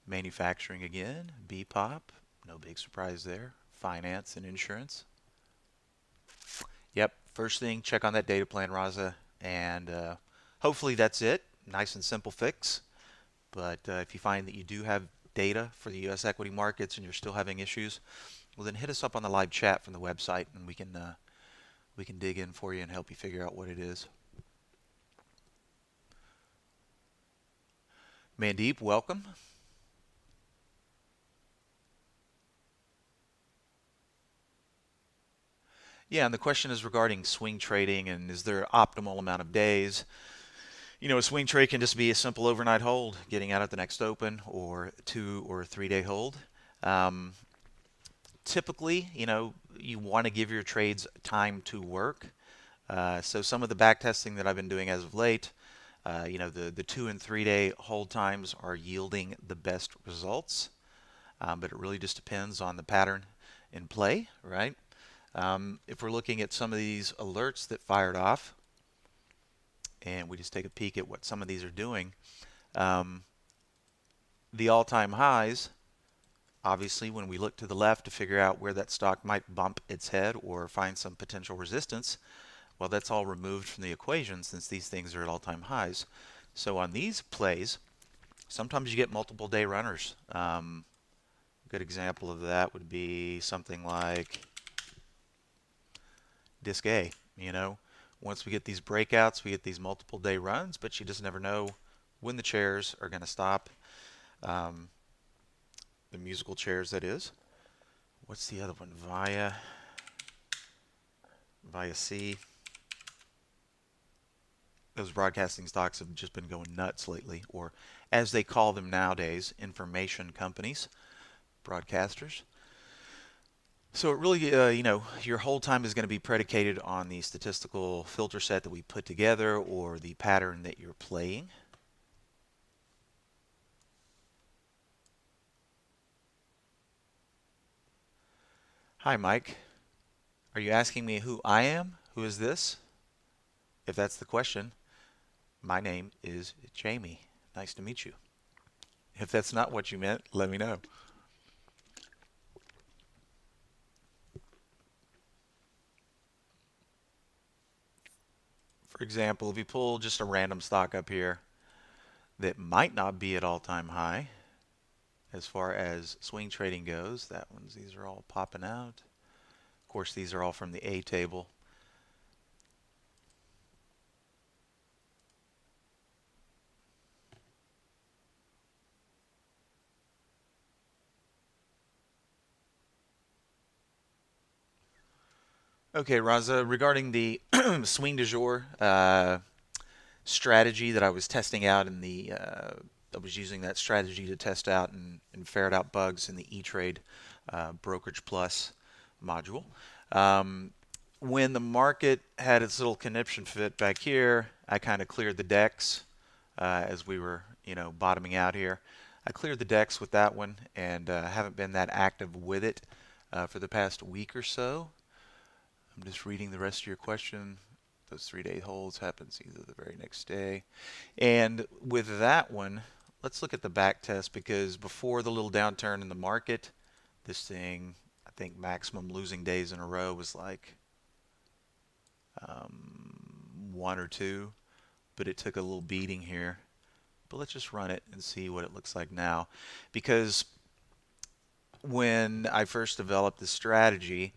manufacturing again, B-pop, no big surprise there. Finance and insurance. Yep, first thing, check on that data plan, Raza, and hopefully that's it. Nice and simple fix. But if you find that you do have data for the U.S. equity markets and you're still having issues, well then hit us up on the live chat from the website and we can dig in for you and help you figure out what it is. Mandeep, welcome. Yeah, and the question is regarding swing trading and is there optimal amount of days? A swing trade can just be a simple overnight hold, getting out at the next open, or 2 or 3 day hold. Typically, you want to give your trades time to work. So some of the back testing that I've been doing as of late, the 2 and 3 day hold times are yielding the best results. But it really just depends on the pattern in play, right? If we're looking at some of these alerts that fired off, and we just take a peek at what some of these are doing, the all-time highs, obviously when we look to the left to figure out where that stock might bump its head or find some potential resistance, well, that's all removed from the equation since these things are at all-time highs. So on these plays, sometimes you get multiple day runners. A good example of that would be something like Disc A. Once we get these breakouts, we get these multiple day runs, but you just never know when the chairs are going to stop. The musical chairs, that is. What's the other one? Via C. Those broadcasting stocks have just been going nuts lately, or as they call them nowadays, information companies, broadcasters. So it really, your hold time is going to be predicated on the statistical filter set that we put together or the pattern that you're playing. Hi, Mike. Are you asking me who I am? Who is this? If that's the question, my name is Jamie. Nice to meet you. If that's not what you meant, let me know. For example, if you pull just a random stock up here that might not be at all-time high as far as swing trading goes, these are all popping out. Of course, these are all from the A table. Okay, Raza, regarding the swing du jour strategy that I was testing out in I was using that strategy to test out and ferret out bugs in the E-Trade Brokerage Plus module. Um, when the market had its little conniption fit back here, I kind of cleared the decks as we were, bottoming out here. I cleared the decks with that one and haven't been that active with it for the past week or so. I'm just reading the rest of your question. Those 3-day holds happens either the very next day. And with that one, let's look at the back test because before the little downturn in the market, this thing, I think maximum losing days in a row was like one or two, but it took a little beating here. But let's just run it and see what it looks like now. Because when I first developed this strategy,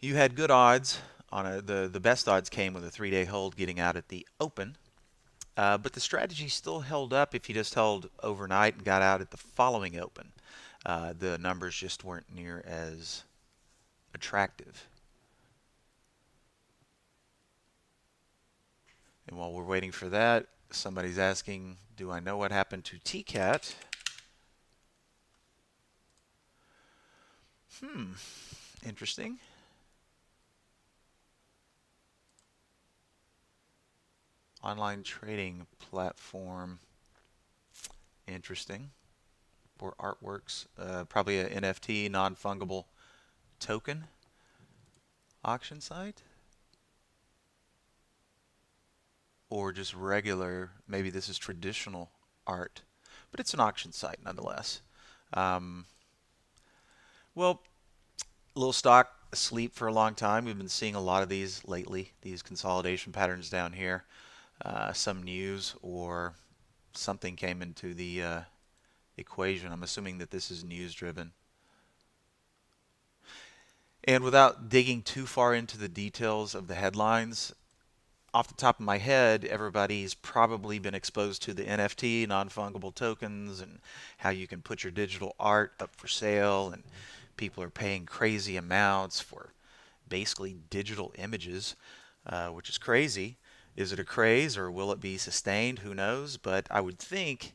you had good odds on the best odds came with a 3-day hold getting out at the open. But the strategy still held up if you just held overnight and got out at the following open. The numbers just weren't near as attractive. And while we're waiting for that, somebody's asking, do I know what happened to TKAT? Interesting. Online trading platform. Interesting. For artworks, probably an NFT, non-fungible token auction site. Or just regular, maybe this is traditional art, but it's an auction site nonetheless. Well, little stock asleep for a long time. We've been seeing a lot of these lately, these consolidation patterns down here. Some news or something came into the equation. I'm assuming that this is news driven. And without digging too far into the details of the headlines, off the top of my head, everybody's probably been exposed to the NFT, non-fungible tokens, and how you can put your digital art up for sale, and people are paying crazy amounts for basically digital images, which is crazy. Is it a craze or will it be sustained? Who knows? But I would think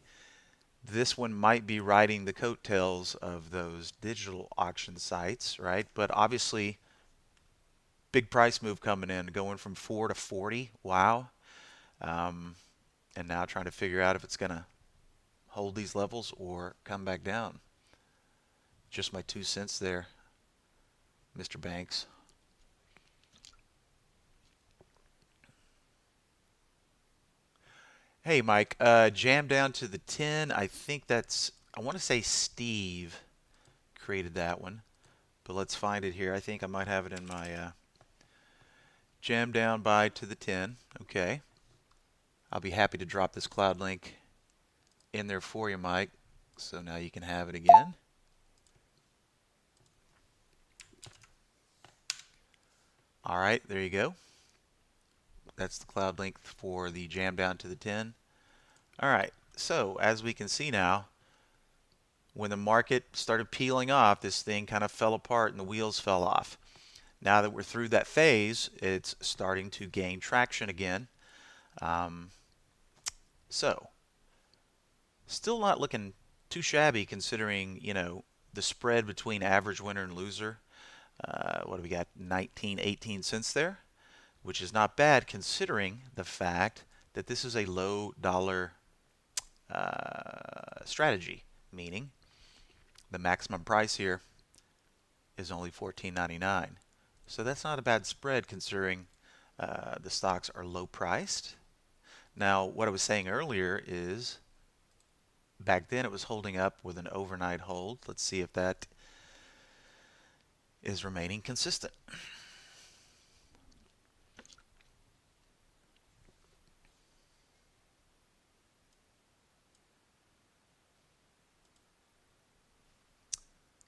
this one might be riding the coattails of those digital auction sites, right? But obviously, big price move coming in, going from 4 to 40. Wow. And now trying to figure out if it's going to hold these levels or come back down. Just my 2 cents there, Mr. Banks. Hey, Mike, jam down to the 10. I think I want to say Steve created that one, but let's find it here. I think I might have it in my jam down by to the 10. Okay. I'll be happy to drop this cloud link in there for you, Mike. So now you can have it again. All right, there you go. That's the cloud link for the jam down to the 10. All right, so as we can see now, when the market started peeling off, this thing kind of fell apart and the wheels fell off. Now that we're through that phase, it's starting to gain traction again. So, still not looking too shabby considering, the spread between average winner and loser. What do we got? 19, 18 cents there, which is not bad considering the fact that this is a low dollar strategy, meaning the maximum price here is only $14.99. So that's not a bad spread considering the stocks are low priced. Now, what I was saying earlier is back then it was holding up with an overnight hold. Let's see if that is remaining consistent.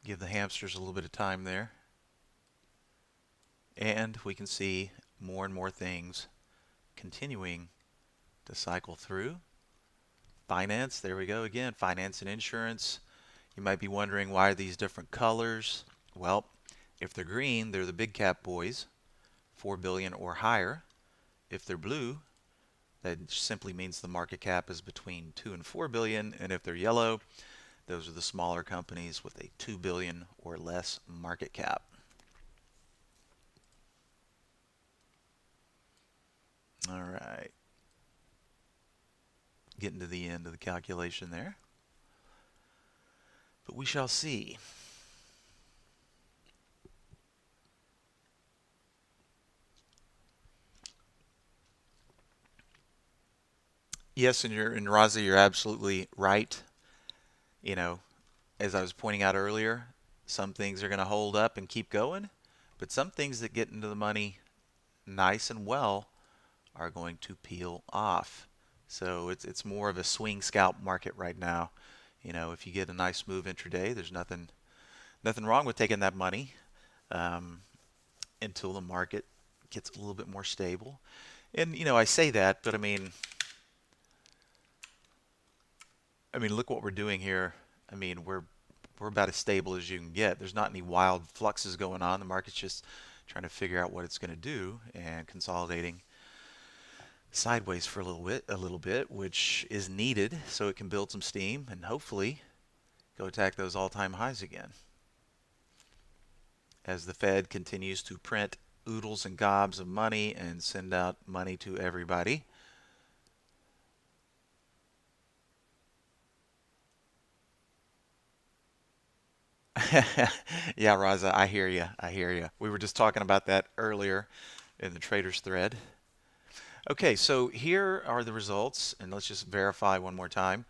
Give the hamsters a little bit of time there. And we can see more and more things continuing to cycle through. Finance, there we go again, finance and insurance. You might be wondering why are these different colors? Well, If they're green, they're the big cap boys, 4 billion or higher. If they're blue, that simply means the market cap is between 2 and 4 billion. And if they're yellow, those are the smaller companies with a 2 billion or less market cap. All right. Getting to the end of the calculation there. But we shall see. Yes, and Raza, you're absolutely right. You know, as I was pointing out earlier, some things are going to hold up and keep going, but some things that get into the money nice and well are going to peel off. So it's more of a swing scalp market right now. You know, if you get a nice move intraday, there's nothing wrong with taking that money um, until the market gets a little bit more stable. And you know, I say that, but I mean, look what we're doing here. I mean, we're about as stable as you can get. There's not any wild fluxes going on. The market's just trying to figure out what it's going to do and consolidating sideways for a little bit, which is needed so it can build some steam and hopefully go attack those all-time highs again. As the Fed continues to print oodles and gobs of money and send out money to everybody. Yeah, Raza, I hear you. I hear you. We were just talking about that earlier in the traders thread. Okay, so here are the results, and let's just verify one more time.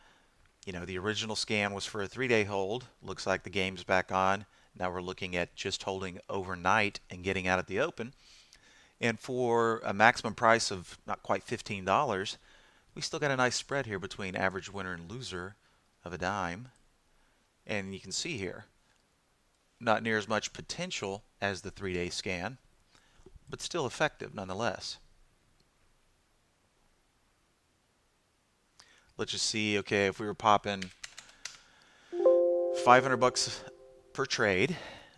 You know, the original scan was for a 3-day hold. Looks like the game's back on. Now we're looking at just holding overnight and getting out at the open. And for a maximum price of not quite $15, we still got a nice spread here between average winner and loser of a dime. And you can see here, not near as much potential as the 3-day scan, but still effective nonetheless. Let's just see, okay, if we were popping 500 bucks per trade.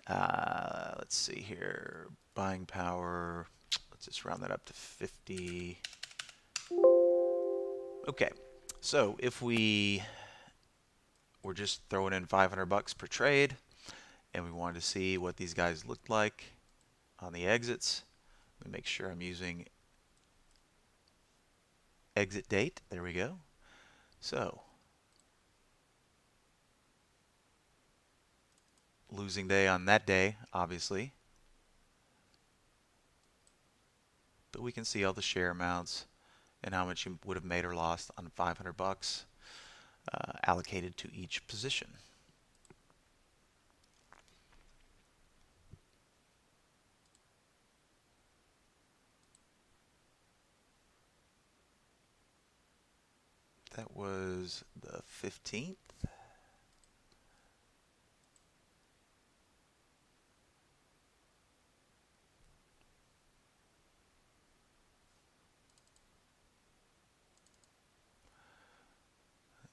Let's see here, buying power, let's just round that up to 50. Okay, so if we were just throwing in 500 bucks per trade and we wanted to see what these guys looked like on the exits, let me make sure I'm using exit date. There we go. So losing day on that day, obviously. But we can see all the share amounts and how much you would have made or lost on 500 bucks allocated to each position. That was the 15th.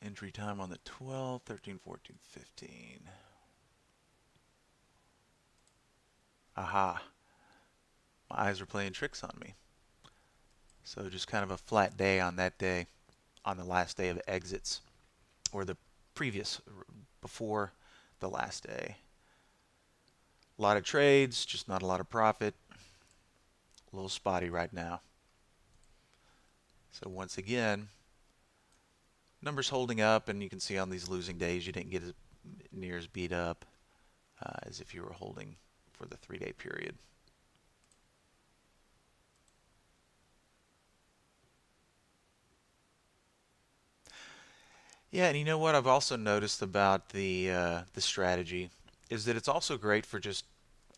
Entry time on the 12th, 13, 14, 15. Aha. My eyes are playing tricks on me. So just kind of a flat day on that day, on the last day of exits, or the previous, before the last day. A lot of trades, just not a lot of profit. A little spotty right now. So once again, numbers holding up, and you can see on these losing days you didn't get as near as beat up as if you were holding for the 3-day period. Yeah, and you know what I've also noticed about the strategy is that it's also great for just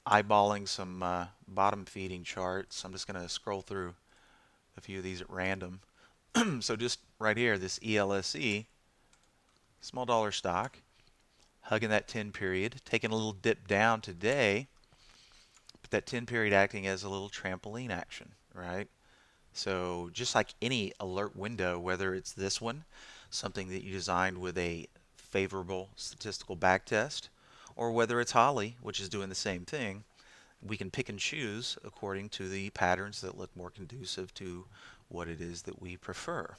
eyeballing some bottom feeding charts. I'm just going to scroll through a few of these at random. So just right here, this ELSE, small dollar stock, hugging that 10 period, taking a little dip down today, but that 10 period acting as a little trampoline action, right? So just like any alert window, whether it's this one, something that you designed with a favorable statistical backtest, or whether it's Holly, which is doing the same thing, we can pick and choose according to the patterns that look more conducive to what it is that we prefer.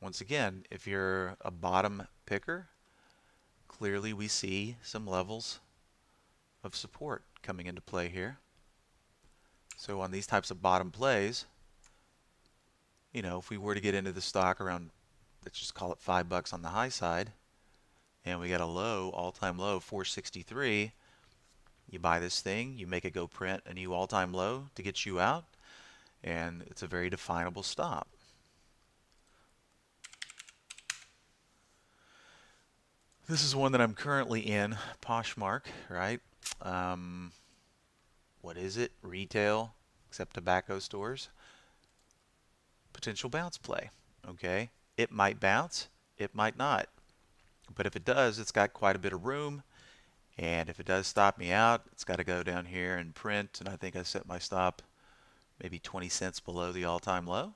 Once again, if you're a bottom picker, clearly we see some levels of support coming into play here. So on these types of bottom plays, if we were to get into the stock around, let's just call it $5 on the high side, and we got a low, all-time low, 463, you buy this thing, you make it go print a new all-time low to get you out, and it's a very definable stop. This is one that I'm currently in, Poshmark, right? What is it? Retail, except tobacco stores. Potential bounce play, okay? It might bounce, it might not. But if it does, it's got quite a bit of room. And if it does stop me out, it's got to go down here and print. And I think I set my stop maybe 20 cents below the all-time low.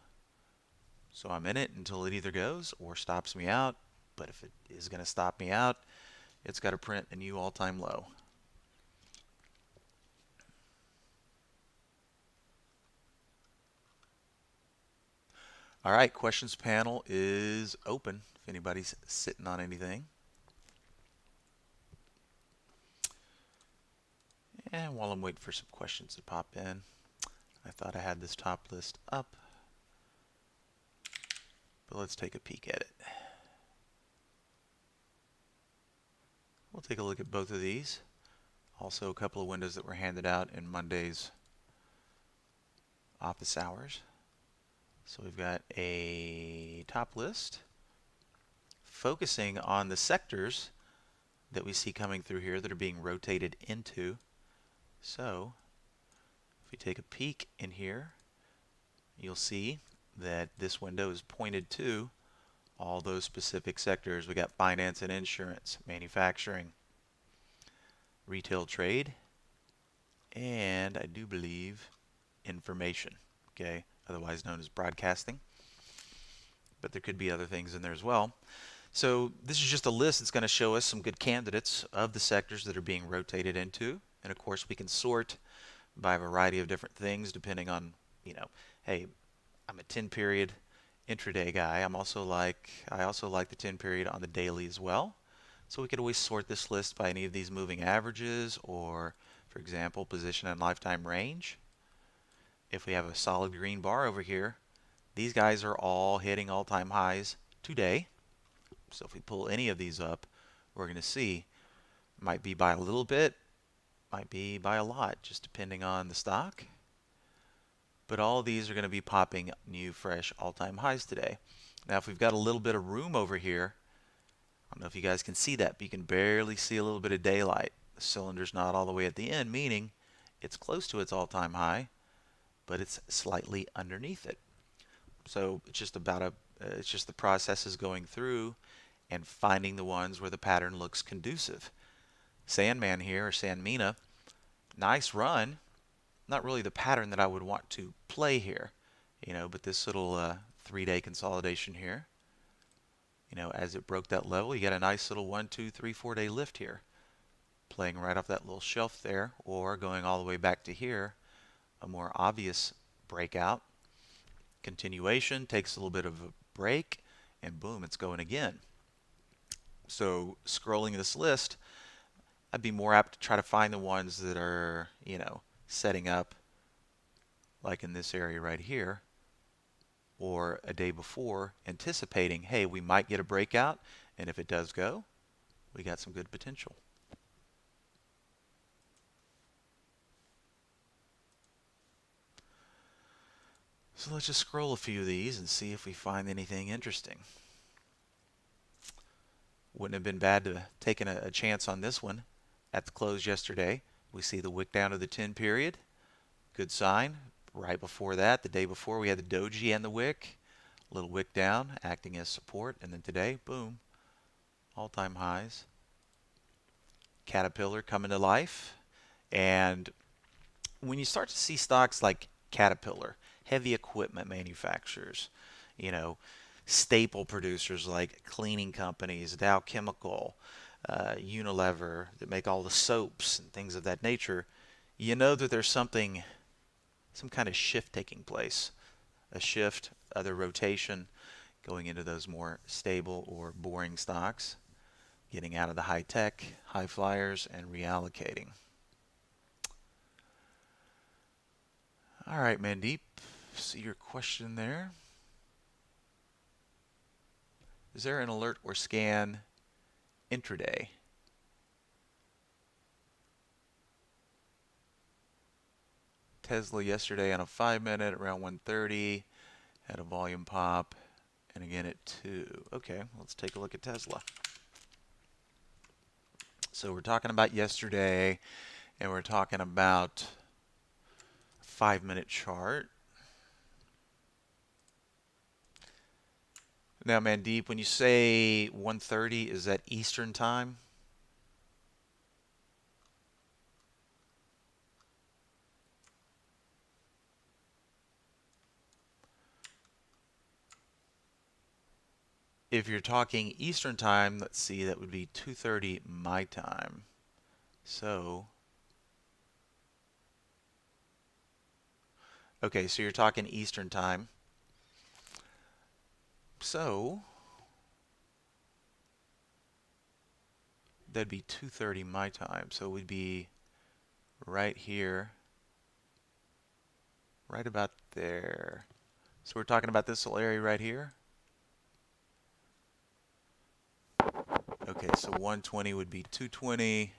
So I'm in it until it either goes or stops me out. But if it is going to stop me out, it's got to print a new all-time low. All right, questions panel is open if anybody's sitting on anything. And while I'm waiting for some questions to pop in, I thought I had this top list up, but let's take a peek at it. We'll take a look at both of these. Also a couple of windows that were handed out in Monday's office hours. So we've got a top list focusing on the sectors that we see coming through here that are being rotated into. So if we take a peek in here, you'll see that this window is pointed to all those specific sectors. We got finance and insurance, manufacturing, retail trade, and I do believe information, okay, otherwise known as broadcasting. But there could be other things in there as well. So this is just a list that's going to show us some good candidates of the sectors that are being rotated into. And of course we can sort by a variety of different things depending on, hey, I'm a 10 period intraday guy. I also like the 10 period on the daily as well. So we could always sort this list by any of these moving averages or, for example, position and lifetime range. If we have a solid green bar over here, these guys are all hitting all-time highs today. So if we pull any of these up, we're going to see might be by a little bit, might be by a lot, just depending on the stock. But all of these are going to be popping new, fresh, all-time highs today. Now, if we've got a little bit of room over here, I don't know if you guys can see that, but you can barely see a little bit of daylight. The cylinder's not all the way at the end, meaning it's close to its all-time high, but it's slightly underneath it. So it's just it's just the process is going through and finding the ones where the pattern looks conducive. Sandman here, or Sandmina, nice run. Not really the pattern that I would want to play here, but this little 3-day consolidation here, as it broke that level, you got a nice little 1, 2, 3, 4-day lift here, playing right off that little shelf there, or going all the way back to here, a more obvious breakout. Continuation, takes a little bit of a break, and boom, it's going again. So scrolling this list, I'd be more apt to try to find the ones that are, setting up like in this area right here, or a day before, anticipating, hey, we might get a breakout, and if it does go, we got some good potential. So let's just scroll a few of these and see if we find anything interesting. Wouldn't have been bad to take a chance on this one. At the close yesterday, we see the wick down to the 10 period. Good sign. Right before that, the day before, we had the doji and the wick. A little wick down, acting as support. And then today, boom, all-time highs. Caterpillar coming to life. And when you start to see stocks like Caterpillar, heavy equipment manufacturers, you know, staple producers like cleaning companies, Dow Chemical, Unilever, that make all the soaps and things of that nature, you know that there's something, some kind of shift taking place. A shift, other rotation, going into those more stable or boring stocks, getting out of the high tech, high flyers, and reallocating. All right, Mandeep, see your question there. Is there an alert or scan intraday? Tesla yesterday on a 5-minute around 130 had a volume pop, and again at 2. Okay, let's take a look at Tesla. So we're talking about yesterday, and we're talking about 5-minute chart. Now, Mandeep, when you say 1:30, is that Eastern time? If you're talking Eastern time, let's see, that would be 2:30 my time. So, okay, so you're talking Eastern time. So, that'd be 2:30 my time. So it would be right here, right about there. So we're talking about this little area right here. Okay, so 120 would be 220.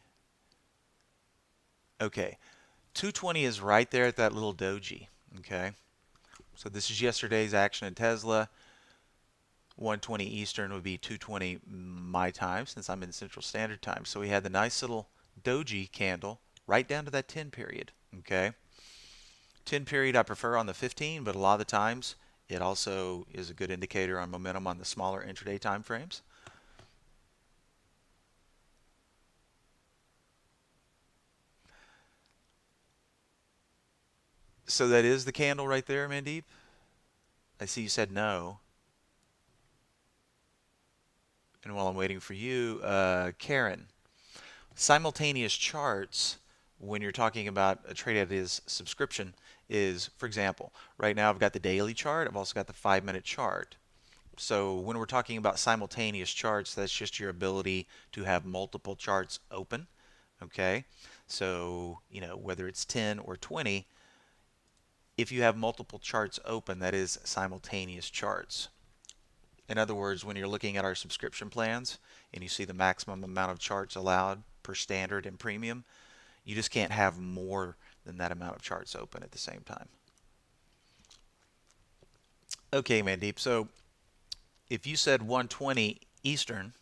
Okay, 220 is right there at that little doji. Okay, so this is yesterday's action in Tesla. 120 Eastern would be 220 my time since I'm in Central Standard Time. So we had the nice little doji candle right down to that 10 period. Okay, 10 period I prefer on the 15, but a lot of the times it also is a good indicator on momentum on the smaller intraday time frames. So that is the candle right there, Mandeep? I see you said no. And while I'm waiting for you, Karen, simultaneous charts when you're talking about a trade that is subscription is, for example, right now I've got the daily chart, I've also got the 5-minute chart. So when we're talking about simultaneous charts, that's just your ability to have multiple charts open. Okay, so whether it's 10 or 20, if you have multiple charts open, that is simultaneous charts. In other words, when you're looking at our subscription plans and you see the maximum amount of charts allowed per standard and premium, you just can't have more than that amount of charts open at the same time. Okay, Mandeep, so if you said 120 Eastern,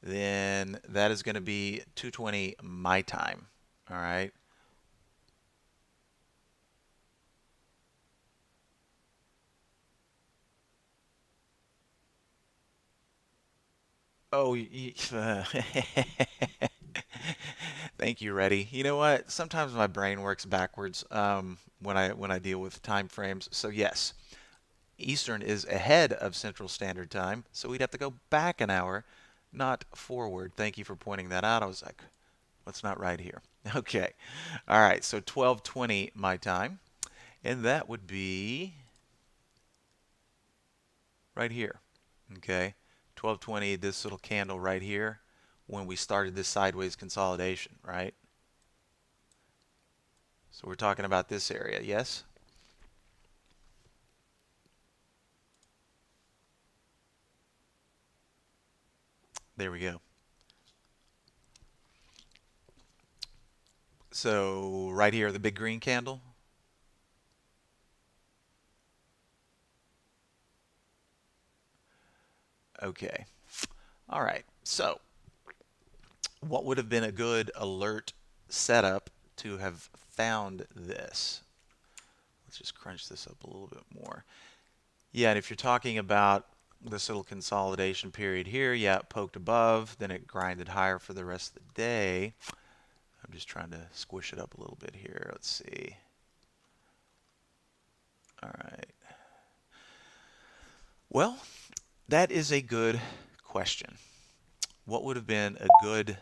then that is going to be 220 my time. All right. Oh, thank you, Reddy. You know what? Sometimes my brain works backwards when I deal with time frames. So yes, Eastern is ahead of Central Standard Time, so we'd have to go back an hour, not forward. Thank you for pointing that out. I was like, what's not right here? Okay. All right, so 12:20 my time, and that would be right here. Okay. 12:20, this little candle right here when we started this sideways consolidation, right? So we're talking about this area, yes? There we go. So right here, the big green candle. Okay. All right. So what would have been a good alert setup to have found this? Let's just crunch this up a little bit more. Yeah, and if you're talking about this little consolidation period here, yeah, it poked above, then it grinded higher for the rest of the day. I'm just trying to squish it up a little bit here. Let's see. All right. Well, that is a good question. What would have been a good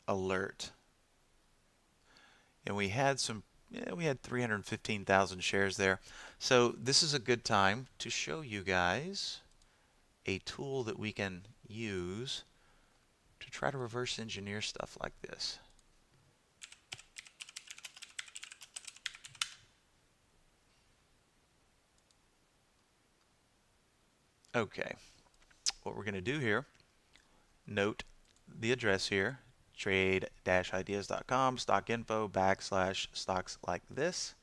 alert? And we had we had 315,000 shares there. So this is a good time to show you guys a tool that we can use to try to reverse engineer stuff like this. Okay, what we're going to do here, note the address here, trade-ideas.com, stock info / stocks like this.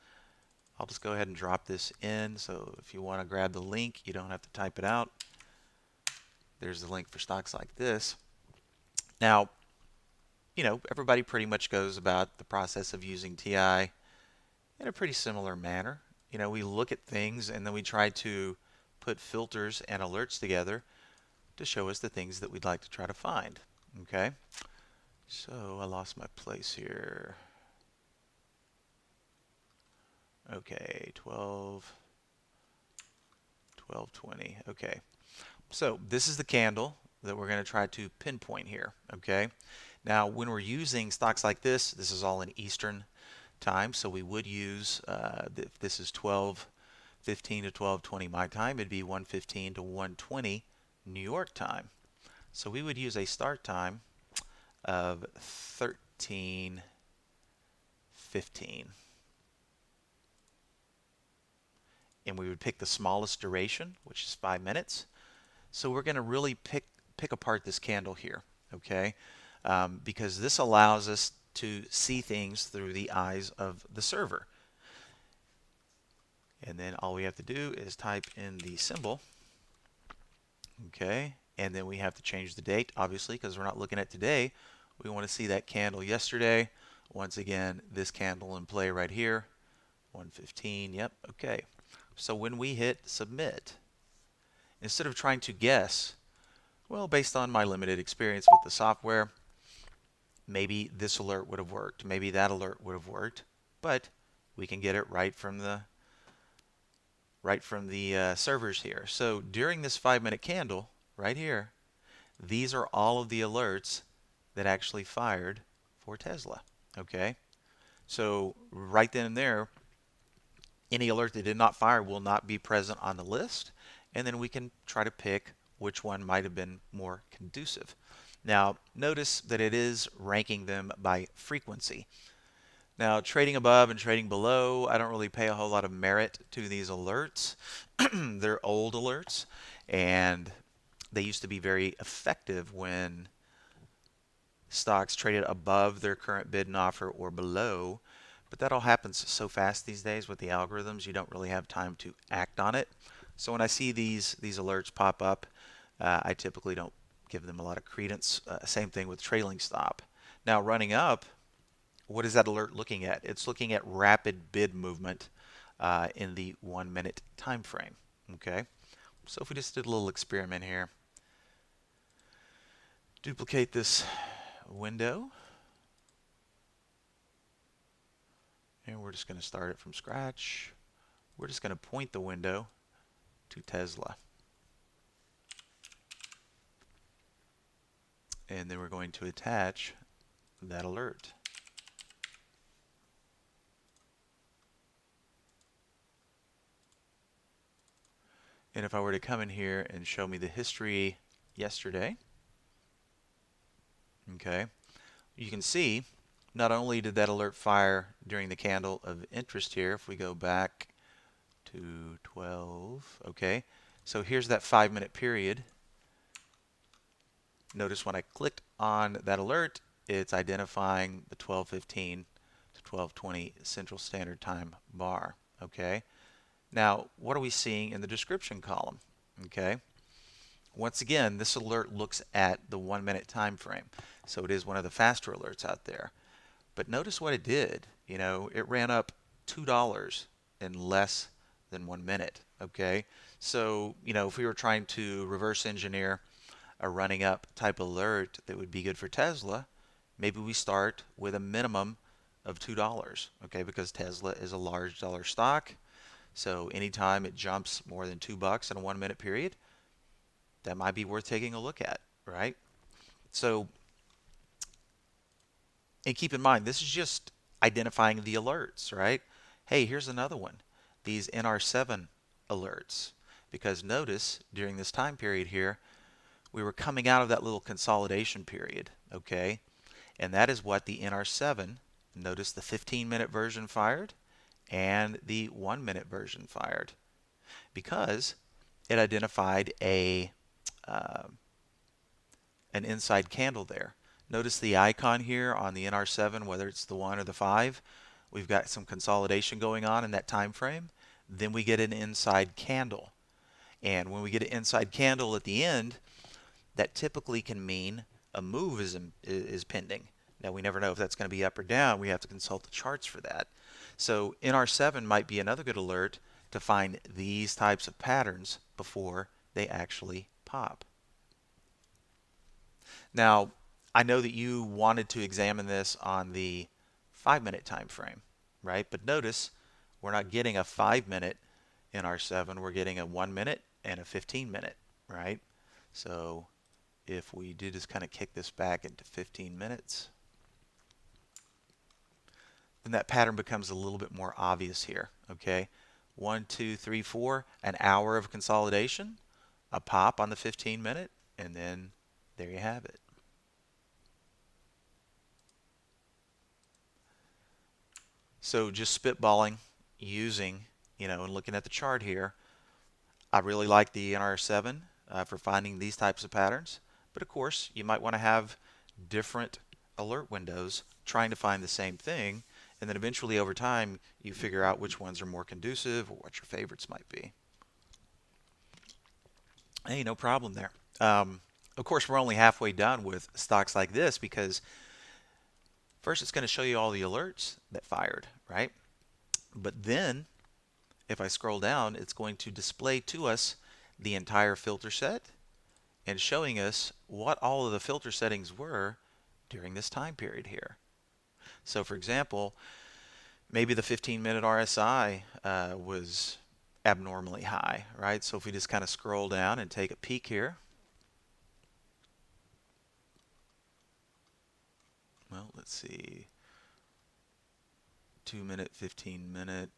I'll just go ahead and drop this in, so if you want to grab the link, you don't have to type it out. There's the link for stocks like this. Now, everybody pretty much goes about the process of using TI in a pretty similar manner. We look at things and then we try to put filters and alerts together to show us the things that we'd like to try to find. Okay, so I lost my place here. Okay, 12:20. Okay, so this is the candle that we're going to try to pinpoint here. Okay, now when we're using stocks like this is all in Eastern time, so we would use, if this is 12:15 to 12:20 my time, it'd be 1:15 to 1:20 New York time. So we would use a start time of 13:15. And we would pick the smallest duration, which is 5 minutes. So we're going to really pick apart this candle here, okay? Because this allows us to see things through the eyes of the server. And then all we have to do is type in the symbol, okay? And then we have to change the date, obviously, because we're not looking at today. We want to see that candle yesterday. Once again, this candle in play right here, 1:15. Yep, okay. So when we hit submit, instead of trying to guess, well, based on my limited experience with the software, maybe this alert would have worked, maybe that alert would have worked, but we can get it right from the servers here. So during this 5-minute candle right here, these are all of the alerts that actually fired for Tesla. Okay, so right then and there, any alert that did not fire will not be present on the list, and then we can try to pick which one might have been more conducive. Now, notice that it is ranking them by frequency. Now, trading above and trading below, I don't really pay a whole lot of merit to these alerts. They're old alerts, and they used to be very effective when stocks traded above their current bid and offer or below. But that all happens so fast these days with the algorithms, you don't really have time to act on it. So when I see these alerts pop up, I typically don't give them a lot of credence. Same thing with trailing stop. Now running up, what is that alert looking at? It's looking at rapid bid movement in the 1-minute time frame. Okay, so if we just did a little experiment here, duplicate this window, and we're just going to start it from scratch. We're just going to point the window to Tesla. And then we're going to attach that alert. And if I were to come in here and show me the history yesterday, okay, you can see not only did that alert fire during the candle of interest here, if we go back to 12, okay, so here's that 5-minute period. Notice when I clicked on that alert, it's identifying the 12:15 to 12:20 Central Standard Time bar, okay? Now, what are we seeing in the description column? Okay. Once again, this alert looks at the 1-minute time frame, so it is one of the faster alerts out there. But notice what it did. It ran up $2 in less than 1 minute. Okay. So, if we were trying to reverse engineer a running up type alert that would be good for Tesla, maybe we start with a minimum of $2. Okay, because Tesla is a large dollar stock. So anytime it jumps more than $2 in a 1 minute period, that might be worth taking a look at, right? So, and keep in mind, this is just identifying the alerts, right? Hey, here's another one. These NR7 alerts. Because notice during this time period here, we were coming out of that little consolidation period, okay? And that is what the NR7, notice the 15-minute version fired and the 1-minute version fired, because it identified uh, an inside candle there. Notice the icon here on the NR7, whether it's the 1 or the 5, we've got some consolidation going on in that time frame. Then we get an inside candle. And when we get an inside candle at the end, that typically can mean a move is pending. Now, we never know if that's going to be up or down. We have to consult the charts for that. So NR7 might be another good alert to find these types of patterns before they actually pop. Now, I know that you wanted to examine this on the 5-minute time frame, right? But notice we're not getting a 5-minute NR7. We're getting a 1-minute and a 15-minute, right? So if we do just kind of kick this back into 15 minutes, then that pattern becomes a little bit more obvious here, okay? 1, 2, 3, 4, an hour of consolidation, a pop on the 15-minute, and then there you have it. So just spitballing, using, and looking at the chart here, I really like the NR7 for finding these types of patterns. But of course, you might want to have different alert windows trying to find the same thing. And then eventually over time, you figure out which ones are more conducive or what your favorites might be. Hey, no problem there. Of course, we're only halfway done with stocks like this because first it's going to show you all the alerts that fired, right? But then if I scroll down, it's going to display to us the entire filter set and showing us what all of the filter settings were during this time period here. So for example, maybe the 15-minute RSI was abnormally high, right? So if we just kind of scroll down and take a peek here, well, let's see, 2-minute, 15-minute.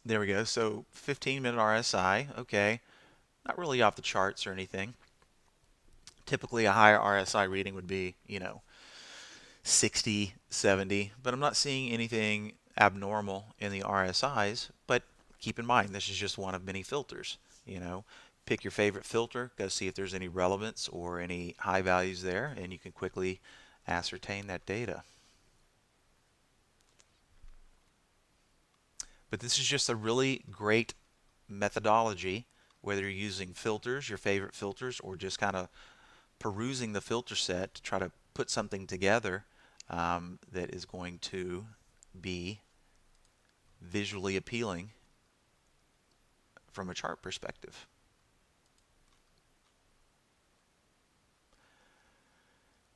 There we go. So 15-minute RSI, okay, not really off the charts or anything. Typically a higher RSI reading would be, 60, 70, but I'm not seeing anything abnormal in the RSIs. But keep in mind, this is just one of many filters. Pick your favorite filter, go see if there's any relevance or any high values there, and you can quickly ascertain that data. But this is just a really great methodology, whether you're using filters, your favorite filters, or just kind of perusing the filter set to try to put something together that is going to be visually appealing from a chart perspective.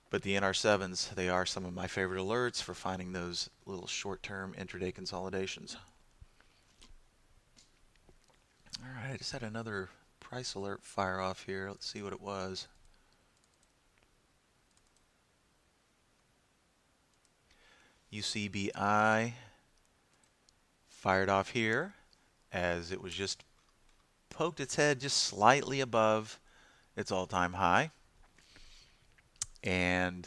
But the NR7s, they are some of my favorite alerts for finding those little short-term intraday consolidations. All right, I just had another price alert fire off here. Let's see what it was. UCBI fired off here as it was just poked its head just slightly above its all-time high. And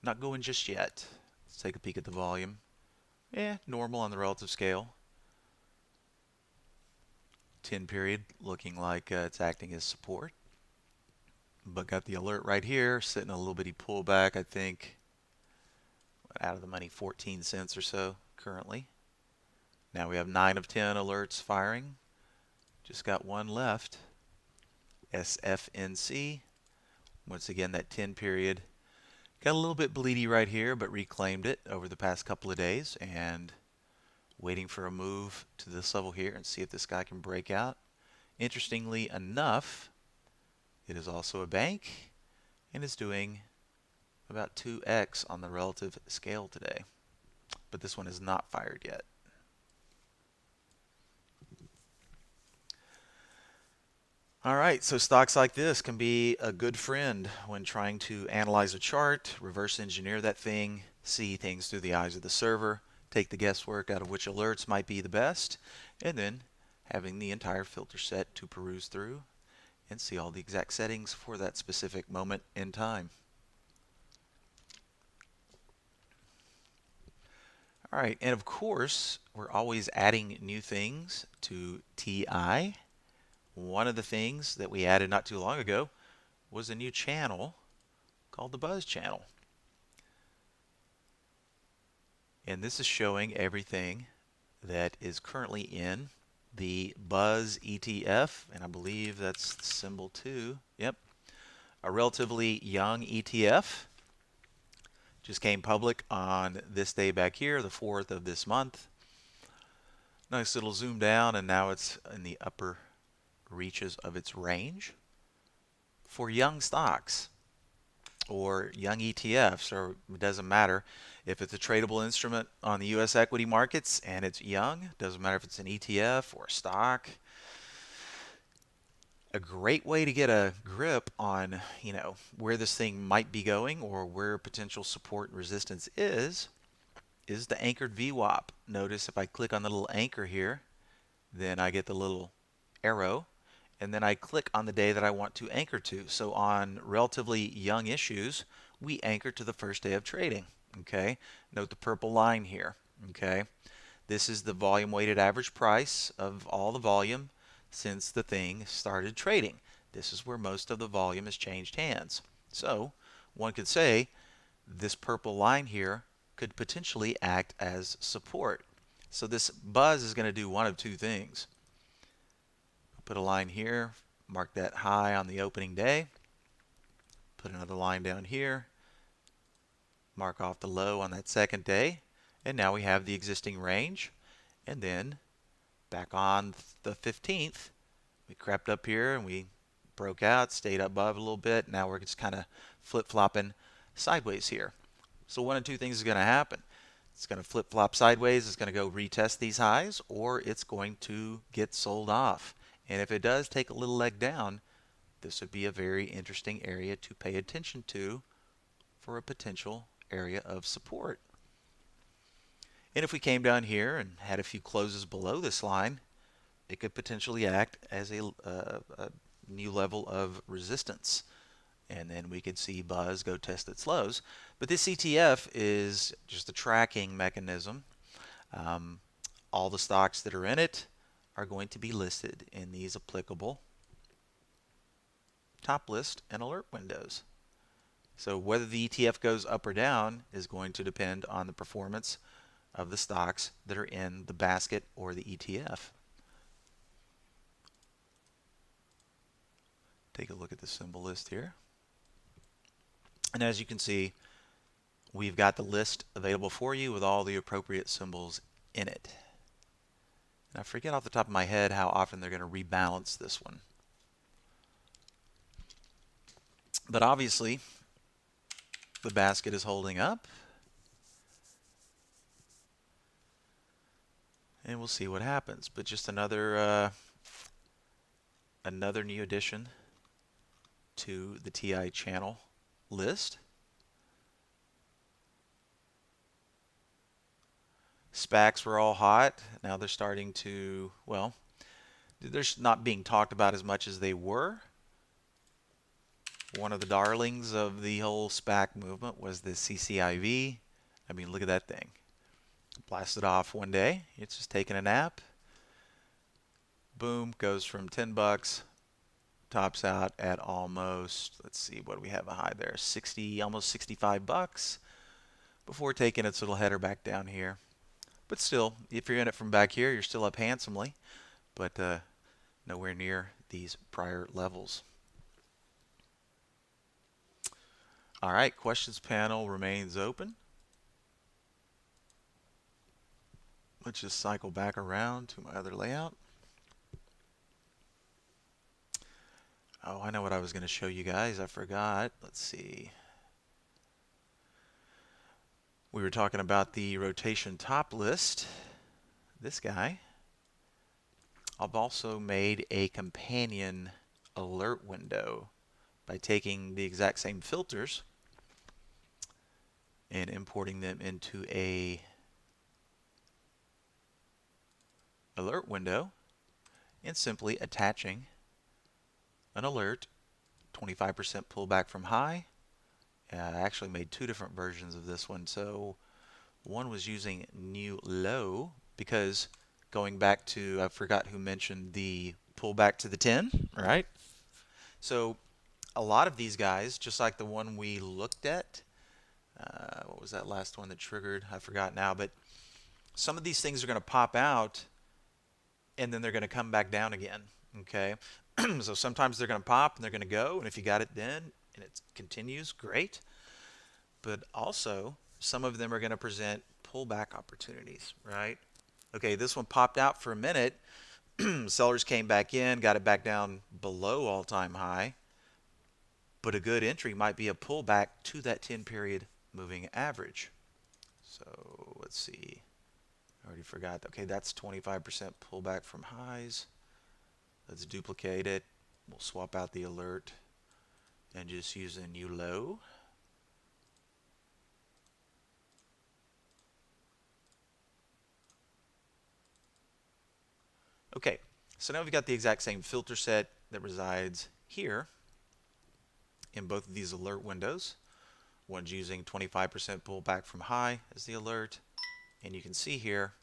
not going just yet. Let's take a peek at the volume. Normal on the relative scale. 10 period looking like it's acting as support. But got the alert right here, sitting a little bitty pullback, I think, out of the money, 14 cents or so currently. Now we have 9 of 10 alerts firing. Just got one left. SFNC. Once again, that 10 period got a little bit bleedy right here, but reclaimed it over the past couple of days and waiting for a move to this level here and see if this guy can break out. Interestingly enough, it is also a bank, and is doing about 2x on the relative scale today. But this one is not fired yet. All right, so stocks like this can be a good friend when trying to analyze a chart, reverse engineer that thing, see things through the eyes of the server, take the guesswork out of which alerts might be the best, and then having the entire filter set to peruse through and see all the exact settings for that specific moment in time. All right, and of course, we're always adding new things to TI. One of the things that we added not too long ago was a new channel called the Buzz channel. And this is showing everything that is currently in the Buzz ETF, and I believe that's the symbol too. Yep, a relatively young ETF. Just came public on this day back here, the 4th of this month. Nice little zoom down, and now it's in the upper reaches of its range. For young stocks or young ETFs, or it doesn't matter if it's a tradable instrument on the US equity markets and it's young, doesn't matter if it's an ETF or a stock. A great way to get a grip on, where this thing might be going or where potential support and resistance is the anchored VWAP. Notice if I click on the little anchor here, then I get the little arrow, and then I click on the day that I want to anchor to. So on relatively young issues, we anchor to the first day of trading. Okay, note the purple line here. Okay, this is the volume weighted average price of all the volume since the thing started trading. This is where most of the volume has changed hands. So one could say this purple line here could potentially act as support. So this buzz is going to do one of two things. Put a line here, mark that high on the opening day, put another line down here, mark off the low on that second day, and now we have the existing range. And then back on the 15th, we crept up here and we broke out, stayed above a little bit. Now we're just kind of flip-flopping sideways here. So one of two things is going to happen. It's going to flip-flop sideways, it's going to go retest these highs, or it's going to get sold off. And if it does take a little leg down, this would be a very interesting area to pay attention to for a potential area of support. And if we came down here and had a few closes below this line, it could potentially act as a new level of resistance. And then we could see Buzz go test its lows. But this ETF is just a tracking mechanism. All the stocks that are in it are going to be listed in these applicable top list and alert windows. So whether the ETF goes up or down is going to depend on the performance of the stocks that are in the basket or the ETF. Take a look at the symbol list here. And as you can see, we've got the list available for you with all the appropriate symbols in it. And I forget off the top of my head how often they're going to rebalance this one. But obviously, the basket is holding up. And we'll see what happens. But just another new addition to the TI channel list. SPACs were all hot. Now they're starting to, well, they're not being talked about as much as they were. One of the darlings of the whole SPAC movement was the CCIV. I mean, look at that thing. Blasted off one day. It's just taking a nap. Boom, goes from 10 bucks, tops out at almost, let's see, what do we have a high there? 60, almost 65 bucks before taking its little header back down here. But still, if you're in it from back here, you're still up handsomely, but nowhere near these prior levels. All right, questions panel remains open. Let's just cycle back around to my other layout. Oh, I know what I was going to show you guys. I forgot. Let's see. We were talking about the rotation top list. This guy. I've also made a companion alert window by taking the exact same filters and importing them into a alert window and simply attaching an alert, 25% pullback from high. I actually made two different versions of this one. So one was using new low because going back to, I forgot who mentioned the pullback to the 10, right? So a lot of these guys, just like the one we looked at, what was that last one that triggered? I forgot now, but some of these things are going to pop out and then they're going to come back down again. Okay, so sometimes they're going to pop and they're going to go, and if you got it then and it continues, great. But also, some of them are going to present pullback opportunities, right? Okay, this one popped out for a minute. Sellers came back in, got it back down below all-time high. But a good entry might be a pullback to that 10-period moving average. So let's see. I already forgot. Okay, that's 25% pullback from highs. Let's duplicate it. We'll swap out the alert and just use a new low. Okay, so now we've got the exact same filter set that resides here in both of these alert windows. One's using 25% pullback from high as the alert, and you can see here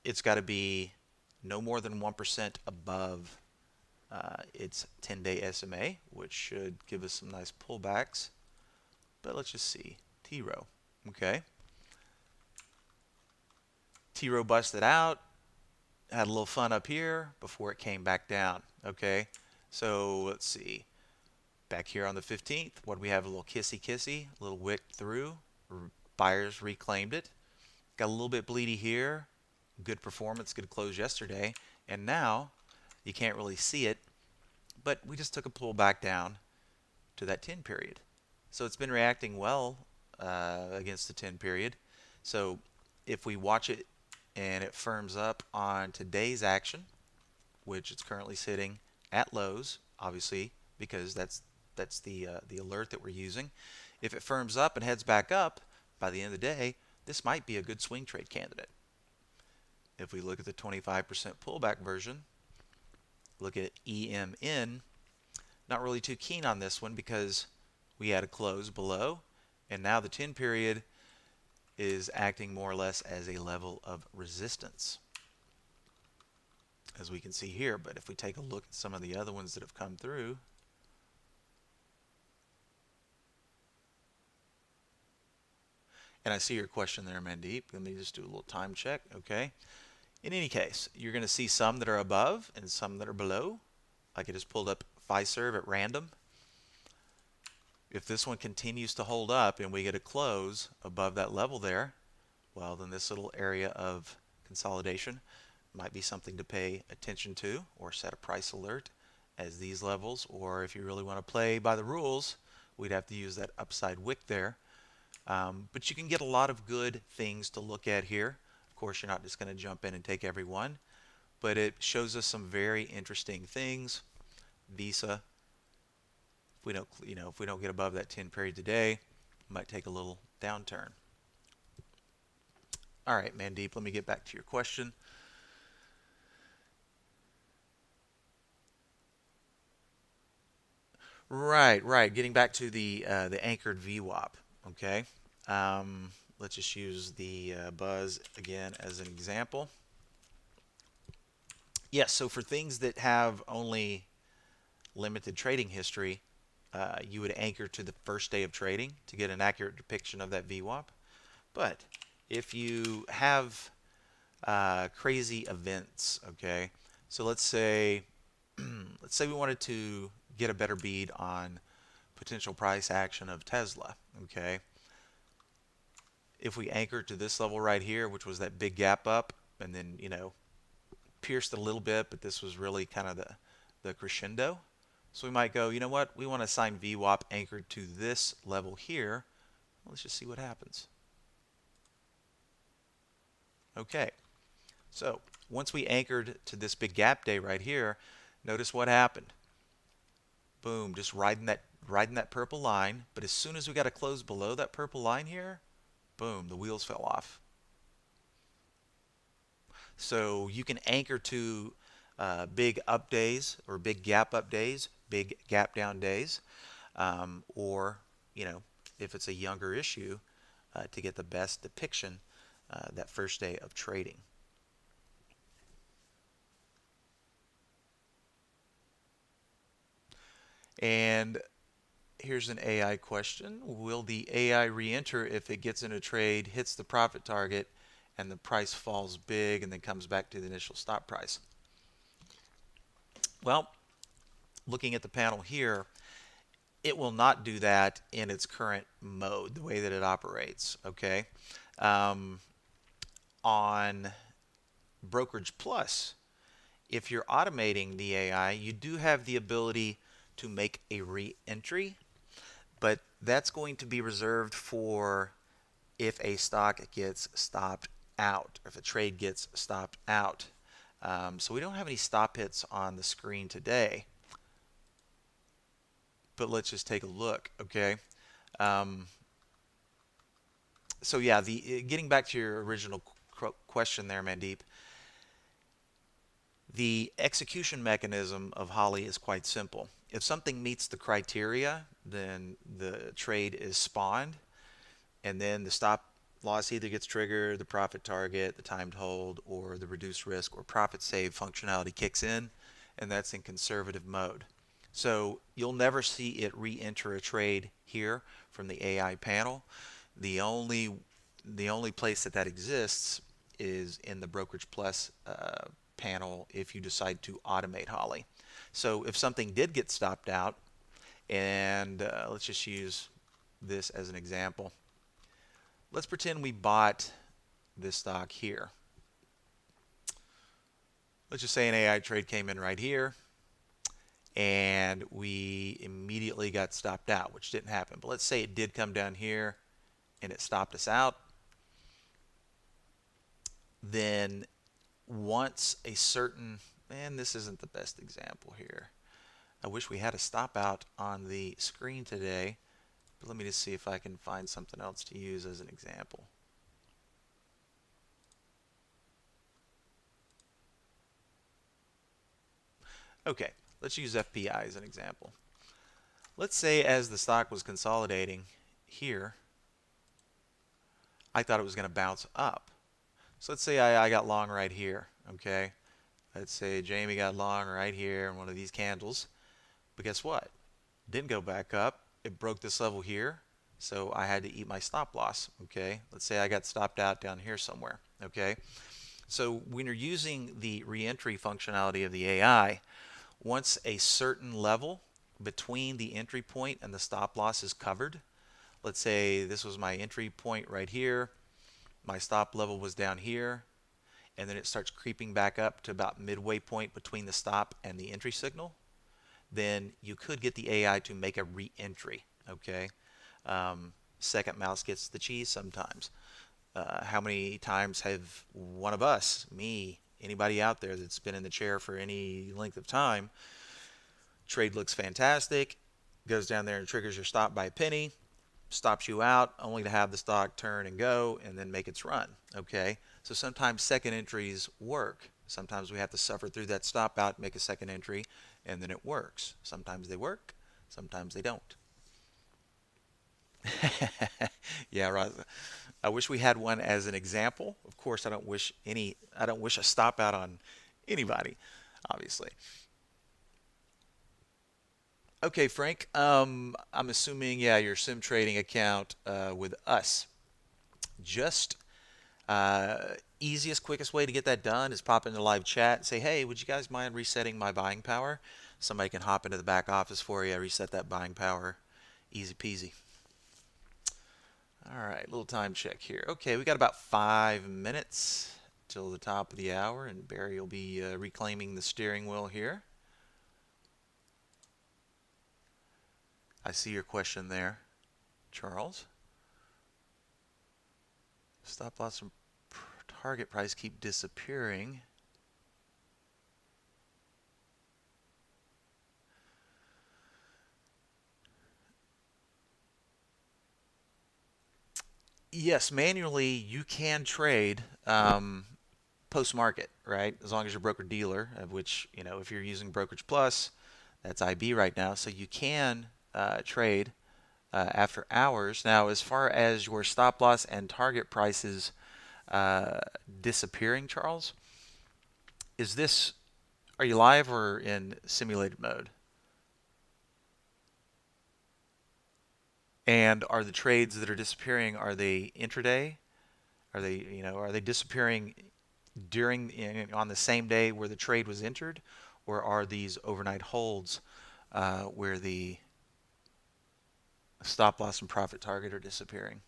it's got to be no more than 1% above its 10-day SMA, which should give us some nice pullbacks. But let's just see. T-row. Okay. T-row busted out, had a little fun up here before it came back down. Okay. So let's see. Back here on the 15th, what do we have? A little kissy, a little wick through. Buyers reclaimed it. Got a little bit bleedy here. Good performance, good close yesterday. And now you can't really see it, but we just took a pull back down to that 10 period. So it's been reacting well against the 10 period. So if we watch it and it firms up on today's action, which it's currently sitting at lows, obviously, because that's the alert that we're using. If it firms up and heads back up, by the end of the day, this might be a good swing trade candidate. If we look at the 25% pullback version, look at EMN, not really too keen on this one because we had a close below, and now the 10 period is acting more or less as a level of resistance, as we can see here. But if we take a look at some of the other ones that have come through, and I see your question there, Mandeep. Let me just do a little time check. Okay. In any case, you're going to see some that are above and some that are below. Like it just pulled up Fiserv at random. If this one continues to hold up and we get a close above that level there, well, then this little area of consolidation might be something to pay attention to, or set a price alert as these levels. Or if you really want to play by the rules, we'd have to use that upside wick there. But you can get a lot of good things to look at here. Of course, you're not just going to jump in and take every one, but it shows us some very interesting things. Visa, if we don't get above that 10 period today, we might take a little downturn. All right, Mandeep, let me get back to your question. Right. Getting back to the anchored VWAP. Okay. Let's just use the buzz again as an example. Yes. So for things that have only limited trading history, you would anchor to the first day of trading to get an accurate depiction of that VWAP. But if you have crazy events, okay. So let's say we wanted to get a better bead on potential price action of Tesla, okay. If we anchor to this level right here, which was that big gap up, and then pierced a little bit, but this was really kind of the crescendo. So we might go, you know what? We want to assign VWAP anchored to this level here. Let's just see what happens. Okay, so once we anchored to this big gap day right here, notice what happened. Boom, just riding that purple line. But as soon as we got to close below that purple line here, boom, the wheels fell off. So you can anchor to big up days or big gap up days, big gap down days, or if it's a younger issue, to get the best depiction that first day of trading. And here's an AI question. Will the AI re-enter if it gets in a trade, hits the profit target, and the price falls big and then comes back to the initial stop price? Well, looking at the panel here, it will not do that in its current mode, the way that it operates. Okay, on Brokerage Plus, if you're automating the AI, you do have the ability to make a re-entry, but that's going to be reserved for if a stock gets stopped out, or if a trade gets stopped out. So we don't have any stop hits on the screen today, but let's just take a look. Okay, so yeah, getting back to your original question there, Mandeep, the execution mechanism of Holly is quite simple. If something meets the criteria, then the trade is spawned, and then the stop loss either gets triggered, the profit target, the timed hold, or the reduced risk or profit save functionality kicks in, and that's in conservative mode. So you'll never see it re-enter a trade here from the AI panel. The only place that exists is in the Brokerage Plus panel if you decide to automate Holly. So if something did get stopped out, and let's just use this as an example. Let's pretend we bought this stock here. Let's just say an AI trade came in right here, and we immediately got stopped out, which didn't happen. But let's say it did come down here and it stopped us out. Then once a certain, and this isn't the best example here. I wish we had a stop out on the screen today, but let me just see if I can find something else to use as an example. Okay, let's use FPI as an example. Let's say as the stock was consolidating here, I thought it was going to bounce up. So let's say I got long right here, okay? Let's say Jamie got long right here in one of these candles. But guess what? Didn't go back up. It broke this level here, so I had to eat my stop loss, okay? Let's say I got stopped out down here somewhere, okay? So when you're using the re-entry functionality of the AI, once a certain level between the entry point and the stop loss is covered, let's say this was my entry point right here, my stop level was down here, and then it starts creeping back up to about midway point between the stop and the entry signal, then you could get the AI to make a re-entry, okay? Second mouse gets the cheese sometimes. How many times have one of us, me, anybody out there that's been in the chair for any length of time, trade looks fantastic, goes down there and triggers your stop by a penny, stops you out, only to have the stock turn and go and then make its run, okay? So sometimes second entries work. Sometimes we have to suffer through that stop out, make a second entry, and then it works. Sometimes they work, sometimes they don't. Yeah, right. I wish we had one as an example. Of course, I don't wish a stop out on anybody, obviously. Okay, Frank, I'm assuming, yeah, your sim trading account with us. Just easiest, quickest way to get that done is pop into live chat and say, hey, would you guys mind resetting my buying power? Somebody can hop into the back office for you, reset that buying power. Easy peasy. All right, little time check here. Okay, we got about 5 minutes till the top of the hour, and Barry will be reclaiming the steering wheel here. I see your question there, Charles. Stop loss and target price keep disappearing. Yes, manually you can trade post market, right? As long as you're broker dealer, of which, if you're using Brokerage Plus, that's IB right now, so you can trade after hours. Now, as far as your stop loss and target prices disappearing, Charles, are you live or in simulated mode? And are the trades that are disappearing, are they intraday? Are they disappearing on the same day where the trade was entered, or are these overnight holds where the stop loss and profit target are disappearing?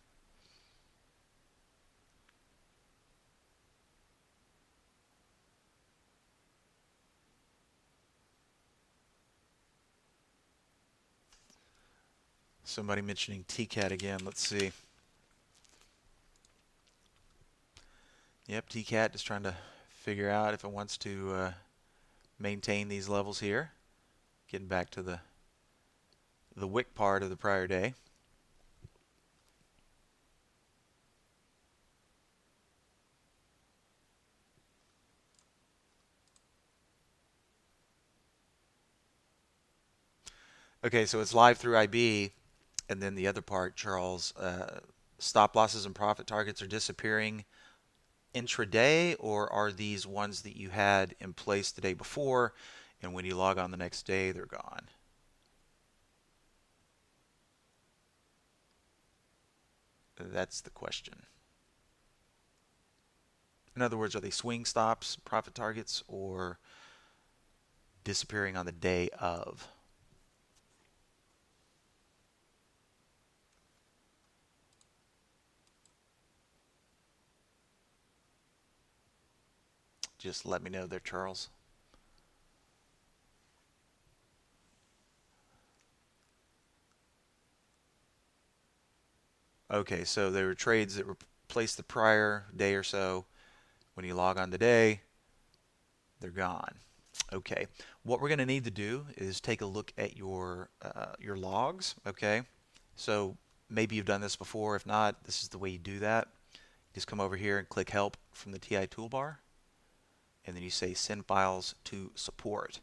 Somebody mentioning TKAT again. Let's see. Yep, TKAT just trying to figure out if it wants to maintain these levels here. Getting back to the wick part of the prior day. Okay, so it's live through IB, and then the other part, Charles, stop losses and profit targets are disappearing intraday, or are these ones that you had in place the day before, and when you log on the next day, they're gone? That's the question. In other words, are they swing stops, profit targets, or disappearing on the day of? Just let me know there, Charles. Okay, so there were trades that replaced the prior day or so. When you log on today, they're gone. Okay, what we're going to need to do is take a look at your logs. Okay, so maybe you've done this before. If not, this is the way you do that. Just come over here and click Help from the TI toolbar, and then you say Send Files to Support.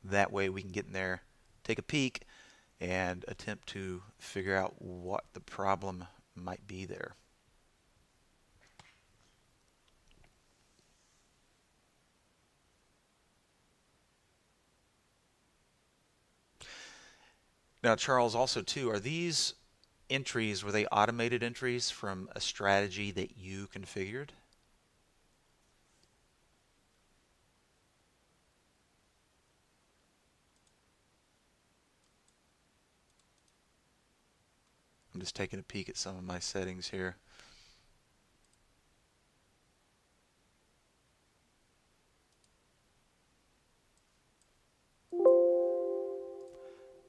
That way we can get in there, take a peek, and attempt to figure out what the problem might be there. Now, Charles, also too, are these entries, were they automated entries from a strategy that you configured? I'm just taking a peek at some of my settings here.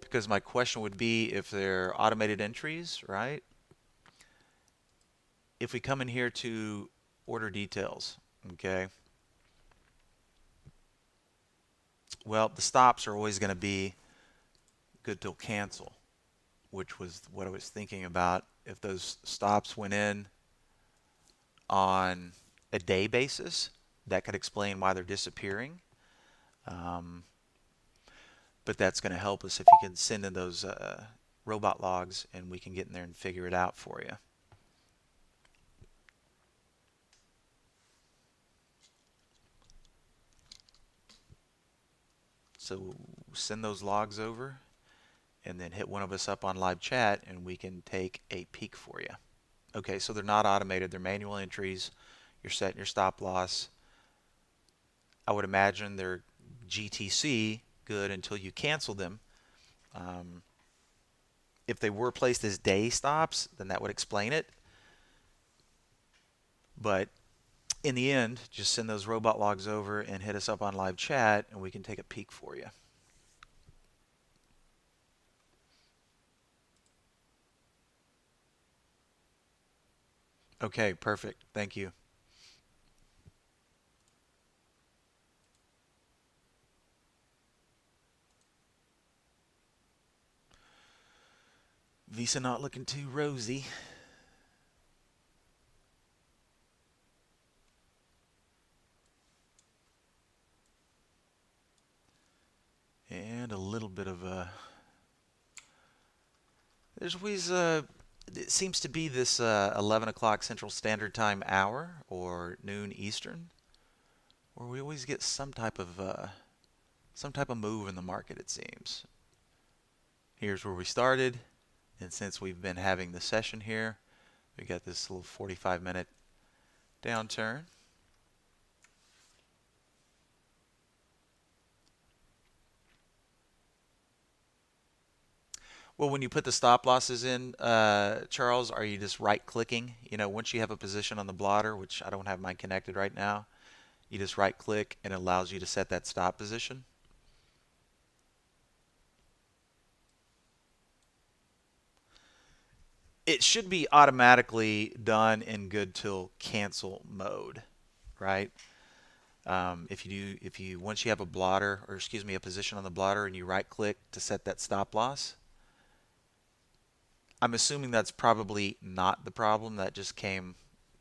Because my question would be if they're automated entries, right? If we come in here to order details, okay? Well, the stops are always going to be good till cancel, which was what I was thinking about. If those stops went in on a day basis, that could explain why they're disappearing. But that's going to help us if you can send in those robot logs, and we can get in there and figure it out for you. So send those logs over, and then hit one of us up on live chat, and we can take a peek for you. Okay, so they're not automated. They're manual entries. You're setting your stop loss. I would imagine they're GTC, good until you cancel them. If they were placed as day stops, then that would explain it. But In the end, just send those robot logs over and hit us up on live chat, and we can take a peek for you. Okay, perfect. Thank you. Visa not looking too rosy. And a little bit of a... There's always it seems to be this 11 o'clock Central Standard Time hour or noon Eastern, where we always get some type of move in the market, it seems. Here's where we started, and since we've been having the session here, we got this little 45-minute downturn. Well, when you put the stop losses in, Charles, are you just right-clicking? You know, once you have a position on the blotter, which I don't have mine connected right now, you just right-click and it allows you to set that stop position. It should be automatically done in good till cancel mode, right? If you once you have a blotter, or excuse me, a position on the blotter, and you right-click to set that stop loss, I'm assuming that's probably not the problem. That just came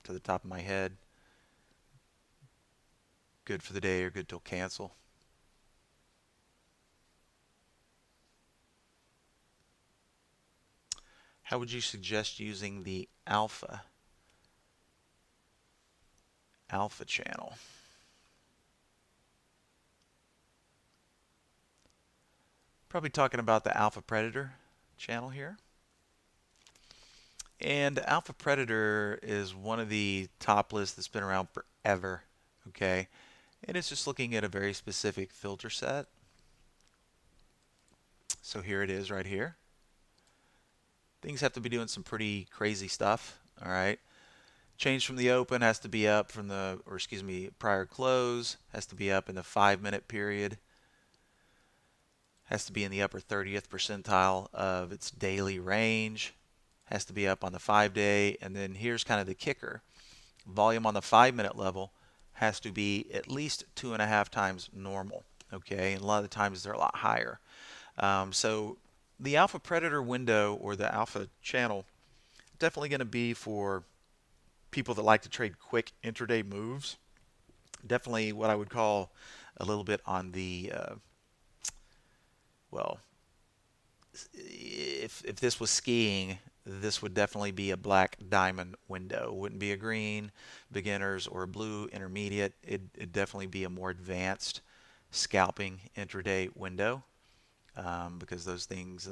to the top of my head. Good for the day or good till cancel. How would you suggest using the alpha channel? Probably talking about the alpha predator channel here. And Alpha Predator is one of the top lists that's been around forever, okay? And it's just looking at a very specific filter set. So here it is right here. Things have to be doing some pretty crazy stuff, all right? Change from the open has to be up from the, or excuse me, prior close, has to be up in the 5-minute period. Has to be in the upper 30th percentile of its daily range. Has to be up on the 5-day, and then here's kind of the kicker. Volume on the 5-minute level has to be at least 2.5 times normal, okay? And a lot of the times they're a lot higher. So the alpha predator window or the alpha channel definitely going to be for people that like to trade quick intraday moves. Definitely what I would call a little bit on the, well, if this was skiing, this would definitely be a black diamond window. It wouldn't be a green beginners or a blue intermediate. It'd definitely be a more advanced scalping intraday window, because those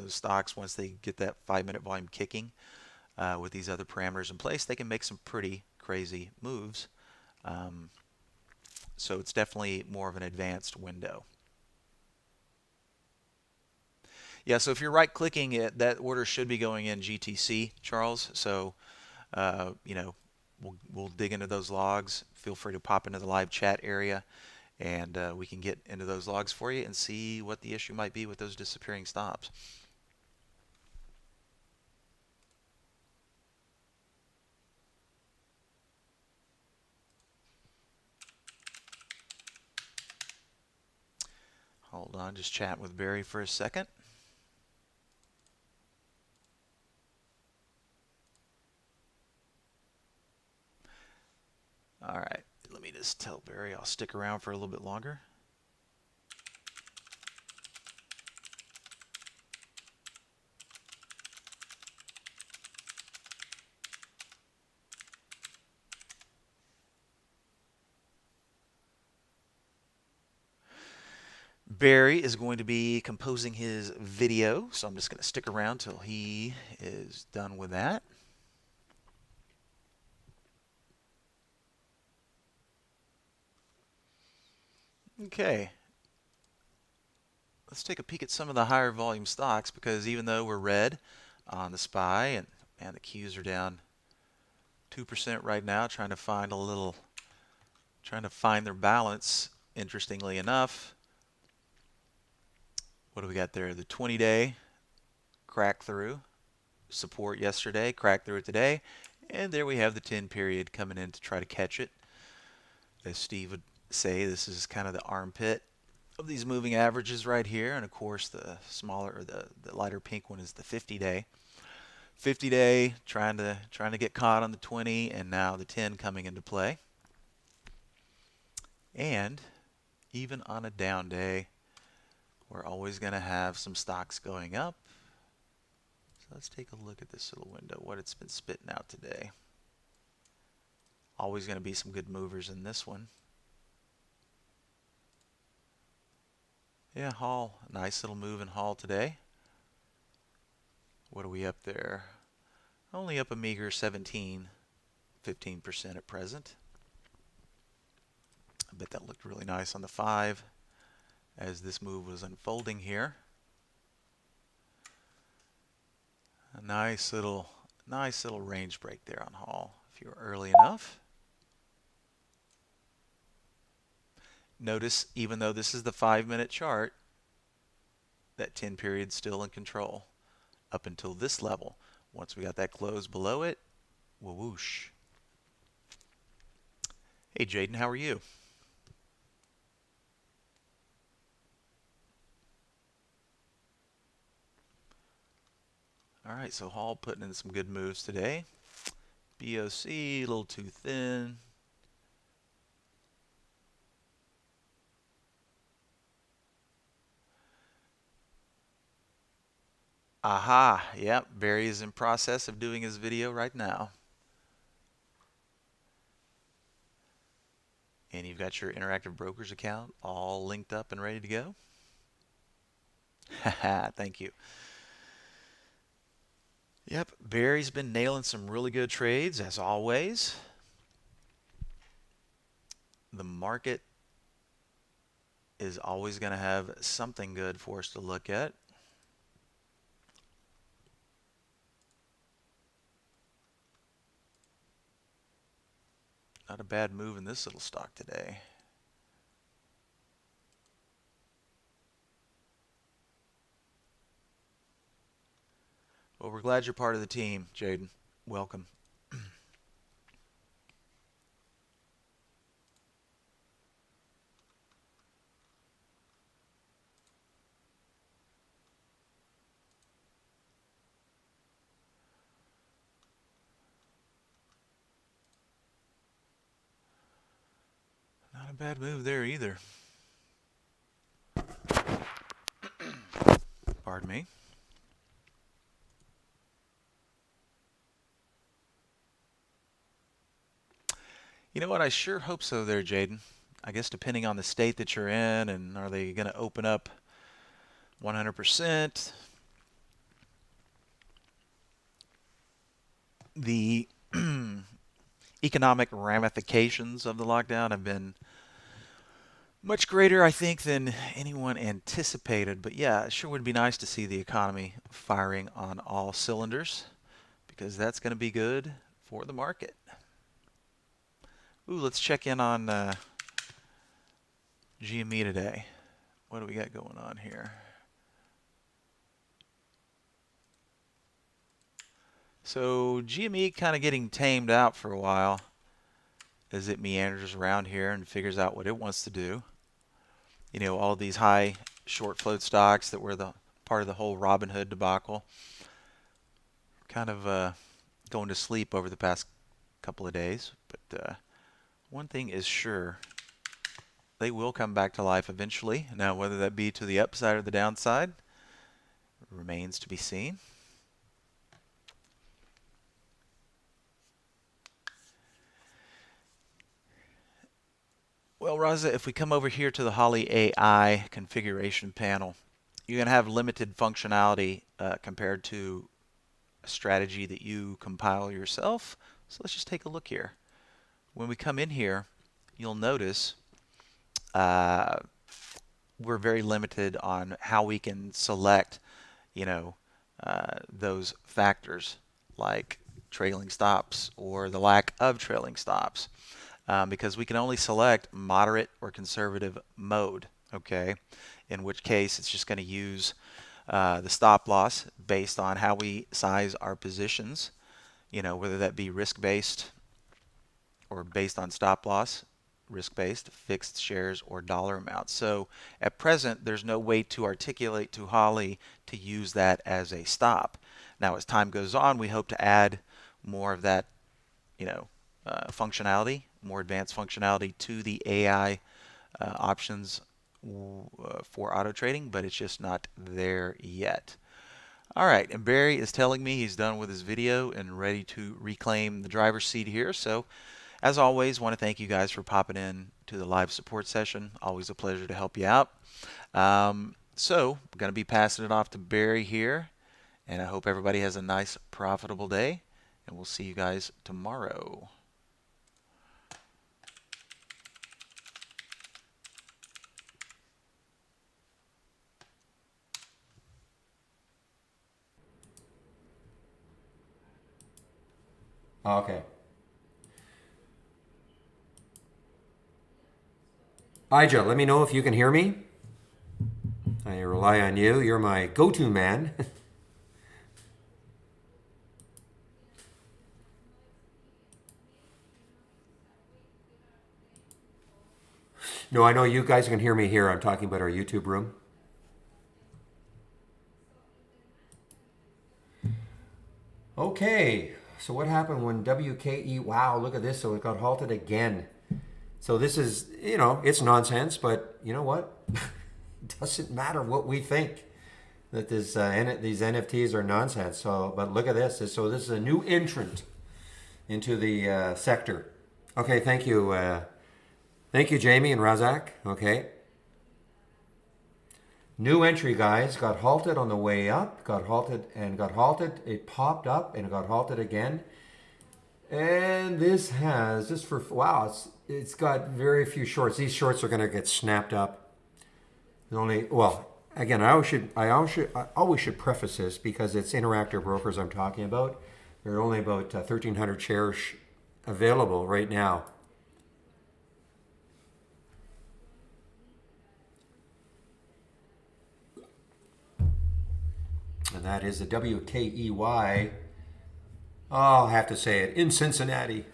stocks, once they get that 5-minute volume kicking with these other parameters in place, they can make some pretty crazy moves. So it's definitely more of an advanced window. Yeah, so if you're right-clicking it, that order should be going in GTC, Charles. So, you know, we'll dig into those logs. Feel free to pop into the live chat area, and we can get into those logs for you and see what the issue might be with those disappearing stops. Hold on, just chatting with Barry for a second. All right, let me just tell Barry I'll stick around for a little bit longer. Barry is going to be composing his video, so I'm just going to stick around till he is done with that. Okay. Let's take a peek at some of the higher volume stocks, because even though we're red on the SPY, and the Qs are down 2% right now, trying to find a little trying to find their balance. Interestingly enough, what do we got there? The 20-day crack through support yesterday, crack through it today, and there we have the 10 period coming in to try to catch it. As Steve would say, this is kind of the armpit of these moving averages right here, and of course the smaller or the lighter pink one is the 50-day. 50-day trying to get caught on the 20, and now the 10 coming into play. And even on a down day, we're always going to have some stocks going up. So let's take a look at this little window, what it's been spitting out today. Always going to be some good movers in this one. Yeah, Hall, nice little move in Hall today. What are we up there? Only up a meager 15% at present. I bet that looked really nice on the 5 as this move was unfolding here. A nice little range break there on Hall if you're early enough. Notice, even though this is the 5-minute chart, that 10 period still in control up until this level. Once we got that close below it, whoosh. Hey Jaden, how are you? All right, so Hall putting in some good moves today. BOC, a little too thin. Aha, yep, Barry is in process of doing his video right now. And you've got your Interactive Brokers account all linked up and ready to go. Haha, thank you. Yep, Barry's been nailing some really good trades as always. The market is always going to have something good for us to look at. Not a bad move in this little stock today. Well, we're glad you're part of the team, Jaden. Welcome. Not a bad move there either. Pardon me. You know what? I sure hope so there, Jaden. I guess depending on the state that you're in, and are they going to open up 100%? The economic ramifications of the lockdown have been much greater, I think, than anyone anticipated. But yeah, it sure would be nice to see the economy firing on all cylinders, because that's going to be good for the market. Ooh, let's check in on GME today. What do we got going on here? So GME kind of getting tamed out for a while as it meanders around here and figures out what it wants to do. You know, all these high short float stocks that were the part of the whole Robinhood debacle kind of going to sleep over the past couple of days. But one thing is sure, they will come back to life eventually. Now, whether that be to the upside or the downside remains to be seen. Well, Raza, if we come over here to the Holly AI configuration panel, you're going to have limited functionality compared to a strategy that you compile yourself. So let's just take a look here. When we come in here, you'll notice we're very limited on how we can select, those factors like trailing stops or the lack of trailing stops. because we can only select moderate or conservative mode, okay? In which case it's just going to use the stop loss based on how we size our positions, whether that be risk-based or based on stop loss, risk-based, fixed shares, or dollar amounts. So at present, there's no way to articulate to Holly to use that as a stop. Now, as time goes on, we hope to add more of that, functionality, more advanced functionality to the AI options for auto trading, but it's just not there yet. All right, and Barry is telling me he's done with his video and ready to reclaim the driver's seat here. So, as always, want to thank you guys for popping in to the live support session. Always a pleasure to help you out. So, I'm going to be passing it off to Barry here, and I hope everybody has a nice, profitable day, and we'll see you guys tomorrow. Okay. Ija, let me know if you can hear me. I rely on you. You're my go-to man. No, I know you guys can hear me here. I'm talking about our YouTube room. Okay, so what happened when WKE, wow, look at this. So it got halted again. So this is, it's nonsense, but you know what? It doesn't matter what we think that these NFTs are nonsense. So, but look at this. So this is a new entrant into the sector. Okay, thank you. Thank you, Jamie and Razak. Okay. New entry, guys. Got halted on the way up. Got halted and got halted. It popped up and got halted again. And this has, just for, wow, it's got very few shorts. These shorts are going to get snapped up. Well, again, I always should preface this because it's Interactive Brokers I'm talking about. There are only about 1,300 shares available right now. And that is the WKEY. Oh, I'll have to say it, in Cincinnati.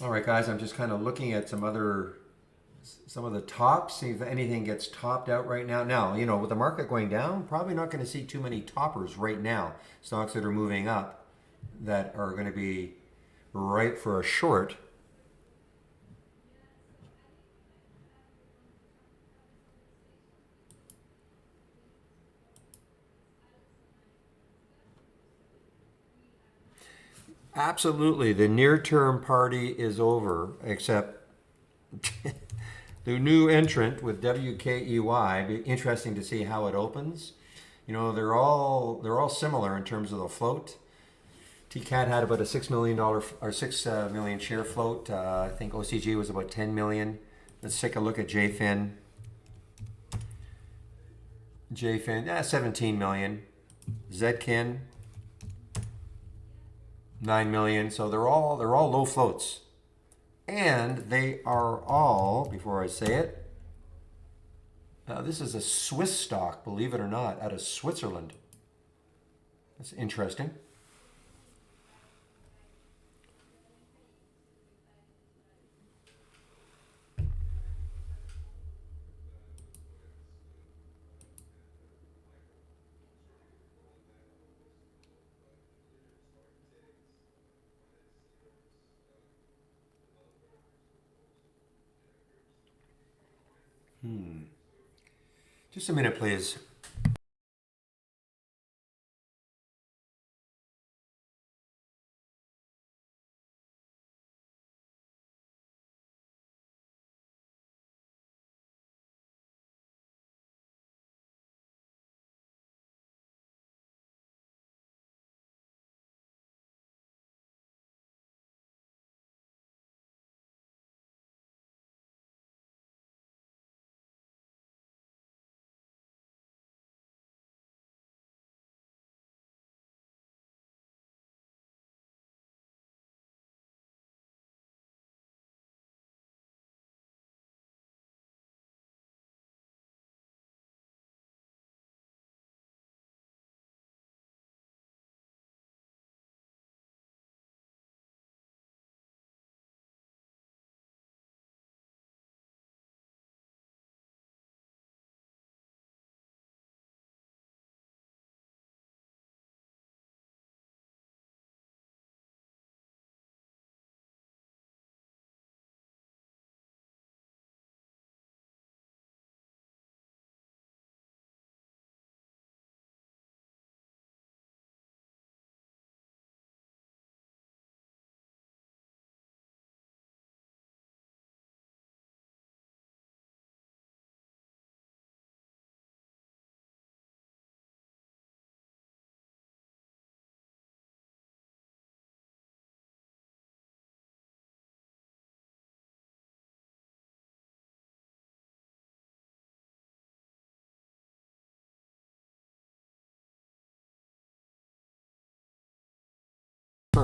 All right, guys, I'm just kind of looking at some of the tops, see if anything gets topped out right now. Now, with the market going down, probably not going to see too many toppers right now. Stocks that are moving up that are going to be ripe for a short. Absolutely, the near-term party is over, except the new entrant with WKEY. Be interesting to see how it opens. They're all similar in terms of the float. TKAT had about a $6 million or 6 million share float. I think OCG was about 10 million. Let's take a look at JFIN. JFIN, 17 million. Zkin, 9 million. So they're all low floats. And they are all, before I say it, this is a Swiss stock, believe it or not, out of Switzerland. That's interesting. Just a minute, please.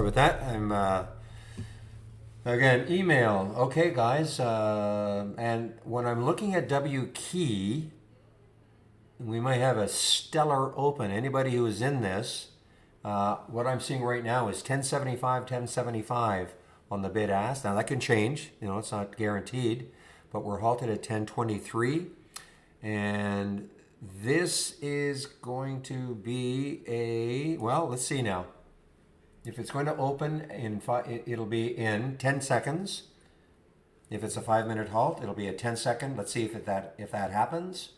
sorry about that. I'm again email. Okay, guys, and when I'm looking at W key, we might have a stellar open. Anybody who is in this, what I'm seeing right now is 1075, 1075 on the bid ask. Now that can change. You know, it's not guaranteed, but we're halted at 1023, and this is going to be a, well, let's see now. If it's going to open in it'll be in 10 seconds. If it's a 5-minute halt, it'll be a 10-second. Let's see if that happens.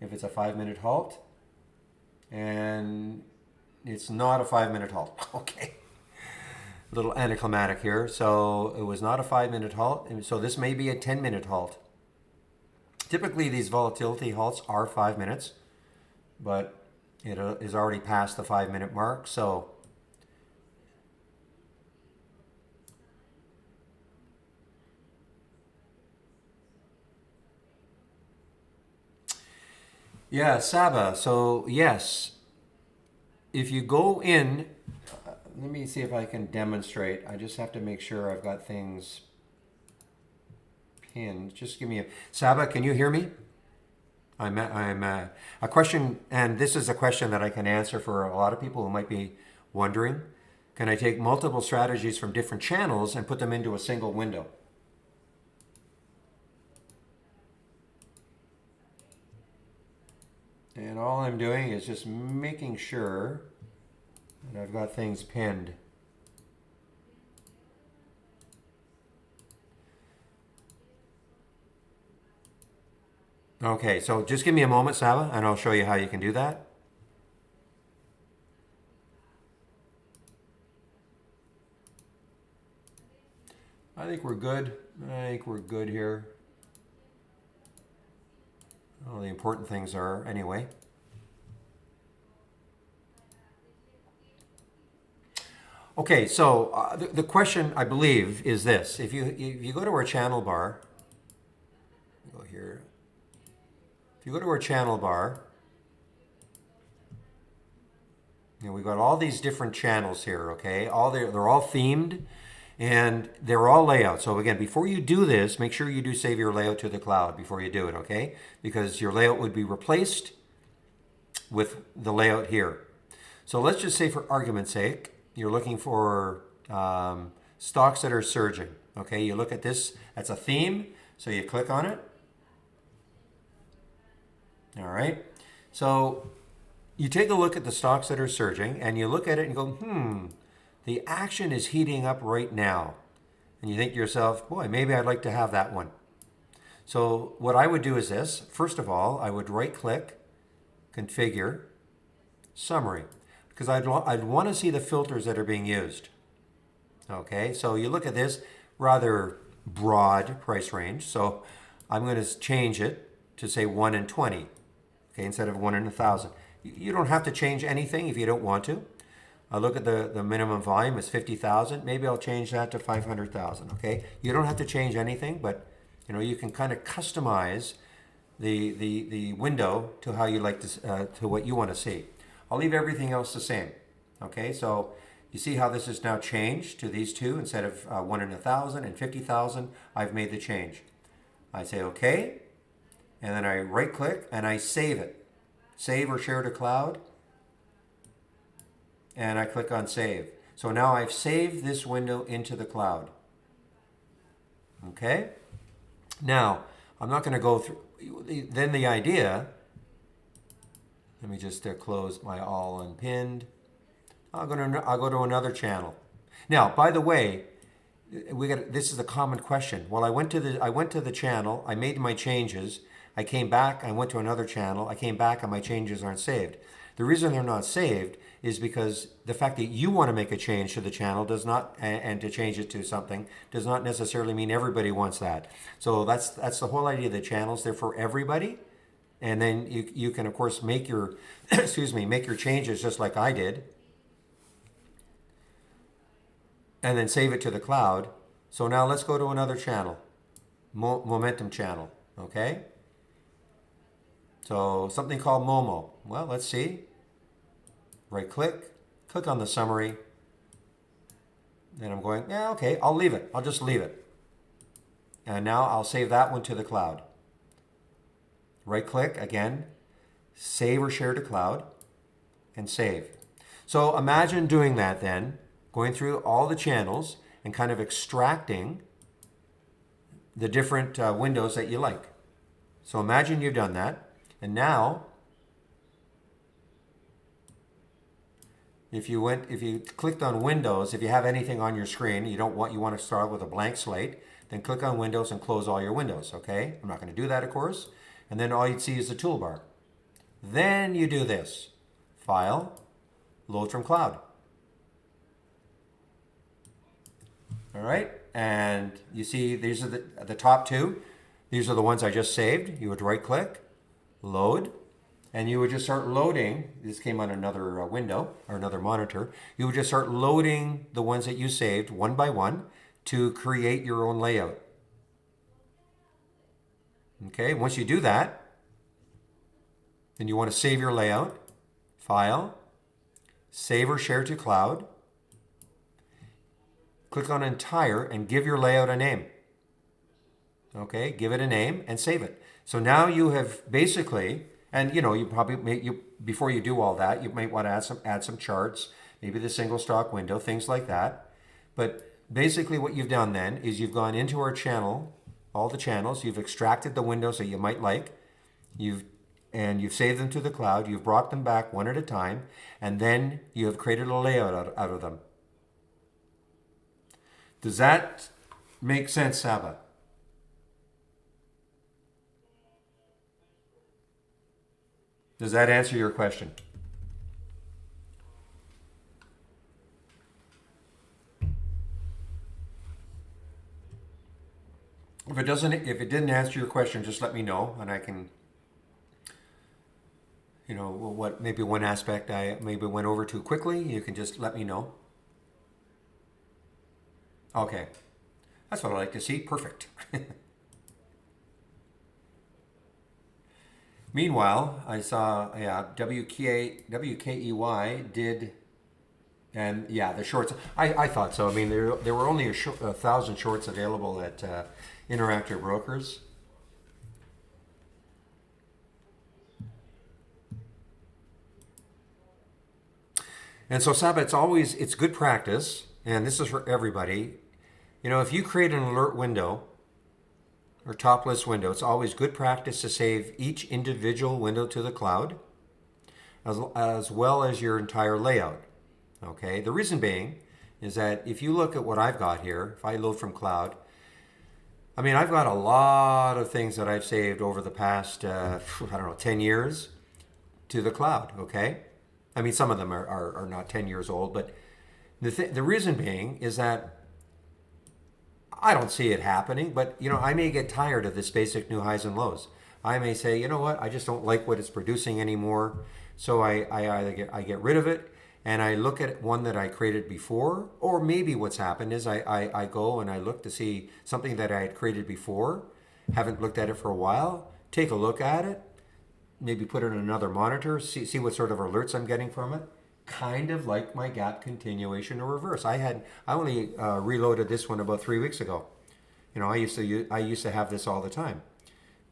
If it's a 5-minute halt, and it's not a 5-minute halt. Okay. A little anticlimactic here. So it was not a 5-minute halt. And so this may be a 10-minute halt. Typically these volatility halts are 5 minutes, but it is already past the 5-minute mark. So yeah, Saba. So yes, if you go in, let me see if I can demonstrate. I just have to make sure I've got things pinned. Just give me a, Saba, can you hear me? I'm a question, and this is a question that I can answer for a lot of people who might be wondering. Can I take multiple strategies from different channels and put them into a single window? And all I'm doing is just making sure that I've got things pinned. Okay, so just give me a moment, Saba, and I'll show you how you can do that. I think we're good. I think we're good here. All the important things are anyway. Okay, so the question I believe is this: if you go to our channel bar, go here. If you go to our channel bar, you know, we've got all these different channels here. Okay, they're all themed, and they're all layouts. So again, before you do this, make sure you do save your layout to the cloud before you do it, okay? Because your layout would be replaced with the layout here. So let's just say for argument's sake, you're looking for stocks that are surging, okay? You look at this, that's a theme, so you click on it. All right, so you take a look at the stocks that are surging, and you look at it and go, the action is heating up right now. And you think to yourself, boy, maybe I'd like to have that one. So what I would do is this. First of all, I would right click, configure, summary, because I'd want to see the filters that are being used. Okay, so you look at this rather broad price range. So I'm going to change it to say 1 in 20, okay, instead of 1 in 1,000. You don't have to change anything if you don't want to. I look at the minimum volume is 50,000. Maybe I'll change that to 500,000. Okay, you don't have to change anything, but you know you can kind of customize the window to how you like to what you want to see. I'll leave everything else the same. Okay, so you see how this is now changed to these two instead of 1 in 1,000 and 50,000. I've made the change. I say okay, and then I right click and I save it. Save or share to cloud. And I click on save. So now I've saved this window into the cloud. Okay? Now, I'm not going to go through, then the idea, let me just close my all unpinned. I'll go to another channel. Now, by the way, this is a common question. Well, I went to the channel, I made my changes, I came back, I went to another channel, I came back and my changes aren't saved. The reason they're not saved is because the fact that you want to make a change to the channel does not, and to change it to something, does not necessarily mean everybody wants that. So that's the whole idea of the channels. They're for everybody. And then you can, of course, make your, make your changes just like I did. And then save it to the cloud. So now let's go to another channel, momentum channel, okay? So something called Momo. Well, let's see. Right click, click on the summary, And I'm going, yeah, okay, I'll leave it. I'll just leave it. And now I'll save that one to the cloud. Right click again, save or share to cloud, and save. So imagine doing that then, going through all the channels and kind of extracting the different windows that you like. So imagine you've done that. And now, if you clicked on Windows, if you have anything on your screen, you want to start with a blank slate, then click on Windows and close all your windows, okay? I'm not going to do that, of course. And then all you'd see is the toolbar. Then you do this. File, load from cloud. All right, and you see these are the top two. These are the ones I just saved. You would right click, load, and you would just start loading. This came on another window or another monitor. You would just start loading the ones that you saved one by one to create your own layout. Okay, once you do that, then you want to save your layout, file, save or share to cloud, click on entire and give your layout a name. Okay, give it a name and save it. So now you have basically, and you probably before you do all that, you might want to add some charts, maybe the single stock window, things like that. But basically what you've done then is you've gone into our channel, all the channels, you've extracted the windows that you might like, you've saved them to the cloud, you've brought them back one at a time, and then you have created a layout out of them. Does that make sense, Saba? Does that answer your question? If it didn't answer your question, just let me know, and I can, what maybe one aspect I maybe went over too quickly. You can just let me know. Okay, that's what I like to see. Perfect. Meanwhile, I saw WKEY did, and yeah, the shorts. I thought so. I mean, there were only 1,000 shorts available at Interactive Brokers. And so, Saba, it's good practice, and this is for everybody. If you create an alert window or top list window, it's always good practice to save each individual window to the cloud, as well as your entire layout. Okay, the reason being is that if you look at what I've got here, if I load from cloud, I mean, I've got a lot of things that I've saved over the past, 10 years to the cloud, okay? I mean, some of them are not 10 years old, but the reason being is that I don't see it happening, but I may get tired of this basic new highs and lows. I may say, you know what, I just don't like what it's producing anymore, so I either get rid of it, and I look at one that I created before, or maybe what's happened is I go and I look to see something that I had created before, haven't looked at it for a while, take a look at it, maybe put it in another monitor, see what sort of alerts I'm getting from it. Kind of like my gap continuation or reverse. I only reloaded this one about 3 weeks ago. I used to have this all the time,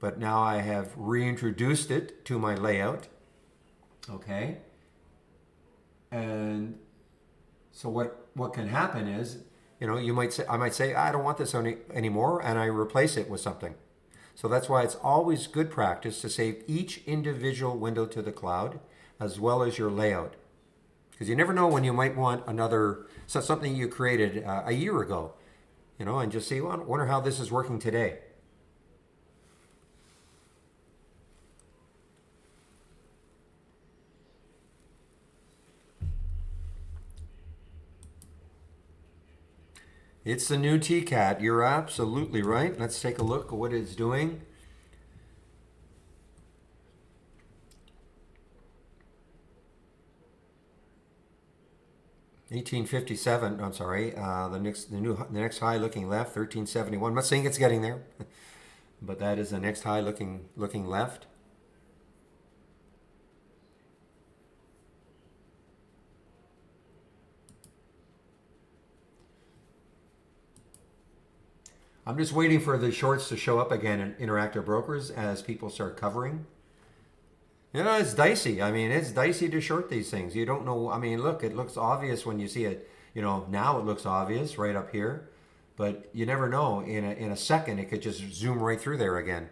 but now I have reintroduced it to my layout. Okay, and so what can happen is, I might say I don't want this anymore, and I replace it with something. So that's why it's always good practice to save each individual window to the cloud, as well as your layout. Because you never know when you might want something you created a year ago, and just see, well, I wonder how this is working today. It's the new TKAT. You're absolutely right. Let's take a look at what it's doing. $18.57. I'm sorry. The next high looking left. 13.71. I'm not saying it's getting there, but that is the next high looking left. I'm just waiting for the shorts to show up again in Interactive Brokers as people start covering. You know, it's dicey. I mean, it's dicey to short these things. You don't know. I mean, look, it looks obvious when you see it. You know, now it looks obvious right up here, but you never know. In a second, it could just zoom right through there again.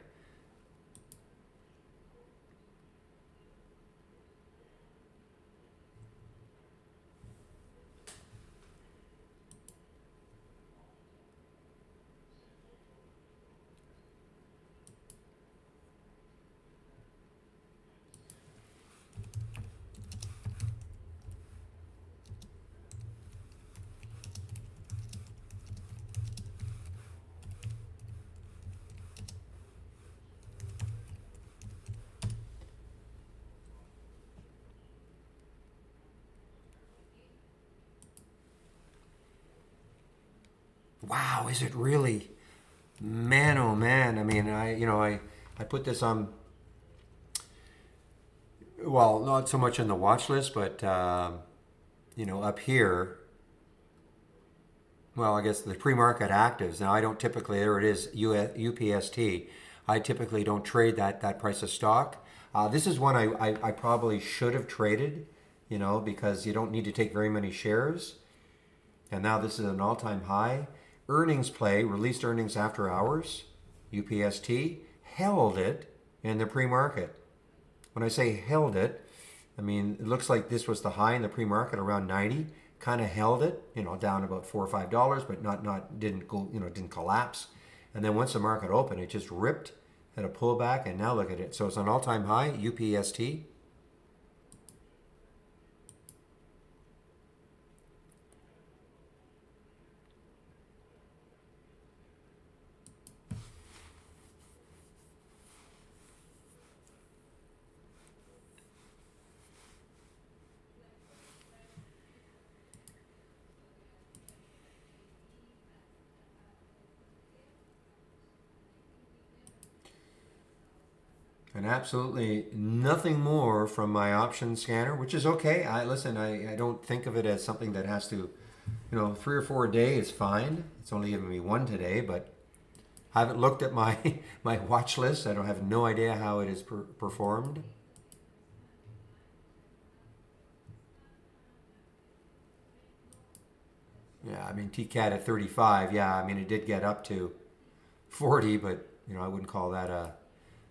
Wow, is it really? Man, oh man. I mean, I put this on, well, not so much in the watch list, but, up here, well, I guess the pre-market actives. Now, I don't typically, there it is, UPST. I typically don't trade that price of stock. This is one I probably should have traded, because you don't need to take very many shares. And now this is an all-time high. Earnings play, released earnings after hours, UPST, held it in the pre-market. When I say held it, I mean, it looks like this was the high in the pre-market around 90, kind of held it, down about $4 or $5, but didn't go, didn't collapse. And then once the market opened, it just ripped, had a pullback, and now look at it. So it's an all-time high, UPST. And absolutely nothing more from my option scanner, which is okay. I don't think of it as something that has to, 3 or 4 a day is fine. It's only giving me one today, but I haven't looked at my my watch list. I don't have no idea how it is performed. Yeah, I mean TKAT at 35. Yeah, I mean it did get up to 40, but I wouldn't call that a.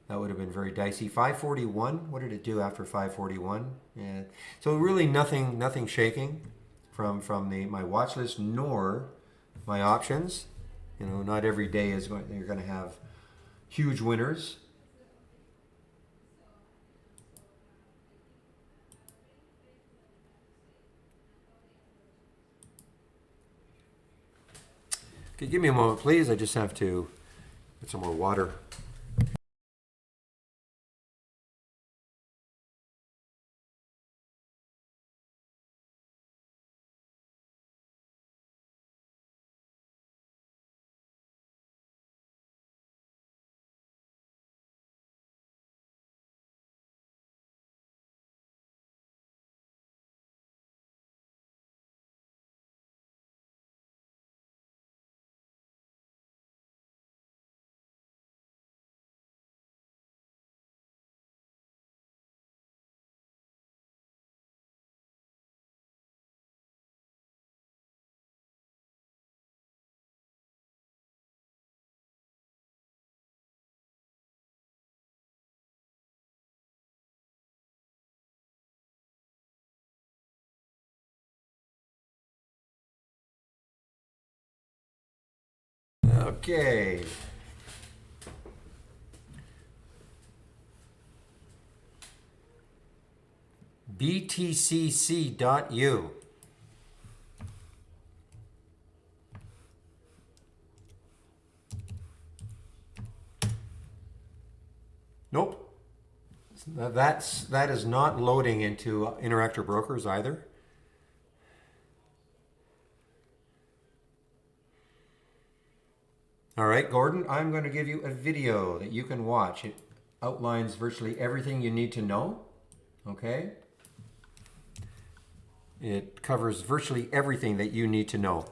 That would have been very dicey. 541. What did it do after 541? Yeah. So really nothing shaking from my watch list nor my options. Not every day you're going to have huge winners. Okay, give me a moment, please. I just have to get some more water. Okay. btcc.u. Nope. That is not loading into Interactive Brokers either. All right, Gordon, I'm going to give you a video that you can watch. It outlines virtually everything you need to know. Okay? It covers virtually everything that you need to know.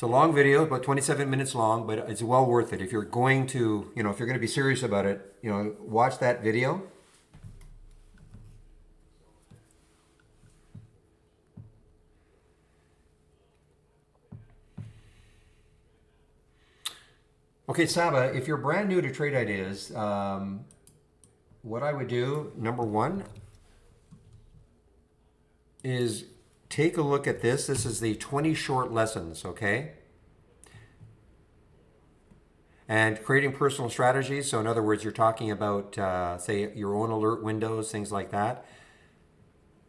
It's a long video, about 27 minutes long, but it's well worth it. If you're going to, if you're going to be serious about it, watch that video. Okay, Saba, if you're brand new to Trade Ideas, what I would do, number one, is take a look at this. This is the 20 short lessons, okay? And creating personal strategies. So in other words, you're talking about, say, your own alert windows, things like that.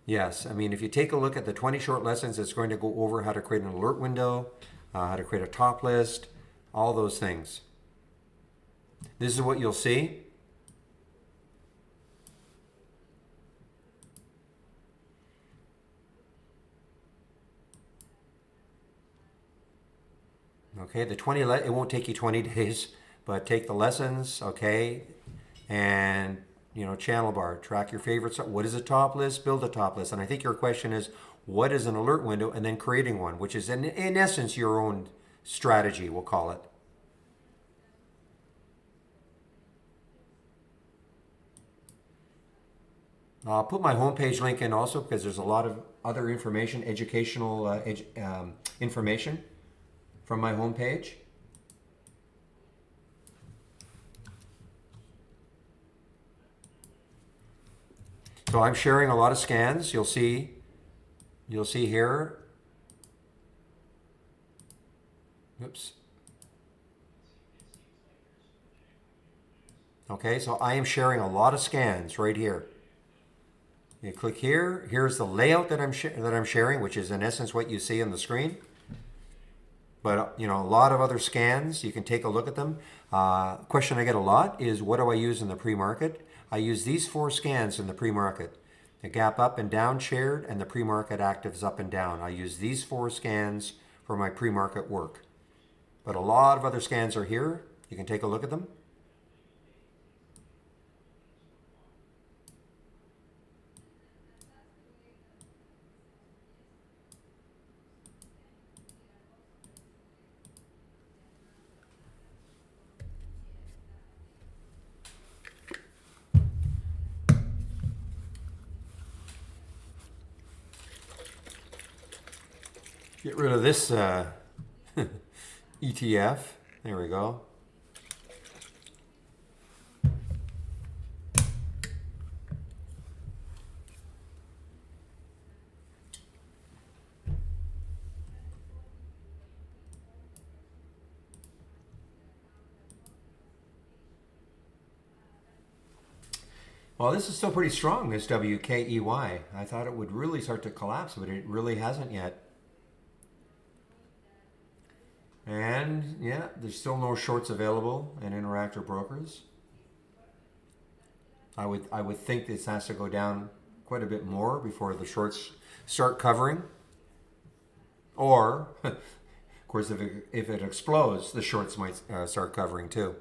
Yes, I mean, if you take a look at the 20 short lessons, it's going to go over how to create an alert window, how to create a top list, all those things. This is what you'll see. Okay, it won't take you 20 days, but take the lessons, okay, and channel bar, track your favorites. What is a top list? Build a top list. And I think your question is, what is an alert window? And then creating one, which is in essence your own strategy, we'll call it. I'll put my homepage link in also because there's a lot of other information, educational information from my homepage. So I'm sharing a lot of scans. You'll see here. Oops. Okay, so I am sharing a lot of scans right here. You click here. Here's the layout that I'm sharing, which is in essence what you see on the screen. But a lot of other scans. You can take a look at them. Question I get a lot is, what do I use in the pre-market? I use these 4 scans in the pre-market: the gap up and down shared, and the pre-market actives up and down. I use these 4 scans for my pre-market work. But a lot of other scans are here. You can take a look at them. Get rid of this ETF. There we go. Well, this is still pretty strong, this WKEY. I thought it would really start to collapse, but it really hasn't yet. And yeah, there's still no shorts available in Interactive Brokers. I would think this has to go down quite a bit more before the shorts start covering. Or, of course, if it explodes, the shorts might start covering too.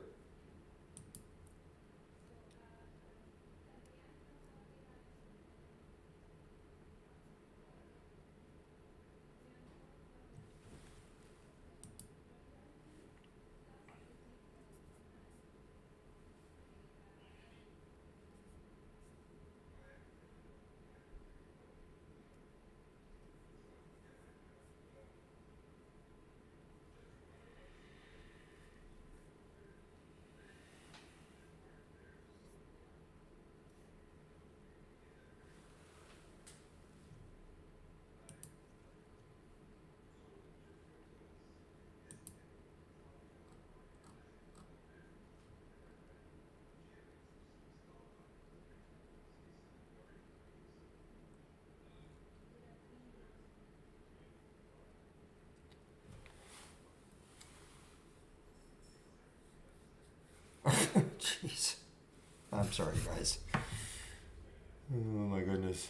Jeez. I'm sorry, guys. Oh my goodness.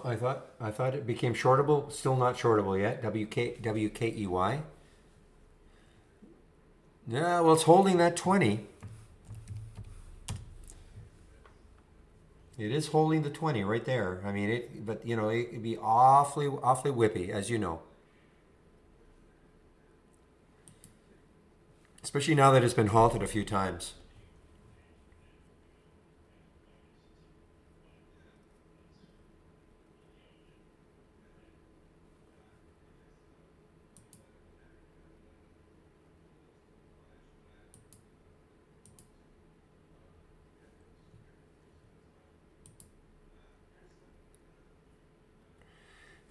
I thought it became shortable. Still not shortable yet. WKEY. Yeah, well, it's holding that 20. It is holding the 20 right there. I mean, but you know, it'd be awfully whippy, as you know. Especially now that it's been halted a few times.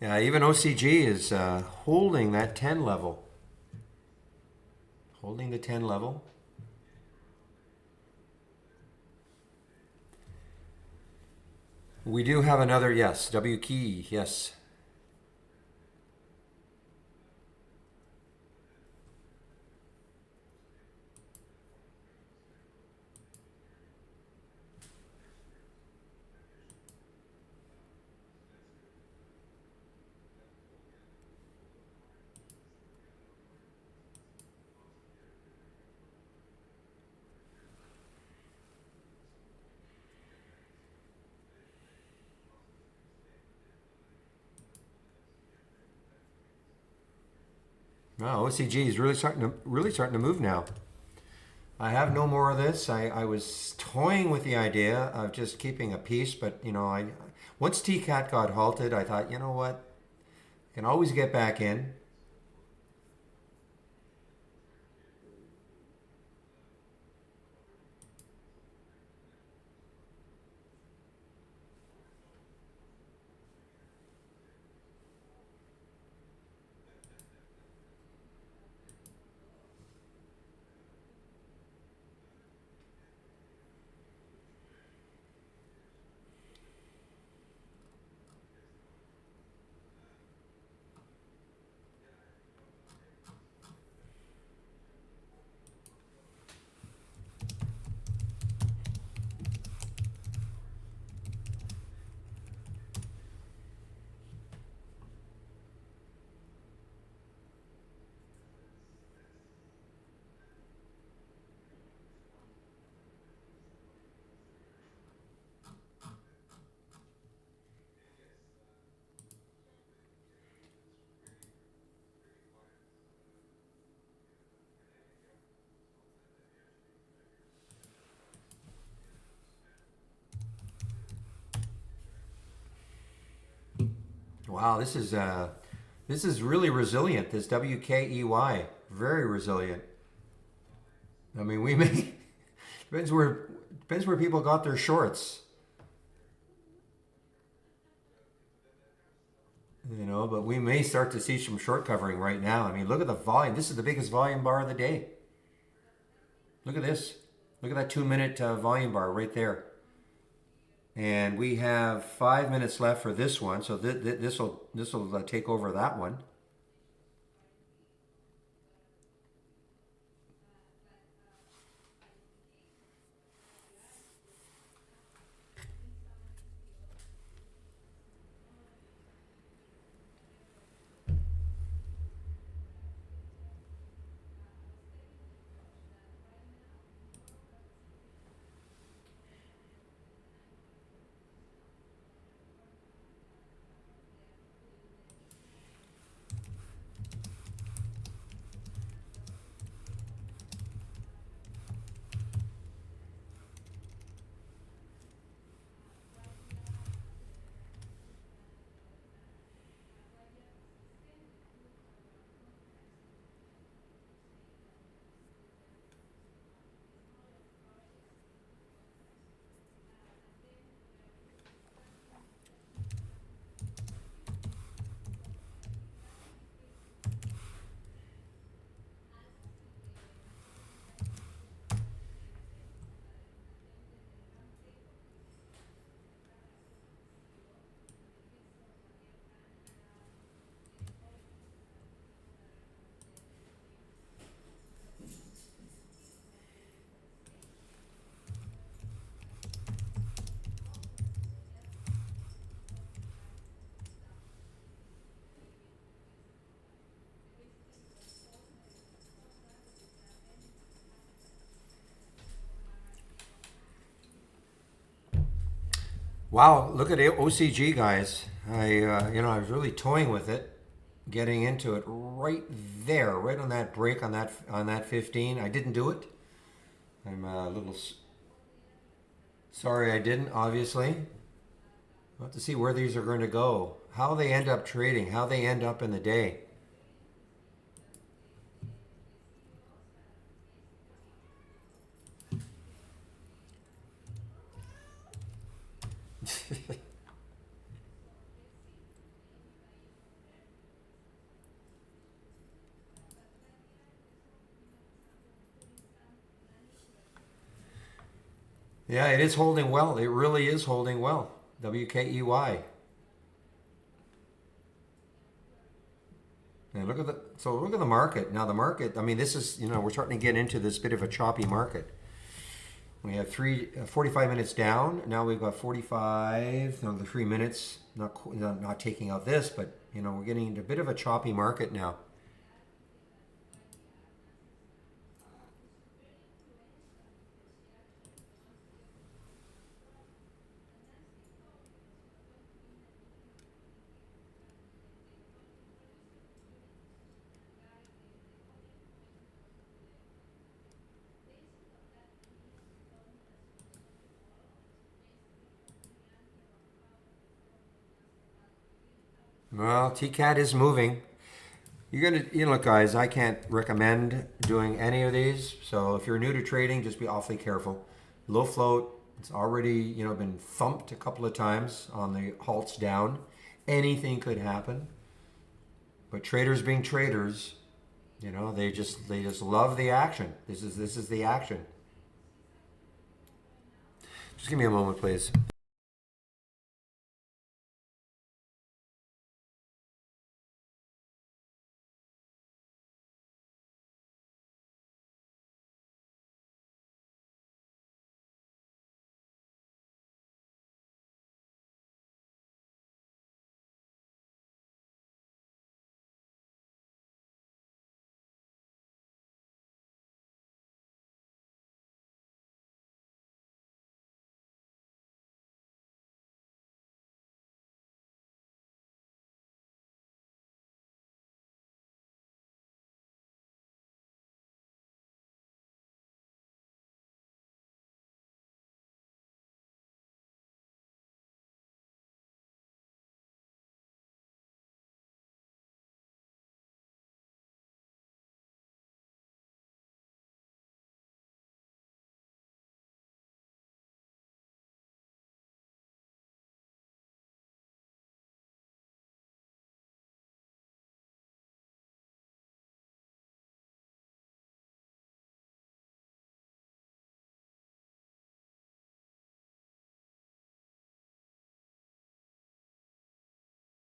Yeah, even OCG is holding that 10 level. Holding the 10 level. We do have another, yes, W key, yes. Wow, OCG is really starting to move now. I have no more of this. I was toying with the idea of just keeping a piece, but you know, once TKAT got halted, I thought, you know what, I can always get back in. Wow, this is really resilient. This WKEY, very resilient. I mean, we may depends where people got their shorts, you know. But we may start to see some short covering right now. I mean, look at the volume. This is the biggest volume bar of the day. Look at this. Look at that 2 minute volume bar right there. And we have 5 minutes left for this one, so this will take over that one. Wow, look at OCG, guys. I was really toying with it, getting into it right there, right on that break on that 15. I didn't do it. I'm a little sorry I didn't. Obviously, we'll have to see where these are going to go, how they end up trading, how they end up in the day. Yeah, it is holding well. It really is holding well. WKEY. And look at the market. Now the market, I mean, this is, we're starting to get into this bit of a choppy market. We have 45 minutes down. Now we've got 45, no, the 3 minutes, not taking out this, but we're getting into a bit of a choppy market now. Well, TKAT is moving. You're gonna, look, guys, I can't recommend doing any of these. So if you're new to trading, just be awfully careful. Low float. It's already, been thumped a couple of times on the halts down. Anything could happen. But traders being traders, they just love the action. This is the action. Just give me a moment, please.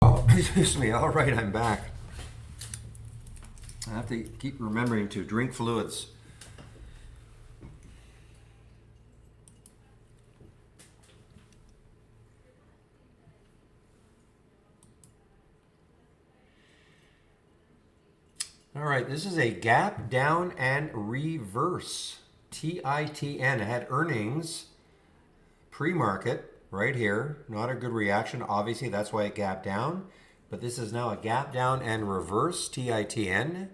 Oh, excuse me. All right, I'm back. I have to keep remembering to drink fluids. All right, this is a gap down and reverse. TITN. It had earnings pre-market right here. Not a good reaction. Obviously, that's why it gapped down. But this is now a gap down and reverse. TITN.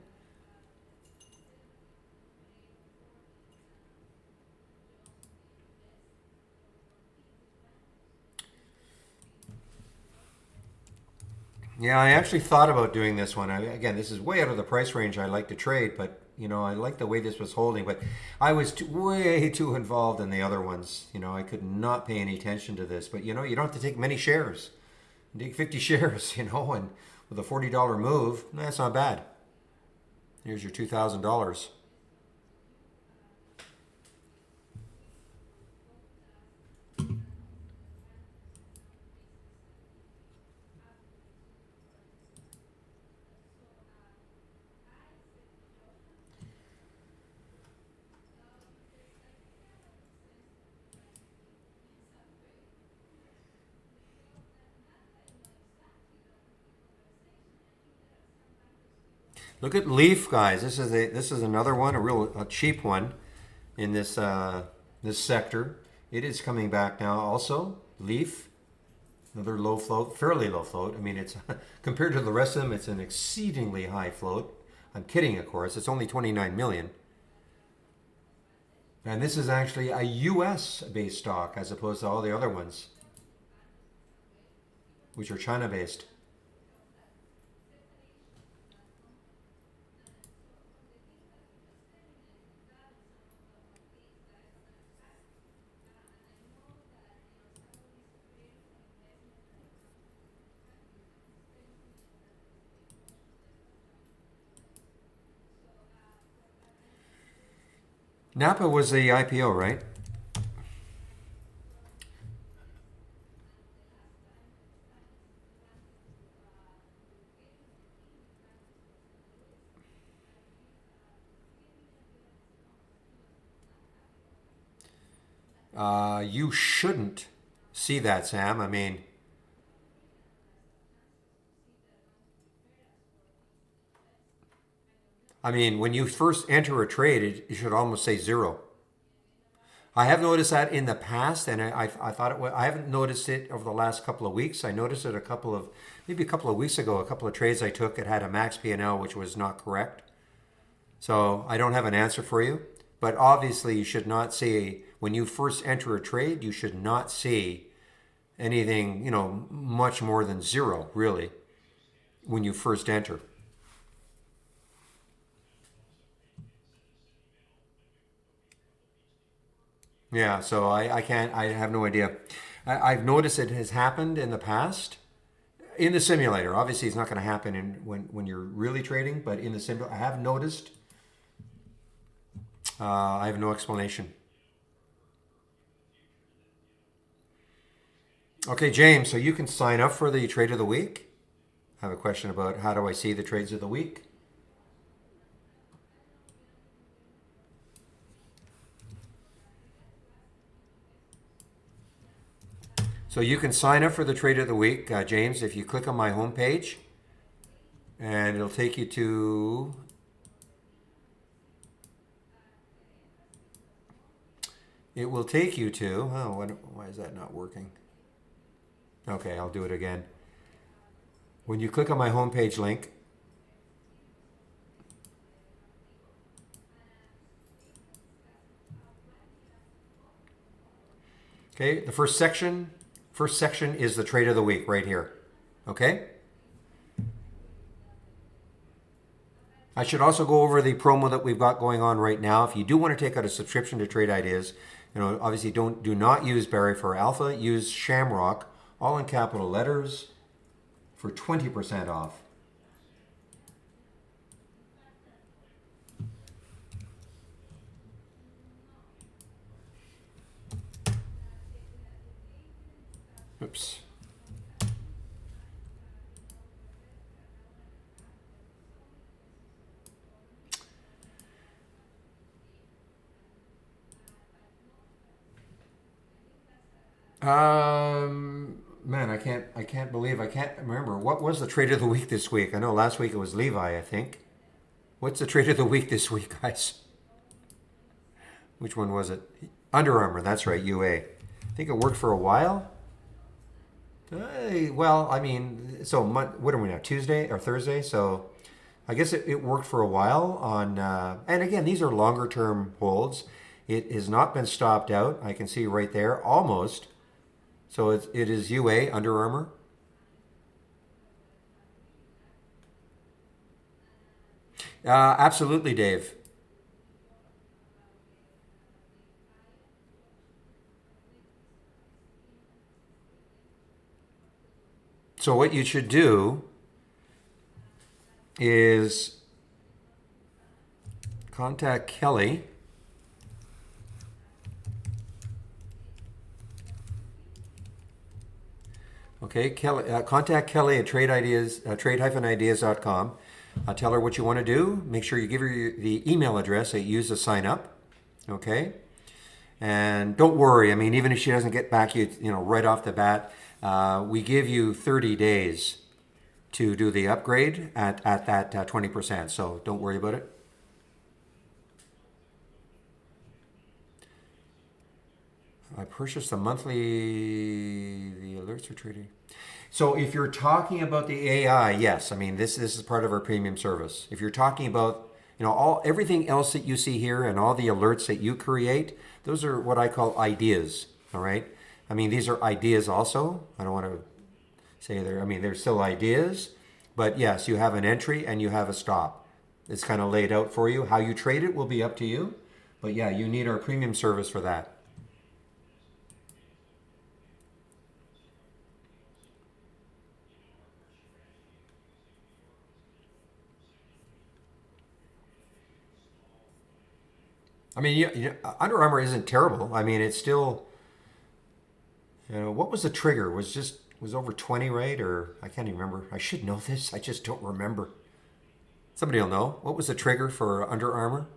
Yeah, I actually thought about doing this one. Again, this is way out of the price range I like to trade, but I like the way this was holding. But I was way too involved in the other ones. I could not pay any attention to this. But you don't have to take many shares. You take 50 shares, and with a $40 move, that's not bad. Here's your $2,000. Look at Leaf, guys. This is another one, a cheap one in this sector. It is coming back now. Also, Leaf. Another low float, fairly low float. I mean, it's compared to the rest of them, it's an exceedingly high float. I'm kidding, of course. It's only 29 million. And this is actually a US based stock as opposed to all the other ones, which are China based. Napa was the IPO, right? You shouldn't see that, Sam. I mean, when you first enter a trade, it should almost say zero. I have noticed that in the past, and I thought it was, I haven't noticed it over the last couple of weeks. I noticed it maybe a couple of weeks ago, a couple of trades I took. It had a max P&L, which was not correct. So I don't have an answer for you. But obviously, you should not see, when you first enter a trade, you should not see anything, much more than zero, really, when you first enter. Yeah, so I can't, I have no idea. I've noticed it has happened in the past in the simulator. Obviously, it's not going to happen when you're really trading, but in the simulator, I have noticed. I have no explanation. Okay, James, so you can sign up for the trade of the week. I have a question about how do I see the trades of the week. So you can sign up for the trade of the week, James, if you click on my homepage, and it'll take you to. It will take you to. Oh, why is that not working? Okay, I'll do it again. When you click on my homepage link, okay, the first section is the trade of the week right here. Okay? I should also go over the promo that we've got going on right now. If you do want to take out a subscription to Trade Ideas, obviously do not use Barry for Alpha, use Shamrock, all in capital letters, for 20% off. Oops. Man, I can't remember. What was the trade of the week this week? I know last week it was Levi, I think. What's the trade of the week this week, guys? Which one was it? Under Armour, that's right, UA. I think it worked for a while. Well, I mean, so what are we now? Tuesday or Thursday? So I guess it worked for a while on, and again, these are longer term holds. It has not been stopped out. I can see right there, almost. So it is UA, Under Armour. Absolutely, Dave. So what you should do is contact Kelly. Okay, Kelly, contact Kelly at trade-ideas.com. Tell her what you want to do. Make sure you give her the email address that you use to sign up. Okay, and don't worry. I mean, even if she doesn't get back you, right off the bat, we give you 30 days to do the upgrade at that 20%. So don't worry about it. I purchased the monthly, the alerts are trading. So if you're talking about the AI, yes, I mean this is part of our premium service. If you're talking about all everything else that you see here and all the alerts that you create, those are what I call ideas. All right. I mean these are ideas also. I don't want to say they're. I mean they're still ideas, but yes, you have an entry and you have a stop. It's kind of laid out for you. How you trade it will be up to you, but yeah, you need our premium service for that. I mean, Under Armour isn't terrible. I mean, it's still, what was the trigger? Was over 20, right? Or I can't even remember. I should know this. I just don't remember. Somebody will know. What was the trigger for Under Armour?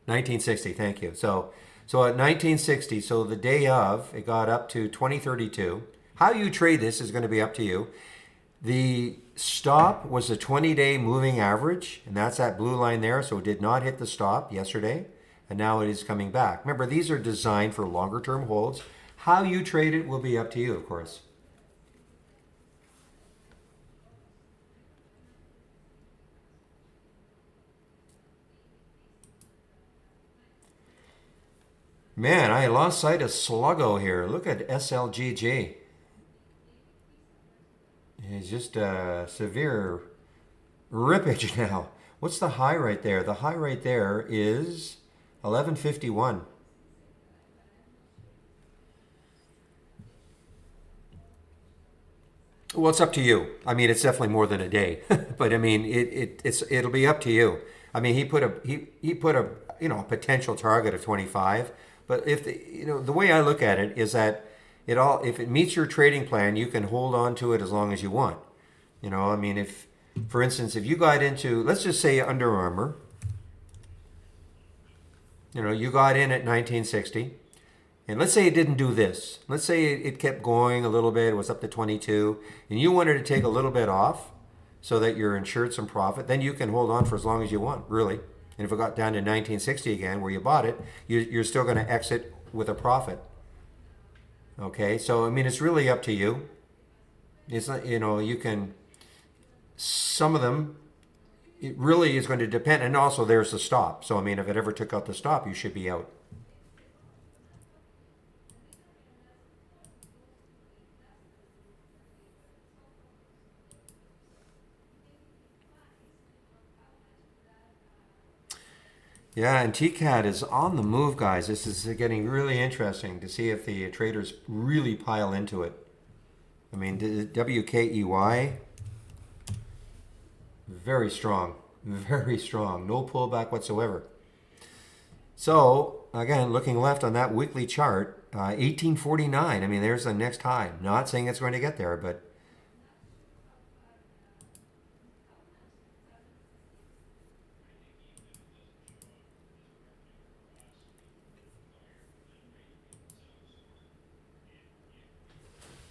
1960. Thank you. So at 1960, so the day of, it got up to 2032. How you trade this is going to be up to you. The stop was a 20-day moving average, and that's that blue line there. So it did not hit the stop yesterday, and now it is coming back. Remember, these are designed for longer term holds. How you trade it will be up to you, of course. Man, I lost sight of Sluggo here. Look at SLGG. It's just a severe rippage now. What's the high right there? The high right there is 1151. Well, it's up to you. I mean, it's definitely more than a day, but I mean, it'll be up to you. I mean, he put a a potential target of 25, but if the way I look at it is that if it meets your trading plan, you can hold on to it as long as you want. I mean, if for instance, if you got into, let's just say Under Armour, you got in at 1960. And let's say it didn't do this. Let's say it kept going a little bit. It was up to 22. And you wanted to take a little bit off so that you're insured some profit. Then you can hold on for as long as you want, really. And if it got down to 1960 again, where you bought it, you're still going to exit with a profit. Okay, so I mean, it's really up to you. It's not, you can, some of them, it really is going to depend. And also, there's the stop. So, I mean, if it ever took out the stop, you should be out. Yeah, and TKAT is on the move, guys. This is getting really interesting to see if the traders really pile into it. I mean, WKEY, very strong, very strong. No pullback whatsoever. So, again, looking left on that weekly chart, 1849. I mean, there's the next high. Not saying it's going to get there, but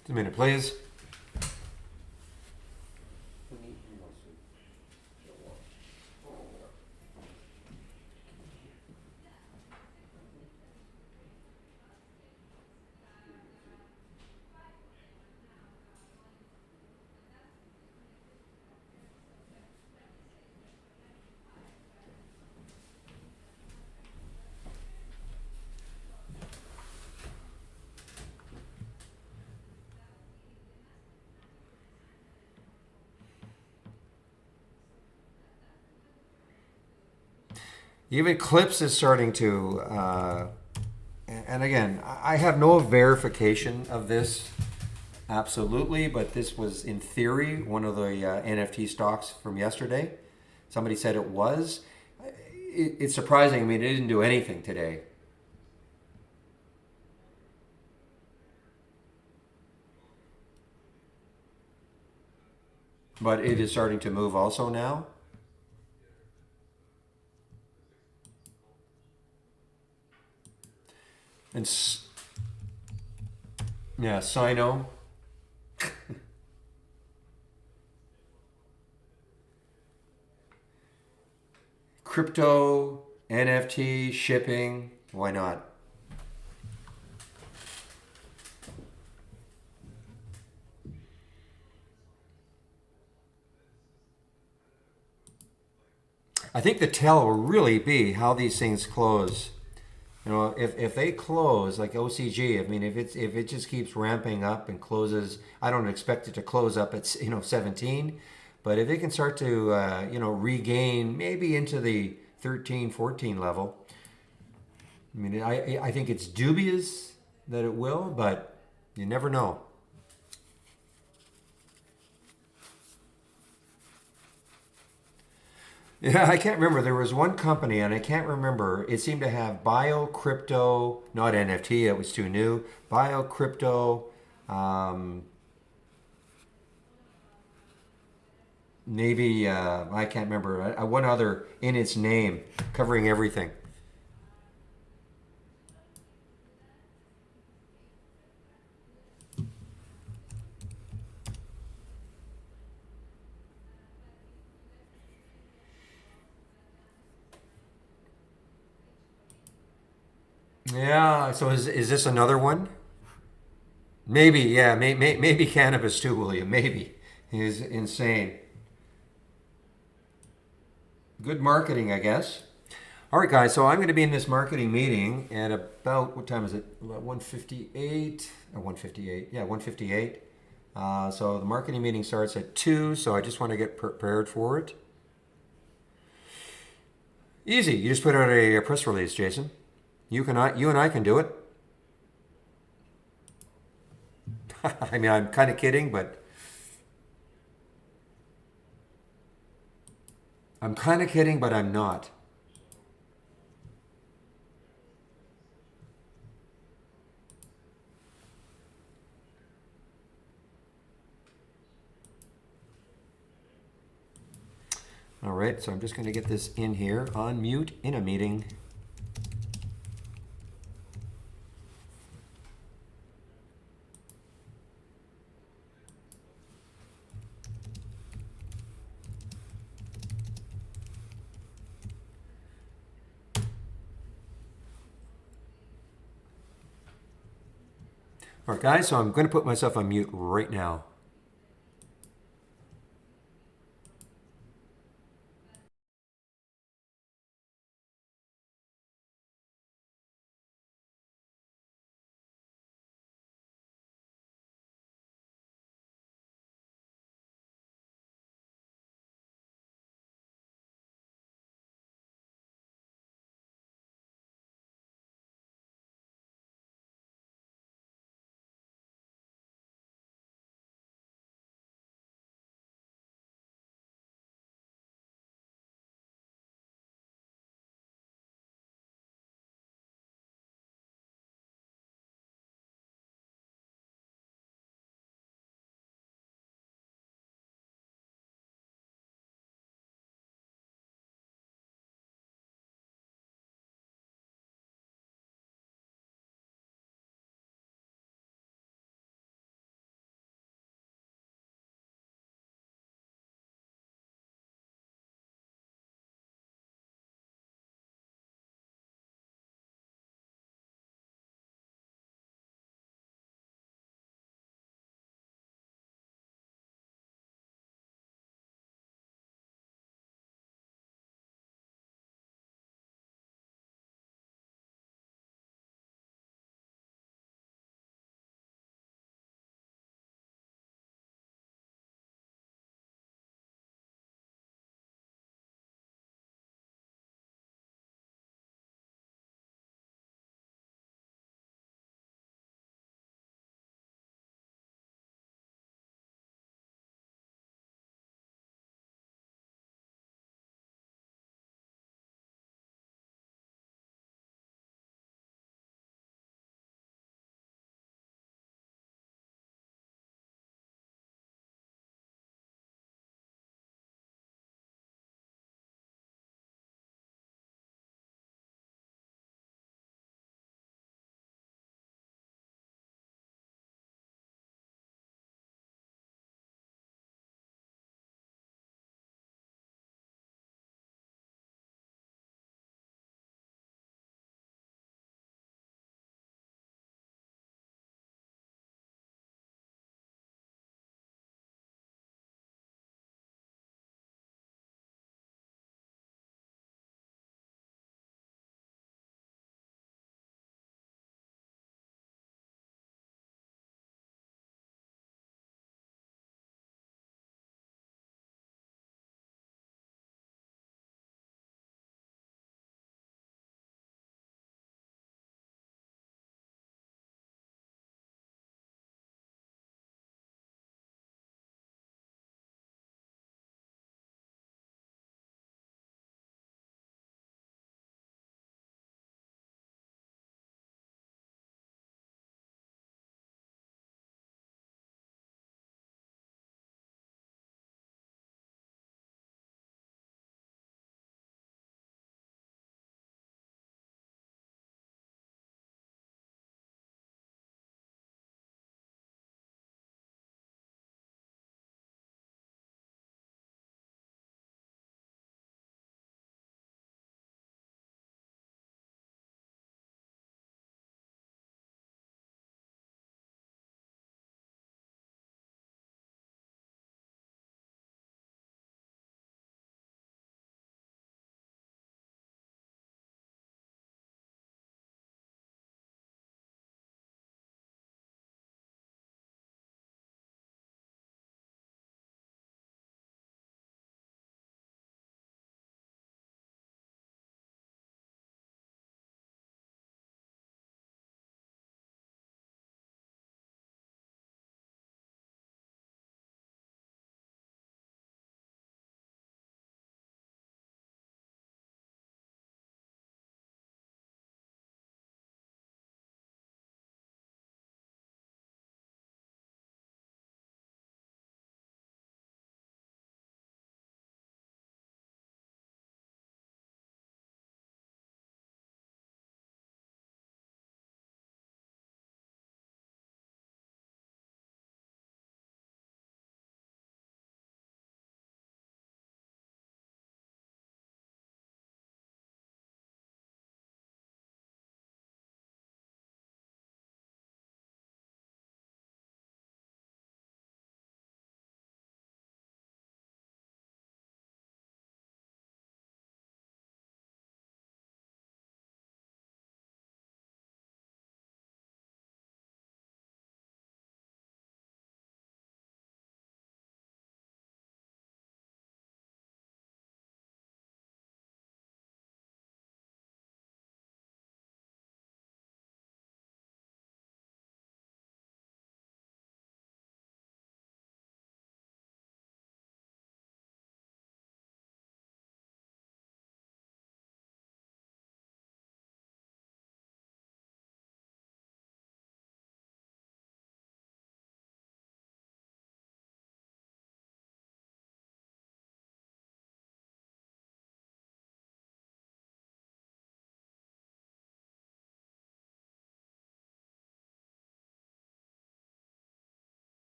just a minute, please. Even Clips is starting to, and again, I have no verification of this absolutely, but this was in theory one of the NFT stocks from yesterday. Somebody said it was. It's surprising. I mean, it didn't do anything today. But it is starting to move also now. And yeah, Sino. Crypto, NFT, shipping. Why not? I think the tell will really be how these things close. You know, if they close like OCG, I mean, if it just keeps ramping up and closes, I don't expect it to close up at 17, but if it can start to regain maybe into the 13, 14 level, I mean, I think it's dubious that it will, but you never know. Yeah, I can't remember. There was one company, and I can't remember. It seemed to have bio crypto, not NFT. It was too new. Bio crypto, um, maybe I can't remember. One other in its name, covering everything. Yeah. So is this another one? Maybe. Yeah. Maybe cannabis too, William. Maybe. Is insane. Good marketing, I guess. All right, guys. So I'm going to be in this marketing meeting at about what time is it? About 1:58 or 1:58? Yeah, 1:58. So the marketing meeting starts at 2. So I just want to get prepared for it. Easy. You just put out a press release, Jason. You and I can do it. I mean, I'm kind of kidding, but I'm not. All right. So I'm just going to get this in here on mute in a meeting. All right, guys. So I'm going to put myself on mute right now.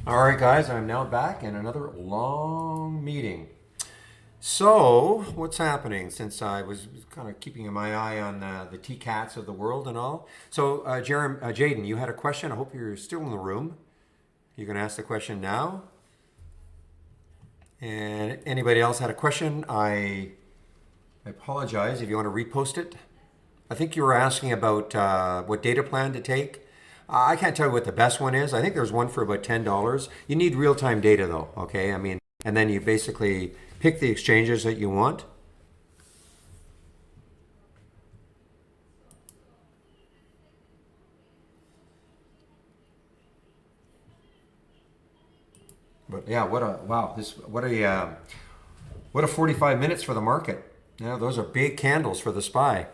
All right, guys, I'm now back in another long meeting. So, what's happening since I was kind of keeping my eye on the TKATs of the world and all? So, Jaden, you had a question. I hope you're still in the room. You can ask the question now. And anybody else had a question? I apologize if you want to repost it. I think you were asking about what data plan to take. I can't tell you what the best one is. I think there's one for about $10. You need real-time data though, okay? I mean, and then you basically pick the exchanges that you want. But yeah, what a 45 minutes for the market. Yeah, those are big candles for the SPY.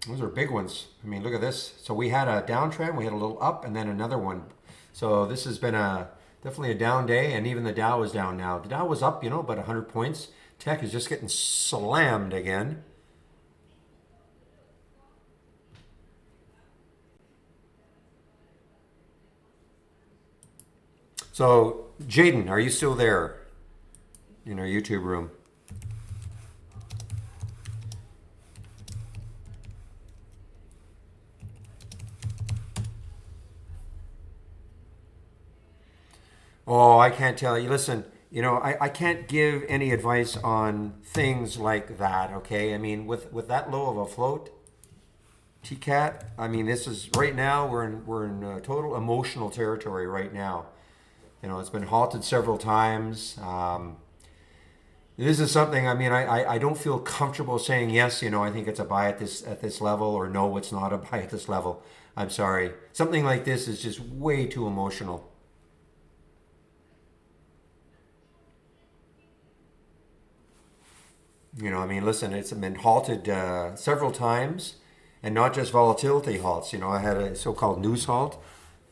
Those are big ones. I mean, look at this. So we had a downtrend, we had a little up, and then another one. So this has been definitely a down day, and even the Dow is down now. The Dow was up, about 100 points. Tech is just getting slammed again. So, Jaden, are you still there in our YouTube room? Oh, I can't tell you. Listen, I can't give any advice on things like that, okay? I mean, with that low of a float, TCAT, I mean, this is right now we're in total emotional territory right now. It's been halted several times. This is something. I mean, I don't feel comfortable saying yes. I think it's a buy at this level, or no, it's not a buy at this level. I'm sorry. Something like this is just way too emotional. I mean, listen, it's been halted several times, and not just volatility halts. I had a so-called news halt.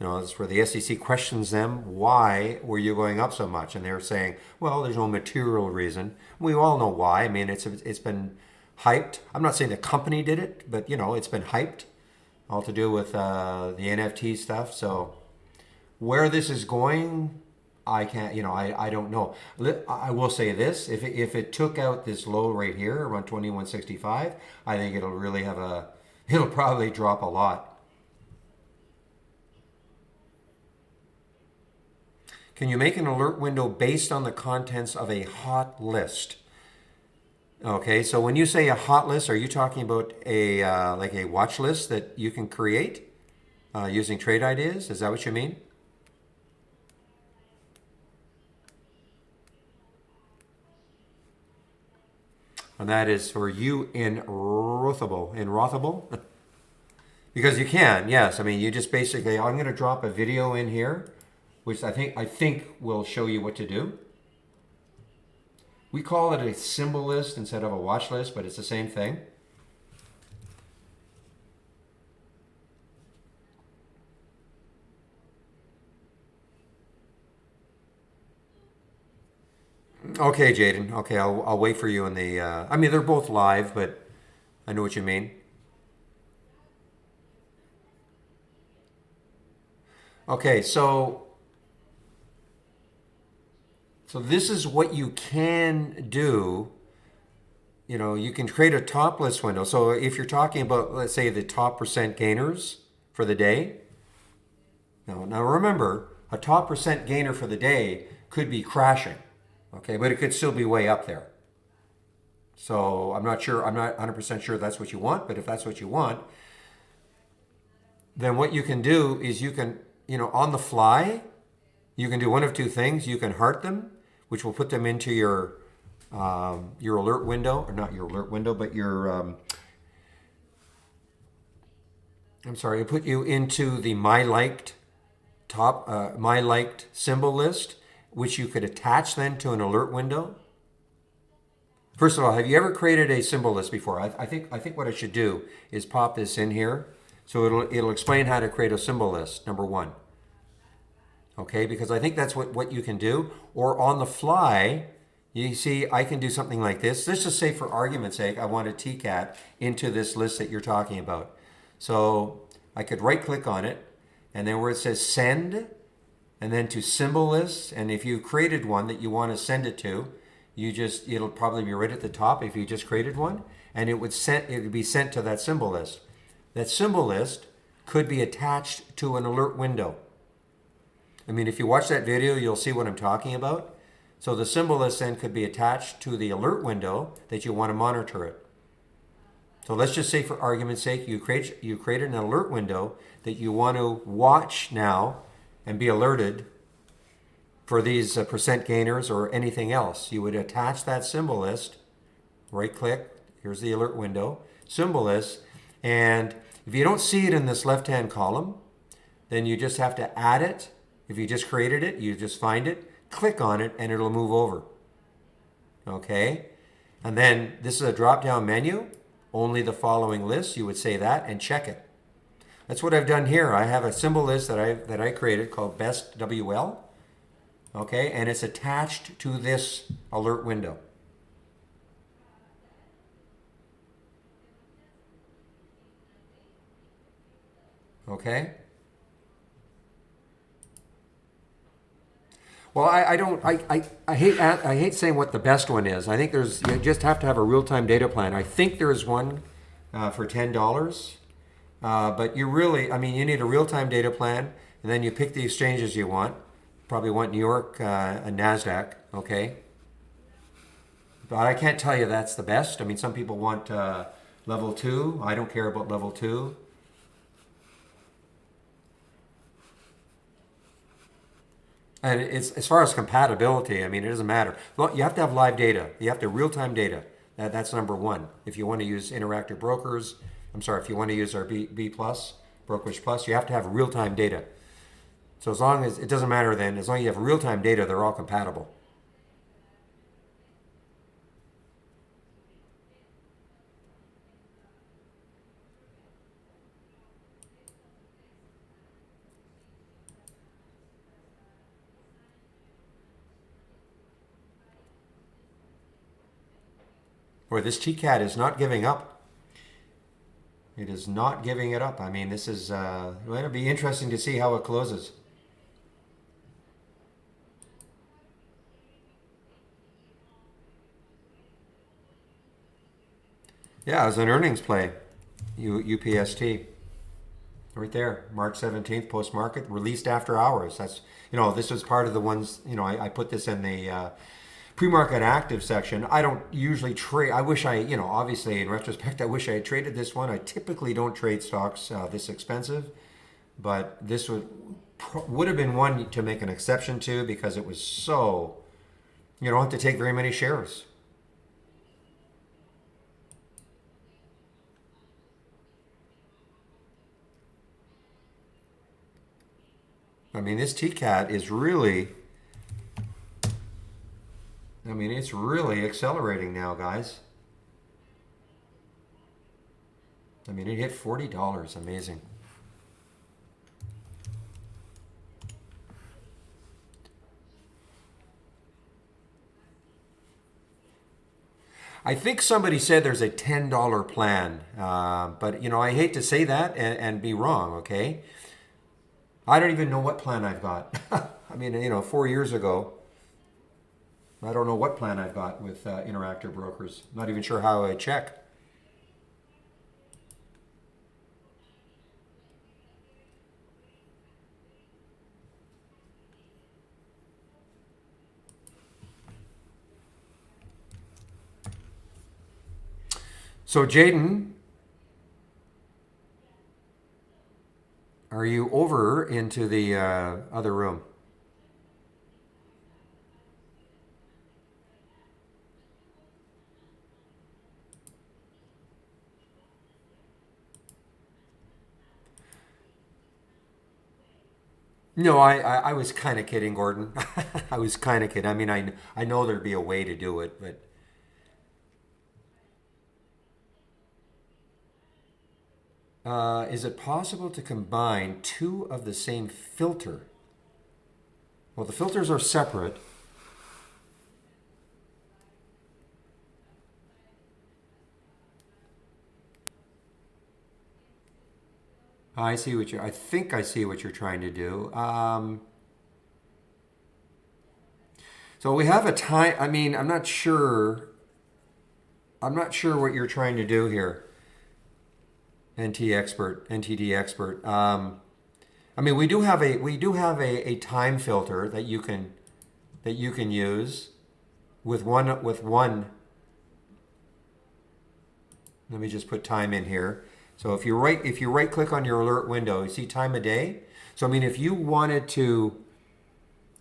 It's where the SEC questions them, why were you going up so much? And they're saying, well, there's no material reason. We all know why. I mean, it's been hyped. I'm not saying the company did it, but it's been hyped, all to do with the NFT stuff. So where this is going, I can't, I don't know. I will say this, if it took out this low right here around 2165, I think it'll probably drop a lot. Can you make an alert window based on the contents of a hot list? Okay, so when you say a hot list, are you talking about a like a watch list that you can create using trade ideas? Is that what you mean? And that is for you in Rothable, because you can, yes. I mean, you just basically, I'm going to drop a video in here, which I think will show you what to do. We call it a symbol list instead of a watch list, but it's the same thing. Okay, Jaden. Okay, I'll wait for you in the. I mean, they're both live, but I know what you mean. Okay, so this is what you can do. You can create a top list window. So if you're talking about, let's say, the top percent gainers for the day. Now remember, a top percent gainer for the day could be crashing, okay, but it could still be way up there. So I'm not sure. I'm not 100% sure that's what you want. But if that's what you want, then what you can do is you can, on the fly, you can do one of two things. You can heart them, which will put them into your alert window, or not your alert window, but your I'm sorry, it'll put you into the my liked symbol list, which you could attach then to an alert window. First of all, have you ever created a symbol list before? I think what I should do is pop this in here, so it'll explain how to create a symbol list. Number one, okay, because I think that's what you can do. Or on the fly, you see, I can do something like this. Let's just say, for argument's sake, I want a TCAT into this list that you're talking about. So I could right click on it, and then where it says send, and then to symbol list, and if you created one that you want to send it to, it'll probably be right at the top if you just created one, and it would be sent to that symbol list. That symbol list could be attached to an alert window. I mean, if you watch that video, you'll see what I'm talking about. So the symbol list then could be attached to the alert window that you want to monitor it. So let's just say, for argument's sake, you created an alert window that you want to watch now and be alerted for these percent gainers or anything else. You would attach that symbol list, right click, here's the alert window, symbol list, and if you don't see it in this left-hand column, then you just have to add it. If you just created it, you just find it, click on it, and it'll move over. Okay? And then this is a drop-down menu, only the following list. You would say that and check it. That's what I've done here. I have a symbol list that I created called Best WL. Okay, and it's attached to this alert window. Okay. Well, I hate saying what the best one is. I think you just have to have a real-time data plan. I think there's one for $10, but you need a real-time data plan, and then you pick the exchanges you want. Probably want New York and NASDAQ, okay? But I can't tell you that's the best. I mean, some people want level 2. I don't care about level 2. And it's, as far as compatibility, I mean, it doesn't matter. Well, you have to have live data. You have to real-time data. That's number one. If you want to use Interactive Brokers, if you want to use our B Plus, Brokerage Plus, you have to have real-time data. So as long as, it doesn't matter then, as long as you have real-time data, they're all compatible. Boy, this TKAT is not giving up. It is not giving it up. I mean, this is going to be interesting to see how it closes. Yeah, it was an earnings play, UPST. Right there, March 17th, post-market, released after hours. That's, this was part of the ones, I put this in the pre-market active section. I don't usually trade. I wish obviously in retrospect, I wish I had traded this one. I typically don't trade stocks this expensive, but this would have been one to make an exception to because it was so, you don't have to take very many shares. I mean, this TKAT is really, it's really accelerating now, guys. I mean, it hit $40. Amazing. I think somebody said there's a $10 plan, but I hate to say that and be wrong, okay? I don't even know what plan I've got. I mean, 4 years ago, I don't know what plan I've got with Interactive Brokers. Not even sure how I check. So Jaden, are you over into the other room? No, I was kind of kidding, Gordon. I was kind of kidding. I mean, I know there'd be a way to do it, but is it possible to combine two of the same filter? Well, the filters are separate. I see what I think I see what you're trying to do. So we have a time. I mean, I'm not sure. I'm not sure what you're trying to do here. NTD expert. I mean, we do have a time filter that you can use with one. Let me just put time in here. So if you right click on your alert window, you see time of day. So I mean, if you wanted to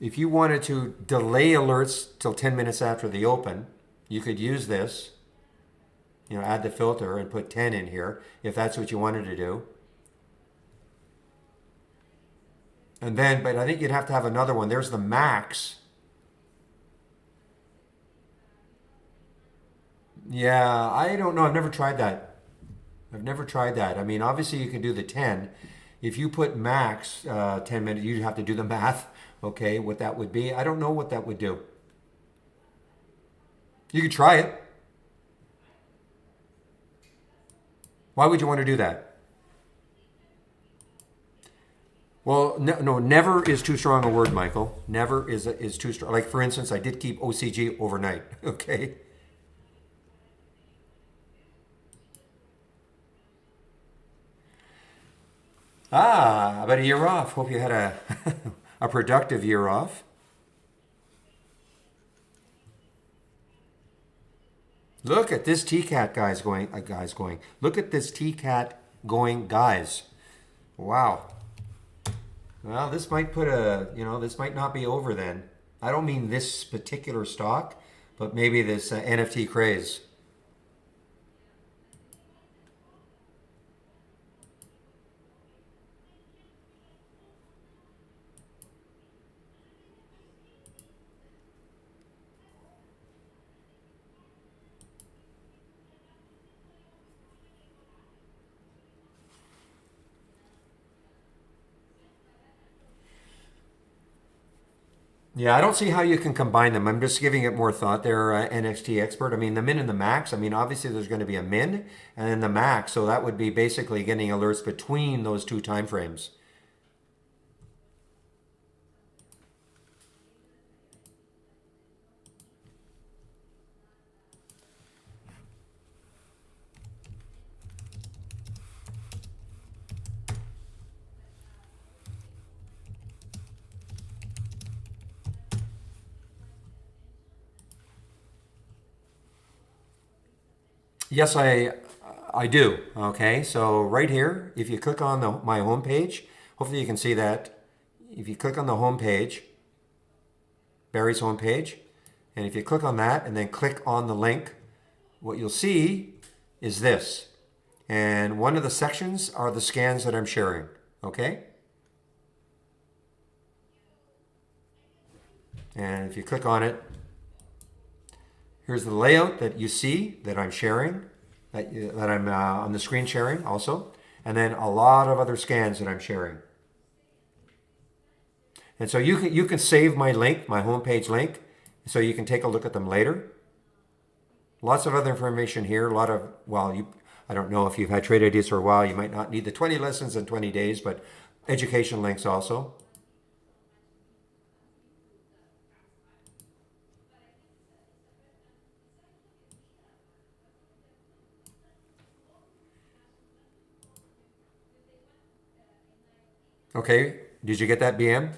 delay alerts till 10 minutes after the open, you could use this. You know, add the filter and put 10 in here if that's what you wanted to do. And then, but I think you'd have to have another one. There's the max. Yeah, I don't know. I've never tried that. I've never tried that. I mean, obviously you can do the 10. If you put max 10 minutes, you'd have to do the math, okay, what that would be. I don't know what that would do. You could try it. Why would you want to do that? Well, no, never is too strong a word, Michael. Never is too strong. Like, for instance, I did keep OCG overnight, okay? Ah, about a year off. Hope you had a, a productive year off. Look at this TKAT guys going. Look at this TKAT going, guys. Wow. Well, this might put a, this might not be over then. I don't mean this particular stock, but maybe this NFT craze. Yeah, I don't see how you can combine them. I'm just giving it more thought there, NXT expert. I mean, the min and the max. I mean, obviously there's going to be a min and then the max. So that would be basically getting alerts between those two time frames. Yes, I do. Okay, so right here, if you click on my home page, hopefully you can see that. If you click on the home page, Barry's home page, and if you click on that and then click on the link, what you'll see is this. And one of the sections are the scans that I'm sharing. Okay? And if you click on it, here's the layout that you see that I'm sharing, that I'm on the screen sharing also, and then a lot of other scans that I'm sharing. And so you can save my link, my homepage link, so you can take a look at them later. Lots of other information here. A lot of, I don't know if you've had trade ideas for a while, you might not need the 20 lessons in 20 days, but education links also. Okay, did you get that, BM?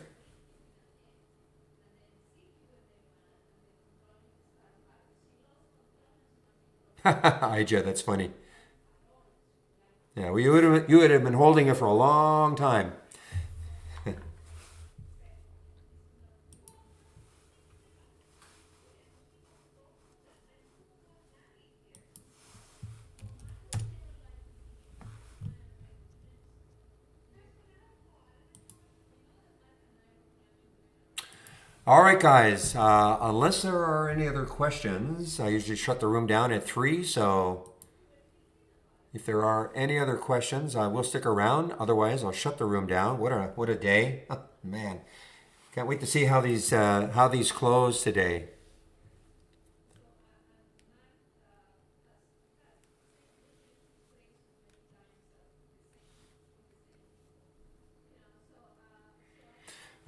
Ija, that's funny. Yeah, well, you would have been holding it for a long time. All right, guys. Unless there are any other questions, I usually shut the room down at 3. So if there are any other questions, I will stick around. Otherwise, I'll shut the room down. What a day, man! Can't wait to see how these close today.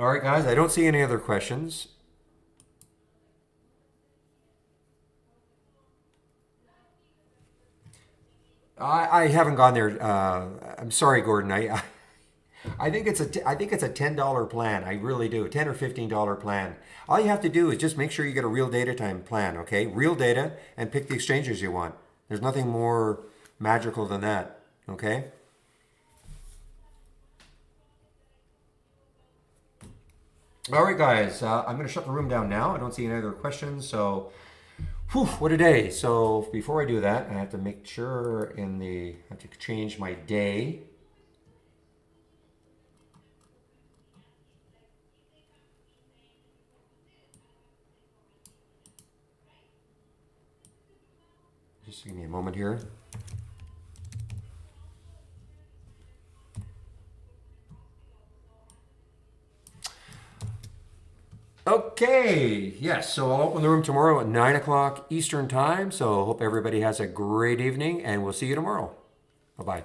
All right, guys, I don't see any other questions. I haven't gone there. I'm sorry, Gordon. I think it's a $10 plan. I really do. $10 or $15 plan. All you have to do is just make sure you get a real data time plan, okay? Real data, and pick the exchanges you want. There's nothing more magical than that, okay? All right, guys. I'm going to shut the room down now. I don't see any other questions. So, whew, what a day. So before I do that, I have to make sure I have to change my day. Just give me a moment here. Okay, yes, so I'll open the room tomorrow at 9 o'clock Eastern Time. So hope everybody has a great evening, and we'll see you tomorrow. Bye-bye.